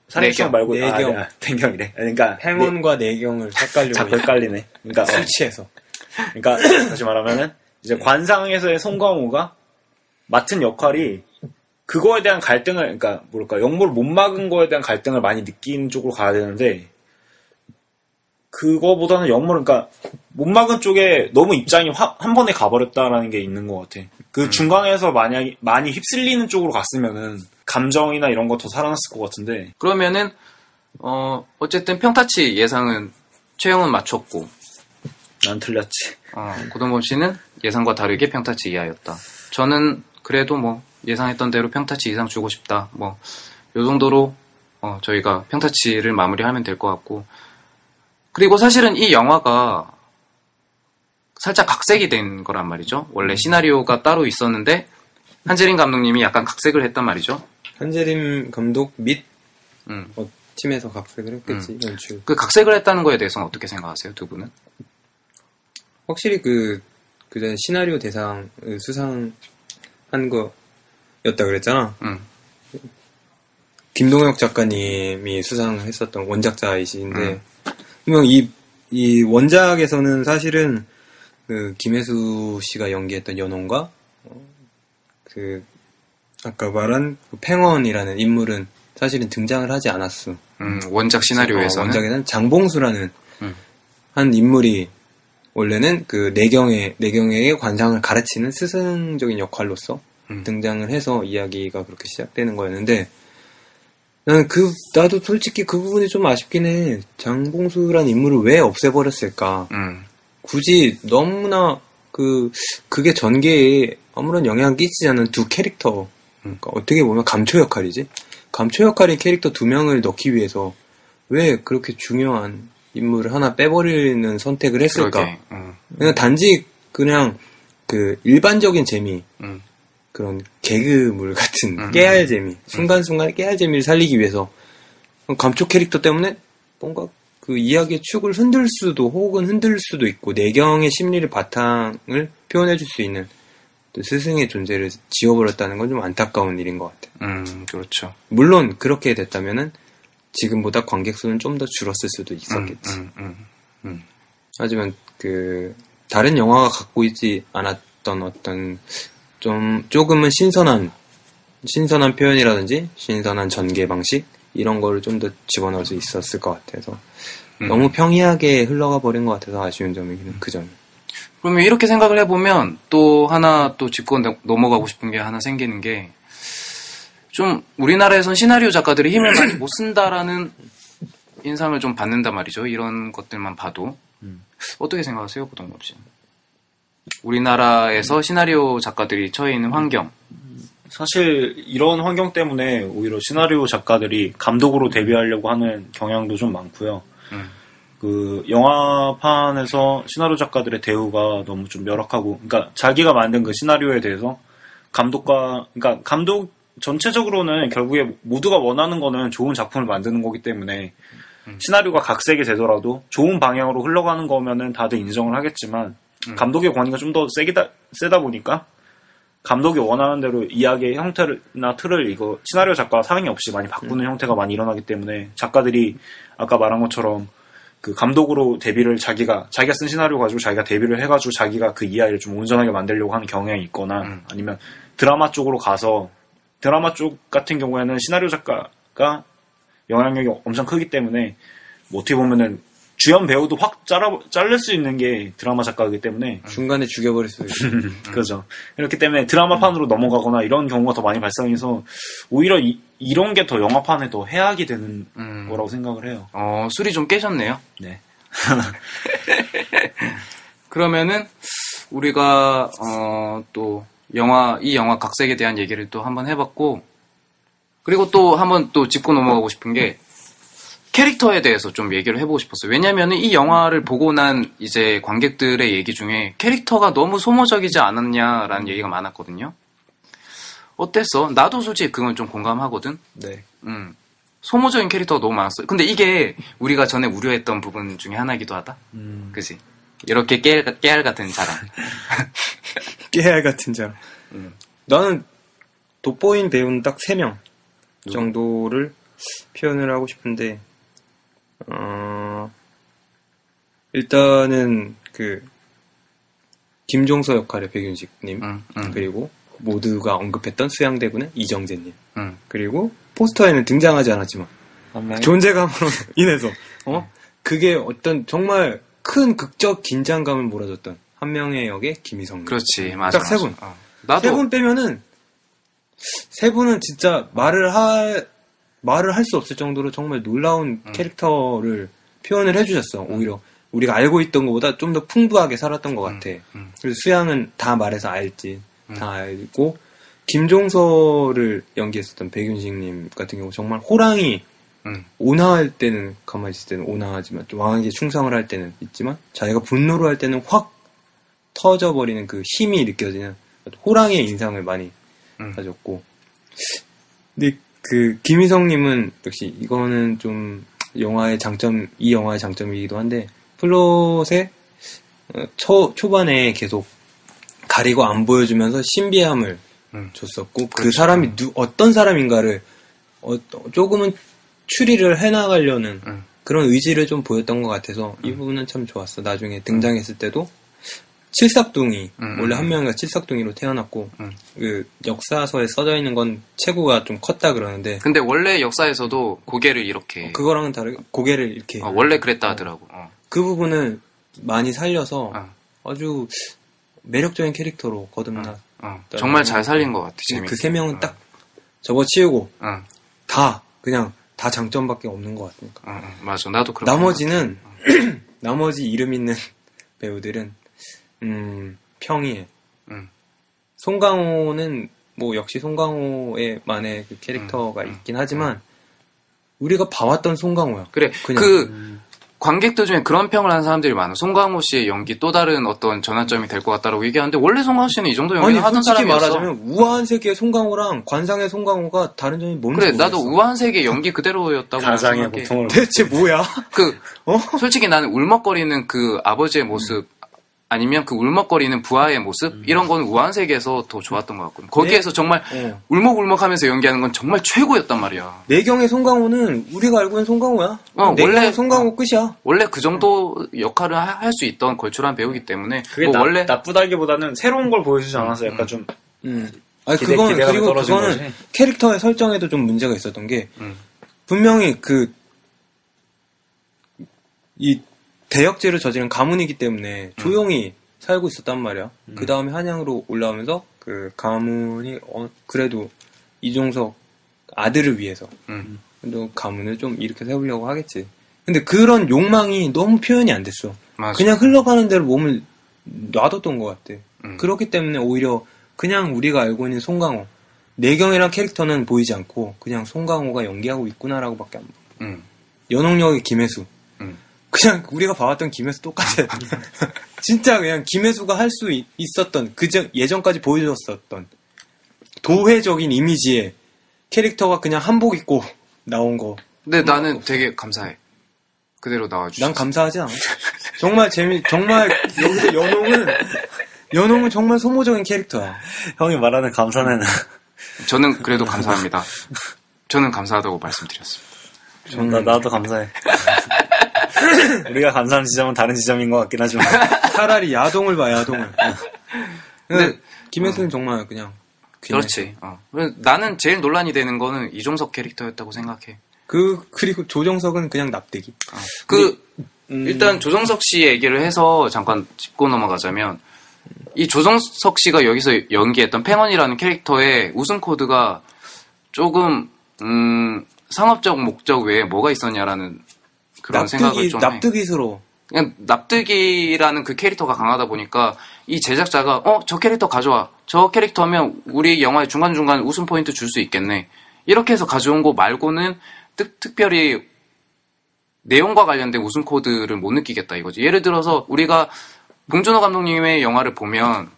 살인청 말고 내경. 팽경이래. 그러니까 행원과 내경을 헷갈리고 자꾸 헷갈리네. 그러니까 술 취해서. 그러니까 다시 말하면은 이제 관상에서의 송강호가 맡은 역할이 그거에 대한 갈등을 그러니까 뭐랄까 역모를 못 막은 거에 대한 갈등을 많이 느끼는 쪽으로 가야 되는데 그거보다는 역모를 그러니까 못 막은 쪽에 너무 입장이 한 번에 가버렸다라는 게 있는 것 같아. 그 중간에서 만약에 많이 휩쓸리는 쪽으로 갔으면은 감정이나 이런 거 더 살아났을 것 같은데. 그러면은 어쨌든 평타치 예상은 최영은 맞췄고 난 틀렸지. 고동범 씨는 예상과 다르게 평타치 이하였다. 저는 그래도 뭐 예상했던 대로 평타치 이상 주고 싶다. 뭐 요 정도로 저희가 평타치를 마무리하면 될 것 같고. 그리고 사실은 이 영화가 살짝 각색이 된 거란 말이죠. 원래 시나리오가 따로 있었는데 한재림 감독님이 약간 각색을 했단 말이죠. 한재림 감독 및 팀에서 각색을 했겠지. 연출. 그 각색을 했다는 거에 대해서는 어떻게 생각하세요, 두 분은? 확실히 그 전에 시나리오 대상 수상한 거였다 그랬잖아. 김동혁 작가님이 수상을 했었던 원작자이신데, 분명 이 원작에서는 사실은 그 김혜수 씨가 연기했던 연원과 그 아까 말한 그 팽원이라는 인물은 사실은 등장을 하지 않았어. 원작 시나리오에서는 원작에는 장봉수라는 한 인물이 원래는 그 내경에게 관상을 가르치는 스승적인 역할로서 등장을 해서 이야기가 그렇게 시작되는 거였는데 나도 솔직히 그 부분이 좀 아쉽긴 해. 장봉수라는 인물을 왜 없애버렸을까? 굳이 너무나 그게 전개에 아무런 영향을 끼치지 않는 두 캐릭터. 그러니까 어떻게 보면 감초 역할이지? 감초 역할인 캐릭터 2명을 넣기 위해서 왜 그렇게 중요한 인물을 하나 빼버리는 선택을 했을까? 그냥 단지 그냥 그 일반적인 재미, 그런 개그물 같은 깨알 재미, 순간순간의 깨알 재미를 살리기 위해서 감초 캐릭터 때문에 뭔가 그 이야기의 축을 흔들 수도 혹은 흔들 수도 있고 내경의 심리를 바탕을 표현해줄 수 있는 스승의 존재를 지워버렸다는 건 좀 안타까운 일인 것 같아요. 그렇죠. 물론 그렇게 됐다면은 지금보다 관객 수는 좀 더 줄었을 수도 있었겠지. 하지만 그 다른 영화가 갖고 있지 않았던 어떤 조금은 신선한 표현이라든지 신선한 전개 방식 이런 거를 좀 더 집어넣을 수 있었을 것 같아서 너무 평이하게 흘러가 버린 것 같아서 아쉬운 점이기는 그 점. 그러면 이렇게 생각을 해보면 또 하나 또 짚고 넘어가고 싶은 게 하나 생기는 게 좀 우리나라에선 시나리오 작가들이 힘을 많이 못 쓴다라는 인상을 좀 받는단 말이죠. 이런 것들만 봐도. 어떻게 생각하세요, 고동범 씨? 우리나라에서 시나리오 작가들이 처해 있는 환경. 사실 이런 환경 때문에 오히려 시나리오 작가들이 감독으로 데뷔하려고 하는 경향도 좀 많고요. 그 영화판에서 시나리오 작가들의 대우가 너무 좀 열악하고, 그러니까 자기가 만든 그 시나리오에 대해서 그러니까 감독 전체적으로는 결국에 모두가 원하는 거는 좋은 작품을 만드는 거기 때문에 시나리오가 각색이 되더라도 좋은 방향으로 흘러가는 거면은 다들 인정을 하겠지만 감독의 권위가 좀 더 세다 보니까 감독이 원하는 대로 이야기의 형태나 틀을 이거 시나리오 작가와 상의 없이 많이 바꾸는 형태가 많이 일어나기 때문에 작가들이 아까 말한 것처럼 그 감독으로 데뷔를 자기가 쓴 시나리오 가지고 자기가 데뷔를 해가지고 자기가 그 이야기를 좀 온전하게 만들려고 하는 경향이 있거나 아니면 드라마 쪽으로 가서 드라마 쪽 같은 경우에는 시나리오 작가가 영향력이 엄청 크기 때문에 뭐 어떻게 보면은 주연 배우도 확 자를 수 있는 게 드라마 작가이기 때문에 중간에 죽여버릴 수 있어요. 그렇죠. 그렇기 때문에 드라마판으로 넘어가거나 이런 경우가 더 많이 발생해서 오히려 이런 게 더 영화판에 더 해악이 되는 거라고 생각을 해요. 술이 좀 깨졌네요. 네. 그러면은 우리가 또 이 영화 각색에 대한 얘기를 또 한번 해봤고, 그리고 또 한번 또 짚고 넘어가고 싶은 게 캐릭터에 대해서 좀 얘기를 해보고 싶었어요. 왜냐면은 이 영화를 보고 난 이제 관객들의 얘기 중에 캐릭터가 너무 소모적이지 않았냐라는 얘기가 많았거든요. 어땠어? 나도 솔직히 그건 좀 공감하거든. 네. 소모적인 캐릭터가 너무 많았어요. 근데 이게 우리가 전에 우려했던 부분 중에 하나이기도 하다. 그치? 이렇게 깨알 같은 자랑. 깨알 같은 자랑. 나는 돋보인 배우는 딱 3명 정도를 표현을 하고 싶은데, 일단은 김종서 역할의 백윤식님, 그리고 모두가 언급했던 수양대군의 이정재님, 그리고 포스터에는 등장하지 않았지만 존재감으로 인해서 그게 어떤 정말 큰 극적 긴장감을 몰아줬던 한 명의 역의 김희성님. 그렇지, 맞아. 딱 3분. 나도 3분 빼면은 3분은 진짜 말을 할 수 없을 정도로 정말 놀라운 캐릭터를 표현을 해주셨어. 오히려 우리가 알고 있던 것보다 좀 더 풍부하게 살았던 것 같아. 그래서 수양은 다 말해서 알지. 다 알고, 김종서를 연기했었던 백윤식님 같은 경우 정말 호랑이 온화할 때는 가만히 있을 때는 온화하지만 좀 왕에게 충성을 할 때는 있지만 자기가 분노를 할 때는 확 터져버리는 그 힘이 느껴지는 호랑이의 인상을 많이 가졌고, 근데 김희성님은 역시 이거는 좀 이 영화의 장점이기도 한데, 플롯의 초반에 계속 가리고 안 보여주면서 신비함을 줬었고, 그렇죠. 그 사람이 어떤 사람인가를 조금은 추리를 해나가려는 그런 의지를 좀 보였던 것 같아서 이 부분은 참 좋았어. 나중에 등장했을 때도 칠삭둥이, 원래 한 명이가 칠삭둥이로 태어났고, 그 역사서에 써져 있는 건 체구가 좀 컸다 그러는데. 근데 원래 역사에서도 고개를 이렇게. 그거랑은 다르게 고개를 이렇게. 원래 그랬다 하더라고. 그 부분을 많이 살려서 아주 매력적인 캐릭터로 거듭나. 정말 잘 살린 것 같아. 그 3명은 딱 접어치우고 다 장점밖에 없는 것 같으니까. 맞아. 나도 그렇게. 나머지는 나머지 이름 있는 배우들은 평이해. 송강호는 뭐 역시 송강호의만의 그 캐릭터가 있긴 하지만 우리가 봐왔던 송강호야. 그래. 관객들 중에 그런 평을 하는 사람들이 많아. 송강호 씨의 연기 또 다른 어떤 전환점이 될 것 같다라고 얘기하는데, 원래 송강호 씨는 이 정도 연기를 하던 솔직히 사람이었어. 말하자면 우아한 세계의 송강호랑 관상의 송강호가 다른 점이 뭔지 그래, 모르겠어. 나도 우아한 세계의 연기 그대로였다고 가상의 생각해. 보통을 대체 뭐야? 솔직히 나는 울먹거리는 그 아버지의 모습, 아니면 그 울먹거리는 부하의 모습, 이런 거는 우아한 세계에서 더 좋았던 것 같거든. 거기에서 정말 울먹울먹하면서 연기하는 건 정말 최고였단 말이야. 내경의 송강호는 우리가 알고 있는 송강호야. 원래 송강호 끝이야. 원래 그 정도 역할을 할 수 있던 걸출한 배우이기 때문에 그게 원래 나쁘다기보다는 새로운 걸 보여주지 않아서 약간 좀 아니 그리고 그거는 캐릭터의 설정에도 좀 문제가 있었던 게 분명히 이 대역죄를 저지른 가문이기 때문에 조용히 살고 있었단 말이야. 그 다음에 한양으로 올라오면서 그 가문이 그래도 이종석 아들을 위해서 또 가문을 좀 이렇게 세우려고 하겠지. 근데 그런 욕망이 너무 표현이 안 됐어. 맞아. 그냥 흘러가는 대로 몸을 놔뒀던 것 같아. 그렇기 때문에 오히려 그냥 우리가 알고 있는 송강호, 내경이란 캐릭터는 보이지 않고 그냥 송강호가 연기하고 있구나라고밖에 안 보여. 연옥역의 김혜수. 그냥 우리가 봐왔던 김혜수 똑같아. 진짜 그냥 김혜수가 할 수 있었던 예전까지 보여줬었던 도회적인 이미지의 캐릭터가 그냥 한복 입고 나온 거. 근데 나는 되게 감사해. 그대로 나와주셨어. 난 감사하지 않아. 정말 정말 여기서 연홍은 정말 소모적인 캐릭터야. 형이 말하는 감사는 저는 그래도 감사합니다. 저는 감사하다고 말씀드렸습니다. 나도 감사해. 우리가 감사하는 지점은 다른 지점인 것 같긴 하지만 차라리 야동을 봐, 야동을. 근데 김혜수는 정말 그냥 그렇지. 나는 제일 논란이 되는 거는 이종석 캐릭터였다고 생각해. 그리고 조정석은 그냥 납득이. 일단 조정석 씨 얘기를 해서 잠깐 짚고 넘어가자면, 이 조정석 씨가 여기서 연기했던 팽원이라는 캐릭터의 웃음 코드가 조금 상업적 목적 외에 뭐가 있었냐라는 그런 생각을 좀 해. 납득이스러워. 그냥 납득이라는 그 캐릭터가 강하다 보니까 이 제작자가 저 캐릭터 가져와. 저 캐릭터면 우리 영화에 중간중간 웃음 포인트 줄 수 있겠네. 이렇게 해서 가져온 거 말고는 특별히 내용과 관련된 웃음 코드를 못 느끼겠다 이거지. 예를 들어서 우리가 봉준호 감독님의 영화를 보면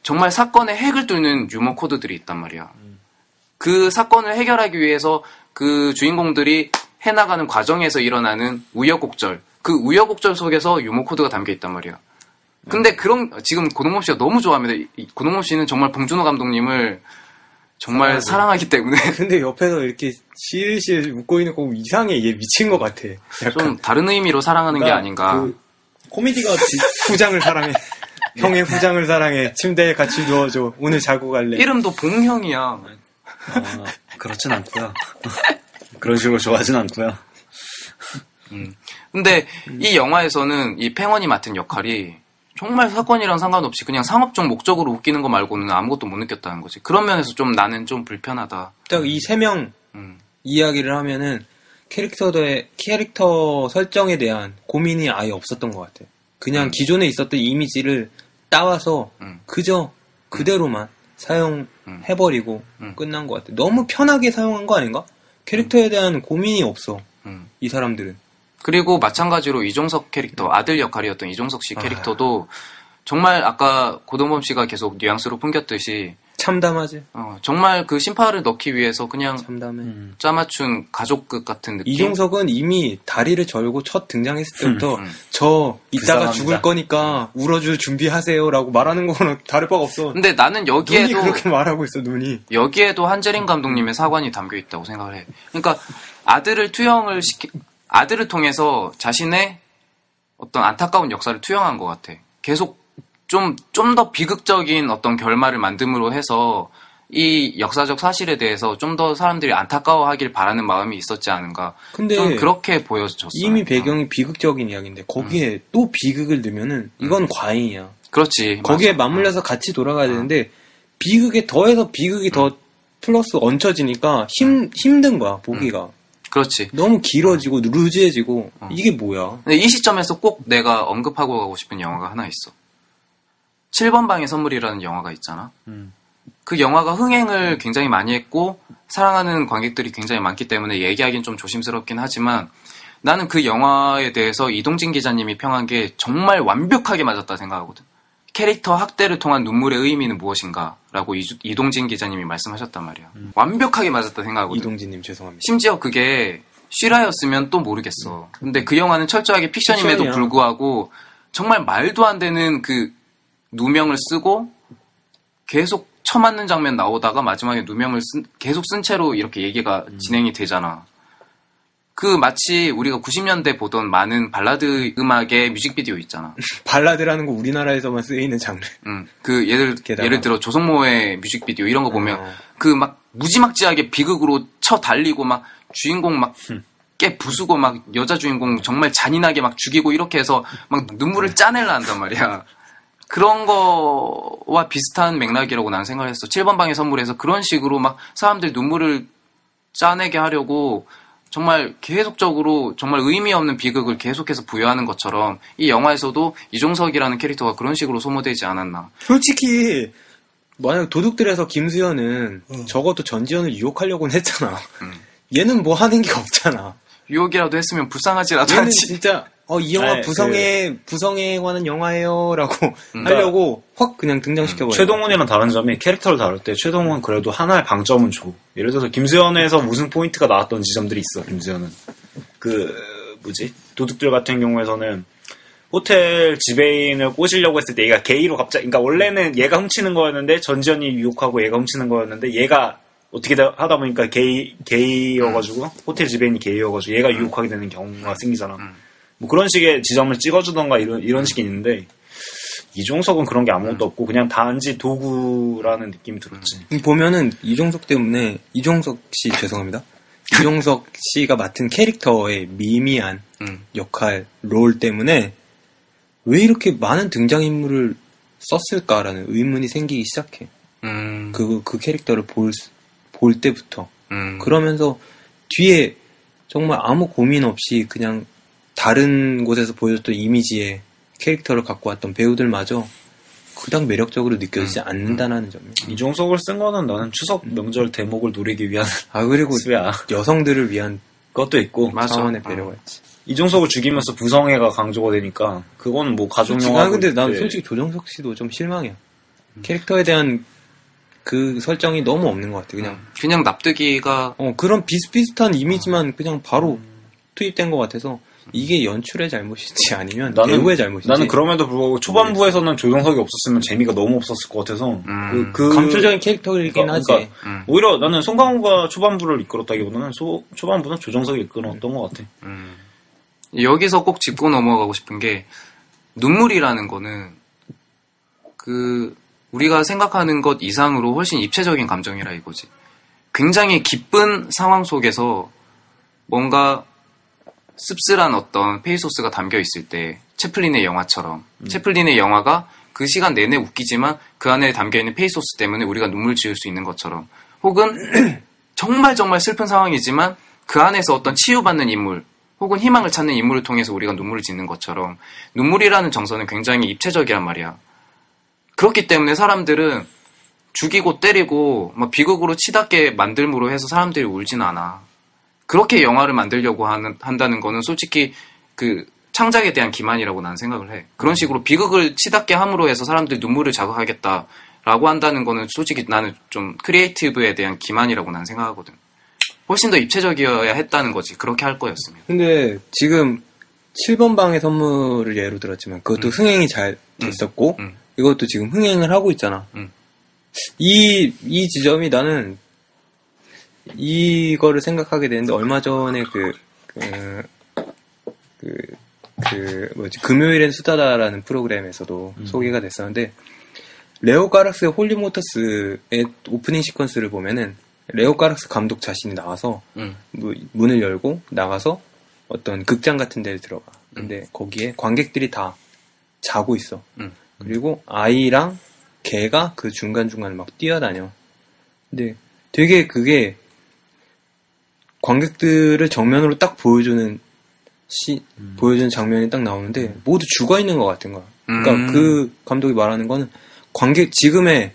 정말 사건의 핵을 뚫는 유머 코드들이 있단 말이야. 그 사건을 해결하기 위해서 그 주인공들이 해나가는 과정에서 일어나는 우여곡절, 그 우여곡절 속에서 유머 코드가 담겨 있단 말이야. 근데 지금 고동범 씨가 너무 좋아합니다. 고동범 씨는 정말 봉준호 감독님을 정말 사랑하기 때문에. 근데 옆에서 이렇게 실실 웃고 있는 거 이상해. 얘 미친 것 같아. 약간 좀 다른 의미로 사랑하는 게 아닌가. 그 코미디가 후장을 사랑해. 형의 후장을 사랑해. 침대에 같이 누워줘. 오늘 자고 갈래. 이름도 봉형이야. 그렇진 않고요. 그런 식으로 좋아하진 않고요. 근데 이 영화에서는 이 팽원이 맡은 역할이 정말 사건이랑 상관없이 그냥 상업적 목적으로 웃기는 거 말고는 아무것도 못 느꼈다는 거지. 그런 면에서 좀 나는 좀 불편하다. 딱 이 세 명 이야기를 하면은 캐릭터 설정에 대한 고민이 아예 없었던 것 같아. 그냥 기존에 있었던 이미지를 따와서 그저 그대로만 사용해버리고 끝난 것 같아. 너무 편하게 사용한 거 아닌가? 캐릭터에 대한 고민이 없어. 이 사람들은. 그리고 마찬가지로 이종석 캐릭터, 아들 역할이었던 이종석 씨 캐릭터도 정말 아까 고동범 씨가 계속 뉘앙스로 풍겼듯이 참담하지. 정말 그 심파를 넣기 위해서 그냥 참담해. 짜맞춘 가족극 같은 느낌. 이종석은 이미 다리를 절고 첫 등장했을 때부터 저 이따가 죽을 거니까 울어줄 준비하세요라고 말하는 거는 다를 바가 없어. 근데 나는 여기에도 눈이 그렇게 말하고 있어. 눈이. 여기에도 한재림 감독님의 사관이 담겨 있다고 생각을 해. 그러니까 아들을 통해서 자신의 어떤 안타까운 역사를 투영한 것 같아. 계속 좀 더 비극적인 어떤 결말을 만듦으로 해서 이 역사적 사실에 대해서 좀 더 사람들이 안타까워하길 바라는 마음이 있었지 않은가. 근데 좀 그렇게 보여졌어. 이미 배경이 비극적인 이야기인데 거기에 또 비극을 넣으면은 이건 과잉이야. 그렇지. 거기에 맞물려서 같이 돌아가야 되는데 비극에 더해서 비극이 더 플러스 얹혀지니까 힘든 거야 보기가. 그렇지. 너무 길어지고 루즈해지고 이게 뭐야. 근데 이 시점에서 꼭 내가 언급하고 가고 싶은 영화가 하나 있어. 7번 방의 선물이라는 영화가 있잖아. 그 영화가 흥행을 굉장히 많이 했고 사랑하는 관객들이 굉장히 많기 때문에 얘기하기는 좀 조심스럽긴 하지만 나는 그 영화에 대해서 이동진 기자님이 평한 게 정말 완벽하게 맞았다 생각하거든. 캐릭터 학대를 통한 눈물의 의미는 무엇인가 라고 이동진 기자님이 말씀하셨단 말이야. 완벽하게 맞았다 생각하거든. 이동진님 죄송합니다. 심지어 그게 실화였으면 또 모르겠어. 근데 그 영화는 철저하게 픽션임에도 불구하고 정말 말도 안 되는 그 누명을 쓰고 계속 쳐맞는 장면 나오다가 마지막에 누명을 계속 쓴 채로 이렇게 얘기가 진행이 되잖아. 그 마치 우리가 90년대 보던 많은 발라드 음악의 뮤직비디오 있잖아. 발라드라는 거 우리나라에서만 쓰이는 장르. 그 예를 들어 조성모의 뮤직비디오 이런 거 보면 그 막 무지막지하게 비극으로 쳐 달리고 막 주인공 막 깨 부수고 막 여자 주인공 정말 잔인하게 막 죽이고 이렇게 해서 막 눈물을 짜낼라 한단 말이야. 그런 거와 비슷한 맥락이라고 나는 생각을 했어. 7번 방의 선물에서 그런 식으로 막 사람들 눈물을 짜내게 하려고 정말 계속적으로 정말 의미 없는 비극을 계속해서 부여하는 것처럼 이 영화에서도 이종석이라는 캐릭터가 그런 식으로 소모되지 않았나. 솔직히 만약 도둑들에서 김수현은 적어도 전지현을 유혹하려고는 했잖아. 얘는 뭐 하는 게 없잖아. 유혹이라도 했으면 불쌍하지라도 얘는 하지. 진짜 이 영화 부성에 관한 영화예요라고 하려고 확 그냥 등장시켜버려. 최동훈이랑 다른 점이 캐릭터를 다룰 때 최동훈은 그래도 하나의 강점은 줘. 예를 들어서 김수현에서 무슨 포인트가 나왔던 지점들이 있어. 김수현은 도둑들 같은 경우에서는 호텔 지배인을 꼬시려고 했을 때 얘가 게이로 갑자기, 그러니까 원래는 얘가 훔치는 거였는데 전지현이 유혹하고 얘가 훔치는 거였는데 얘가 어떻게 하다 보니까 게이여가지고 호텔 지배인이 게이여가지고 얘가 유혹하게 되는 경우가 생기잖아. 뭐 그런 식의 지점을 찍어주던가 이런 식이 있는데 이종석은 그런 게 아무것도 없고 그냥 단지 도구라는 느낌이 들었지. 보면은 이종석 때문에 이종석 씨가 맡은 캐릭터의 미미한 역할, 롤 때문에 왜 이렇게 많은 등장인물을 썼을까라는 의문이 생기기 시작해. 그 캐릭터를 볼 때부터. 그러면서 뒤에 정말 아무 고민 없이 그냥 다른 곳에서 보여줬던 이미지의 캐릭터를 갖고 왔던 배우들마저 그닥 매력적으로 느껴지지 않는다는 점이에요. 이종석을 쓴 거는 나는 추석 명절 대목을 노리기 위한 그리고 수야. 여성들을 위한 것도 있고 차원의 배려가 있지. 이종석을 죽이면서 부성애가 강조가 되니까 그거는 뭐 가족 영화. 근데 난 솔직히 조정석 씨도 좀 실망이야. 캐릭터에 대한 그 설정이 너무 없는 것 같아. 그냥 납득이가 그런 비슷비슷한 이미지만 그냥 바로 투입된 것 같아서 이게 연출의 잘못인지 아니면 배우의 잘못인지. 나는 그럼에도 불구하고 초반부에서는 조정석이 없었으면 재미가 너무 없었을 것 같아서 그 감초적인 캐릭터이긴 하지. 오히려 나는 송강호가 초반부를 이끌었다기보다는 초반부는 조정석이 이끌었던 것 같아. 여기서 꼭 짚고 넘어가고 싶은 게 눈물이라는 거는 우리가 생각하는 것 이상으로 훨씬 입체적인 감정이라 이거지. 굉장히 기쁜 상황 속에서 뭔가 씁쓸한 어떤 페이소스가 담겨 있을 때 채플린의 영화처럼 채플린의 영화가 그 시간 내내 웃기지만 그 안에 담겨 있는 페이소스 때문에 우리가 눈물 지을 수 있는 것처럼 혹은 정말 슬픈 상황이지만 그 안에서 어떤 치유받는 인물 혹은 희망을 찾는 인물을 통해서 우리가 눈물을 짓는 것처럼 눈물이라는 정서는 굉장히 입체적이란 말이야. 그렇기 때문에 사람들은 죽이고 때리고 막 비극으로 치닫게 만들므로 해서 사람들이 울진 않아. 그렇게 영화를 만들려고 한다는 거는 솔직히 그 창작에 대한 기만이라고 나는 생각을 해. 그런 식으로 비극을 치닫게 함으로 해서 사람들이 눈물을 자극하겠다라고 한다는 거는 솔직히 나는 좀 크리에이티브에 대한 기만이라고 나는 생각하거든. 훨씬 더 입체적이어야 했다는 거지. 그렇게 할 거였으면. 근데 지금 7번 방의 선물을 예로 들었지만 그것도 흥행이 잘 됐었고 이것도 지금 흥행을 하고 있잖아. 이 지점이 나는 이거를 생각하게 되는데 얼마 전에 금요일엔 수다다라는 프로그램에서도 소개가 됐었는데 레오 가락스의 홀리모터스의 오프닝 시퀀스를 보면은 레오 가락스 감독 자신이 나와서 문을 열고 나가서 어떤 극장 같은 데를 들어가. 근데 거기에 관객들이 다 자고 있어. 그리고 아이랑 개가 그 중간중간 막 뛰어다녀. 근데 되게 그게 관객들을 정면으로 딱 보여주는 장면이 딱 나오는데 모두 죽어 있는 것 같은 거야. 그러니까 그 감독이 말하는 거는 지금의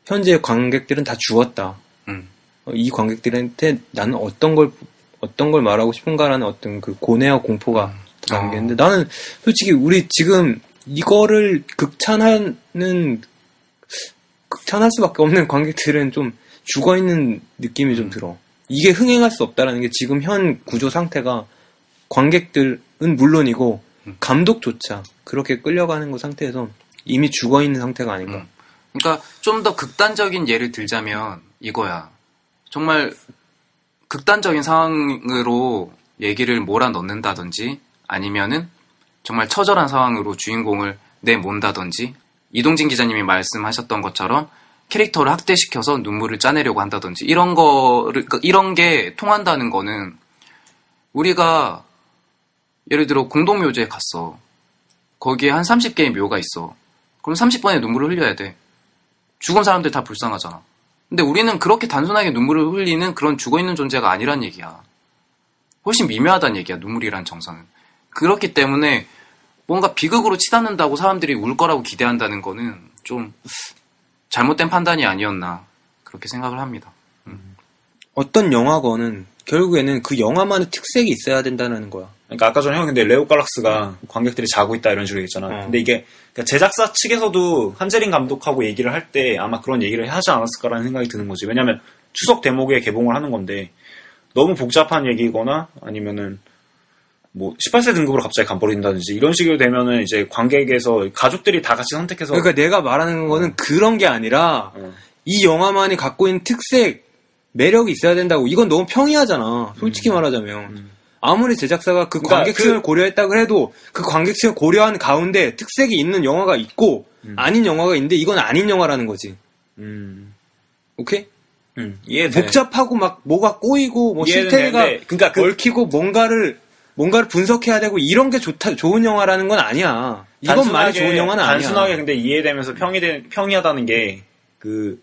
현재 관객들은 다 죽었다. 이 관객들한테 나는 어떤 걸 말하고 싶은가라는 어떤 그 고뇌와 공포가 담겼는데 나는 솔직히 우리 지금 이거를 극찬할 수밖에 없는 관객들은 좀 죽어 있는 느낌이 좀 들어. 이게 흥행할 수 없다라는 게 지금 현 구조 상태가 관객들은 물론이고 감독조차 그렇게 끌려가는 거 상태에서 이미 죽어 있는 상태가 아닌가. 그러니까 좀 더 극단적인 예를 들자면 이거야. 정말 극단적인 상황으로 얘기를 몰아넣는다든지 아니면은 정말 처절한 상황으로 주인공을 내몬다든지 이동진 기자님이 말씀하셨던 것처럼 캐릭터를 학대시켜서 눈물을 짜내려고 한다든지 이런 게 통한다는 거는 우리가 예를 들어 공동묘지에 갔어. 거기에 한 30개의 묘가 있어. 그럼 30번의 눈물을 흘려야 돼. 죽은 사람들 다 불쌍하잖아. 근데 우리는 그렇게 단순하게 눈물을 흘리는 그런 죽어있는 존재가 아니란 얘기야. 훨씬 미묘하다는 얘기야, 눈물이란 정서는. 그렇기 때문에 뭔가 비극으로 치닫는다고 사람들이 울 거라고 기대한다는 거는 좀 잘못된 판단이 아니었나 그렇게 생각을 합니다. 어떤 영화건은 결국에는 그 영화만의 특색이 있어야 된다는 거야. 그러니까 아까 전에 형 근데 레오 갈락스가 관객들이 자고 있다 이런 식으로 얘기했잖아. 근데 이게 그러니까 제작사 측에서도 한재린 감독하고 얘기를 할 때 아마 그런 얘기를 하지 않았을까라는 생각이 드는 거지. 왜냐면 추석 대목에 개봉을 하는 건데 너무 복잡한 얘기거나 아니면은 뭐 18세 등급으로 갑자기 감버린다든지 이런 식으로 되면은 이제 관객에서 가족들이 다 같이 선택해서 그러니까 내가 말하는 거는 그런 게 아니라 이 영화만이 갖고 있는 특색 매력이 있어야 된다고. 이건 너무 평이하잖아. 솔직히 말하자면 아무리 제작사가 그 관객층을 고려했다고 해도 그 관객층을 고려한 가운데 특색이 있는 영화가 있고 아닌 영화가 있는데 이건 아닌 영화라는 거지. 오케이? 복잡하고 막 뭐가 꼬이고 뭐 실태가 그러니까 얽히고 뭔가를 분석해야 되고 이런 게 좋은 영화라는 건 아니야. 이것만이 좋은 영화는 아니야. 단순하게 근데 이해되면서 평이하다는 게 그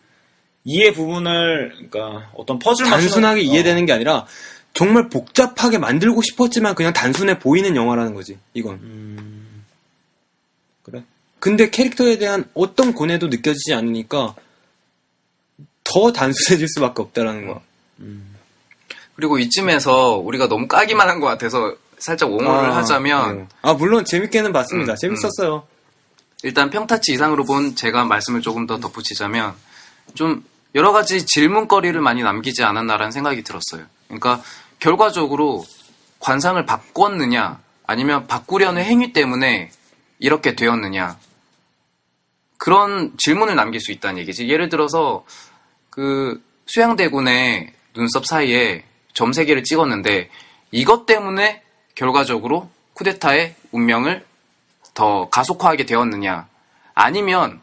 이해 부분을 그러니까 어떤 퍼즐 단순하게 이해되는 게 아니라 정말 복잡하게 만들고 싶었지만 그냥 단순해 보이는 영화라는 거지. 이건. 그래? 근데 캐릭터에 대한 어떤 고뇌도 느껴지지 않으니까 더 단순해질 수밖에 없다라는 거야. 그리고 이쯤에서 우리가 너무 까기만 한 것 같아서 살짝 옹호를 하자면 물론 재밌게는 봤습니다. 재밌었어요. 일단 평타치 이상으로 본 제가 말씀을 조금 더 덧붙이자면 좀 여러 가지 질문거리를 많이 남기지 않았나라는 생각이 들었어요. 그러니까 결과적으로 관상을 바꿨느냐 아니면 바꾸려는 행위 때문에 이렇게 되었느냐 그런 질문을 남길 수 있다는 얘기지. 예를 들어서 그 수양대군의 눈썹 사이에 점 3개를 찍었는데 이것 때문에 결과적으로 쿠데타의 운명을 더 가속화하게 되었느냐 아니면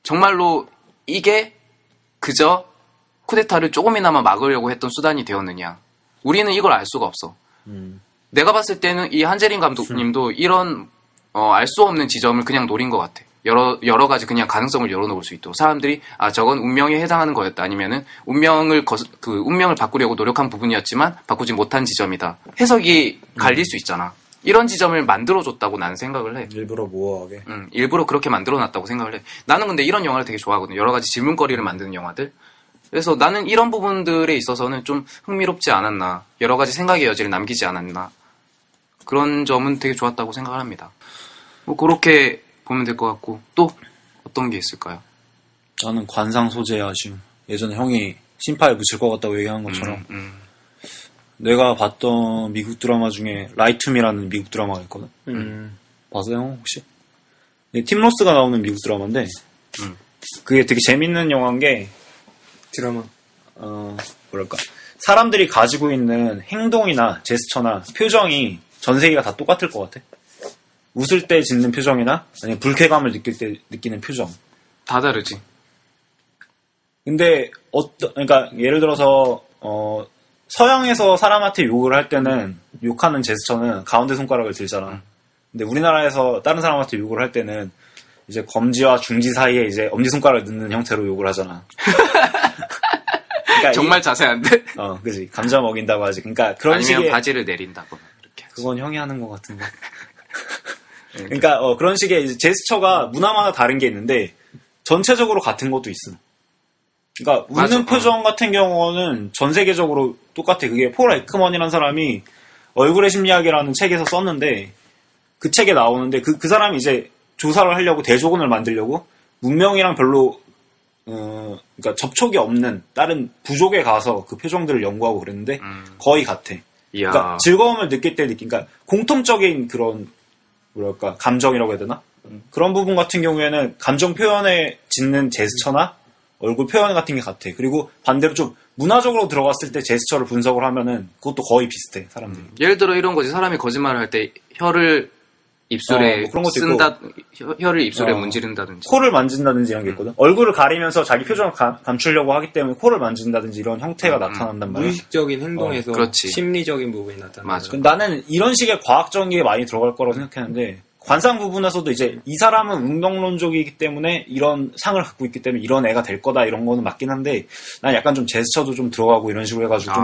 정말로 이게 그저 쿠데타를 조금이나마 막으려고 했던 수단이 되었느냐 우리는 이걸 알 수가 없어. 내가 봤을 때는 이 한재림 감독님도 이런 알 수 없는 지점을 그냥 노린 것 같아. 여러 가지 그냥 가능성을 열어놓을 수 있도록 사람들이 저건 운명에 해당하는 거였다 아니면은 운명을 바꾸려고 노력한 부분이었지만 바꾸지 못한 지점이다 해석이 갈릴 수 있잖아. 이런 지점을 만들어줬다고 나는 생각을 해. 일부러 모호하게. 일부러 그렇게 만들어놨다고 생각을 해. 나는 근데 이런 영화를 되게 좋아하거든. 여러 가지 질문거리를 만드는 영화들. 그래서 나는 이런 부분들에 있어서는 좀 흥미롭지 않았나, 여러 가지 생각의 여지를 남기지 않았나, 그런 점은 되게 좋았다고 생각을 합니다. 뭐 그렇게 보면 될 것 같고, 또 어떤 게 있을까요? 나는 관상 소재의 아쉬움. 예전에 형이 심파에 묻힐 것 같다고 얘기한 것처럼 내가 봤던 미국 드라마 중에 라이투미라는 미국 드라마가 있거든. 봤어요 형 혹시? 팀 로스가 나오는 미국 드라마인데 그게 되게 재밌는 영화인 게 드라마 뭐랄까 사람들이 가지고 있는 행동이나 제스처나 표정이 전 세계가 다 똑같을 것 같아. 웃을 때 짓는 표정이나 아니면 불쾌감을 느낄 때 느끼는 표정 다 다르지. 근데 그러니까 예를 들어서 서양에서 사람한테 욕을 할 때는 욕하는 제스처는 가운데 손가락을 들잖아. 근데 우리나라에서 다른 사람한테 욕을 할 때는 이제 검지와 중지 사이에 이제 엄지손가락을 넣는 형태로 욕을 하잖아. 그러니까 정말 자세한데? 그지. 감자 먹인다고 하지. 그러니까 그런 아니면 식의 바지를 내린다거나 이렇게. 그건 형이 하는 것 같은데. 그러니까 그런 식의 이제 제스처가 문화마다 다른 게 있는데 전체적으로 같은 것도 있어. 그러니까 웃는 맞아. 표정 같은 경우는 전 세계적으로 똑같아. 그게 폴 에크먼이라는 사람이 얼굴의 심리학이라는 책에서 썼는데 그 책에 나오는데 그 사람이 이제 조사를 하려고 대조군을 만들려고 문명이랑 별로 그러니까 접촉이 없는 다른 부족에 가서 그 표정들을 연구하고 그랬는데 거의 같아. 이야. 그러니까 즐거움을 느낄 때 그러니까 공통적인 그런 뭐랄까 감정이라고 해야 되나? 그런 부분 같은 경우에는 감정 표현에 짓는 제스처나 얼굴 표현 같은 게 같아. 그리고 반대로 좀 문화적으로 들어갔을 때 제스처를 분석을 하면은 그것도 거의 비슷해 사람들이. 예를 들어 이런 거지. 사람이 거짓말을 할 때 혀를 입술에 뭐 그런 것도 쓴다, 혀를 입술에 문지른다든지. 코를 만진다든지 이런 게 있거든. 얼굴을 가리면서 자기 표정을 감추려고 하기 때문에 코를 만진다든지 이런 형태가 나타난단 말이야. 무의식적인 행동에서 그렇지. 심리적인 부분이 나타나는. 맞아. 나는 이런 식의 과학적인 게 많이 들어갈 거라고 생각했는데 관상 부분에서도 이제 이 사람은 운명론적이기 때문에 이런 상을 갖고 있기 때문에 이런 애가 될 거다 이런 거는 맞긴 한데 난 약간 좀 제스처도 좀 들어가고 이런 식으로 해가지고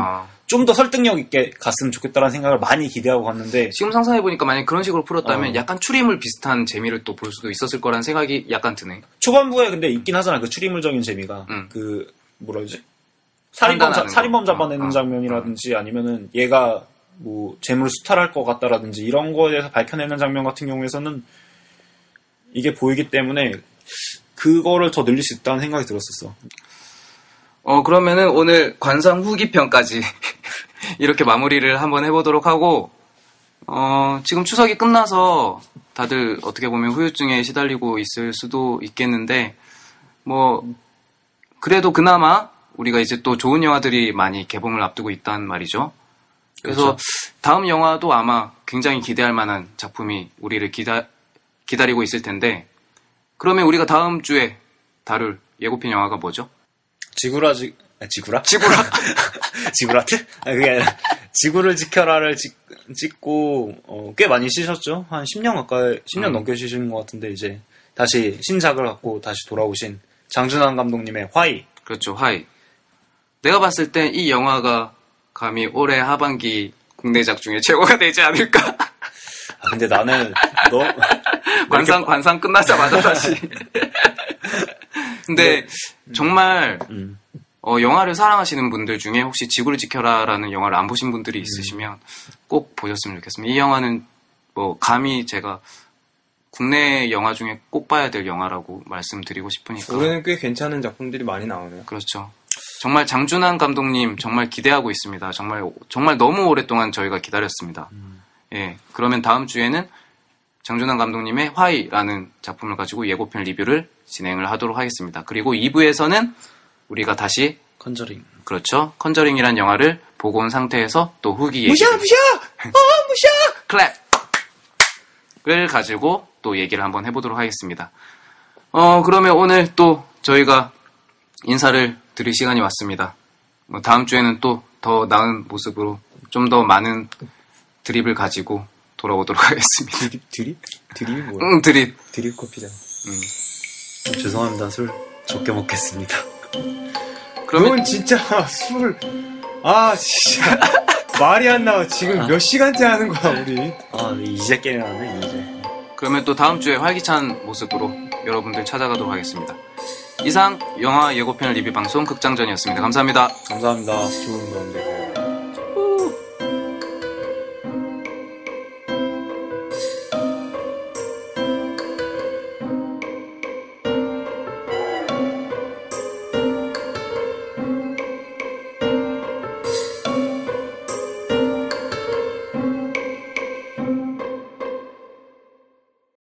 좀 더 설득력 있게 갔으면 좋겠다라는 생각을 많이 기대하고 갔는데 지금 상상해보니까 만약에 그런 식으로 풀었다면 약간 추리물 비슷한 재미를 또 볼 수도 있었을 거라는 생각이 약간 드네. 초반부에 근데 있긴 하잖아. 그 추리물적인 재미가. 그 뭐라 그러지? 살인범 잡아내는 장면이라든지 아니면은 얘가 뭐 재물 수탈할 것 같다라든지 이런 거에 대해서 밝혀내는 장면 같은 경우에서는 이게 보이기 때문에 그거를 더 늘릴 수 있다는 생각이 들었었어. 그러면은 오늘 관상 후기편까지 이렇게 마무리를 한번 해보도록 하고, 지금 추석이 끝나서 다들 어떻게 보면 후유증에 시달리고 있을 수도 있겠는데, 뭐, 그래도 그나마 우리가 이제 또 좋은 영화들이 많이 개봉을 앞두고 있단 말이죠. 그래서 그렇죠. 다음 영화도 아마 굉장히 기대할 만한 작품이 우리를 기다리고 있을 텐데, 그러면 우리가 다음 주에 다룰 예고편 영화가 뭐죠? 지구라트? 그게 아니라 지구를 지켜라를 찍고 꽤 많이 쉬셨죠? 한 10년 가까이 10년 넘게 쉬신 것 같은데 이제 다시 신작을 갖고 다시 돌아오신 장준환 감독님의 화이. 그렇죠, 화이. 내가 봤을 때 이 영화가 감히 올해 하반기 국내작 중에 최고가 되지 않을까? 근데 나는 관상 끝나자마자 다시. 근데 정말 영화를 사랑하시는 분들 중에 혹시 지구를 지켜라라는 영화를 안 보신 분들이 있으시면 꼭 보셨으면 좋겠습니다. 이 영화는 뭐 감히 제가 국내 영화 중에 꼭 봐야 될 영화라고 말씀드리고 싶으니까. 올해는 꽤 괜찮은 작품들이 많이 나오네요. 그렇죠. 정말 장준환 감독님 정말 기대하고 있습니다. 정말 너무 오랫동안 저희가 기다렸습니다. 예, 그러면 다음 주에는 장준환 감독님의 화이라는 작품을 가지고 예고편 리뷰를 진행을 하도록 하겠습니다. 그리고 2부에서는 우리가 다시 컨저링. 그렇죠. 컨저링이란 영화를 보고 온 상태에서 또 후기 얘기. 무셔! 클랩! 을 가지고 또 얘기를 한번 해보도록 하겠습니다. 그러면 오늘 또 저희가 인사를 드릴 시간이 왔습니다. 다음 주에는 또 더 나은 모습으로 좀 더 많은 드립을 가지고 돌아오도록 하겠습니다. 드립? 드립이 뭐야? 드립. 드립 커피잖아. 죄송합니다. 술 적게 먹겠습니다. 그러면 진짜 술. 진짜. 말이 안 나와. 지금 몇 시간째 하는 거야, 우리. 이제 깨어나네, 이제. 그러면 또 다음 주에 활기찬 모습으로 여러분들 찾아가도록 하겠습니다. 이상 영화 예고편 리뷰 방송 극장전이었습니다. 감사합니다. 감사합니다. 좋은 건데.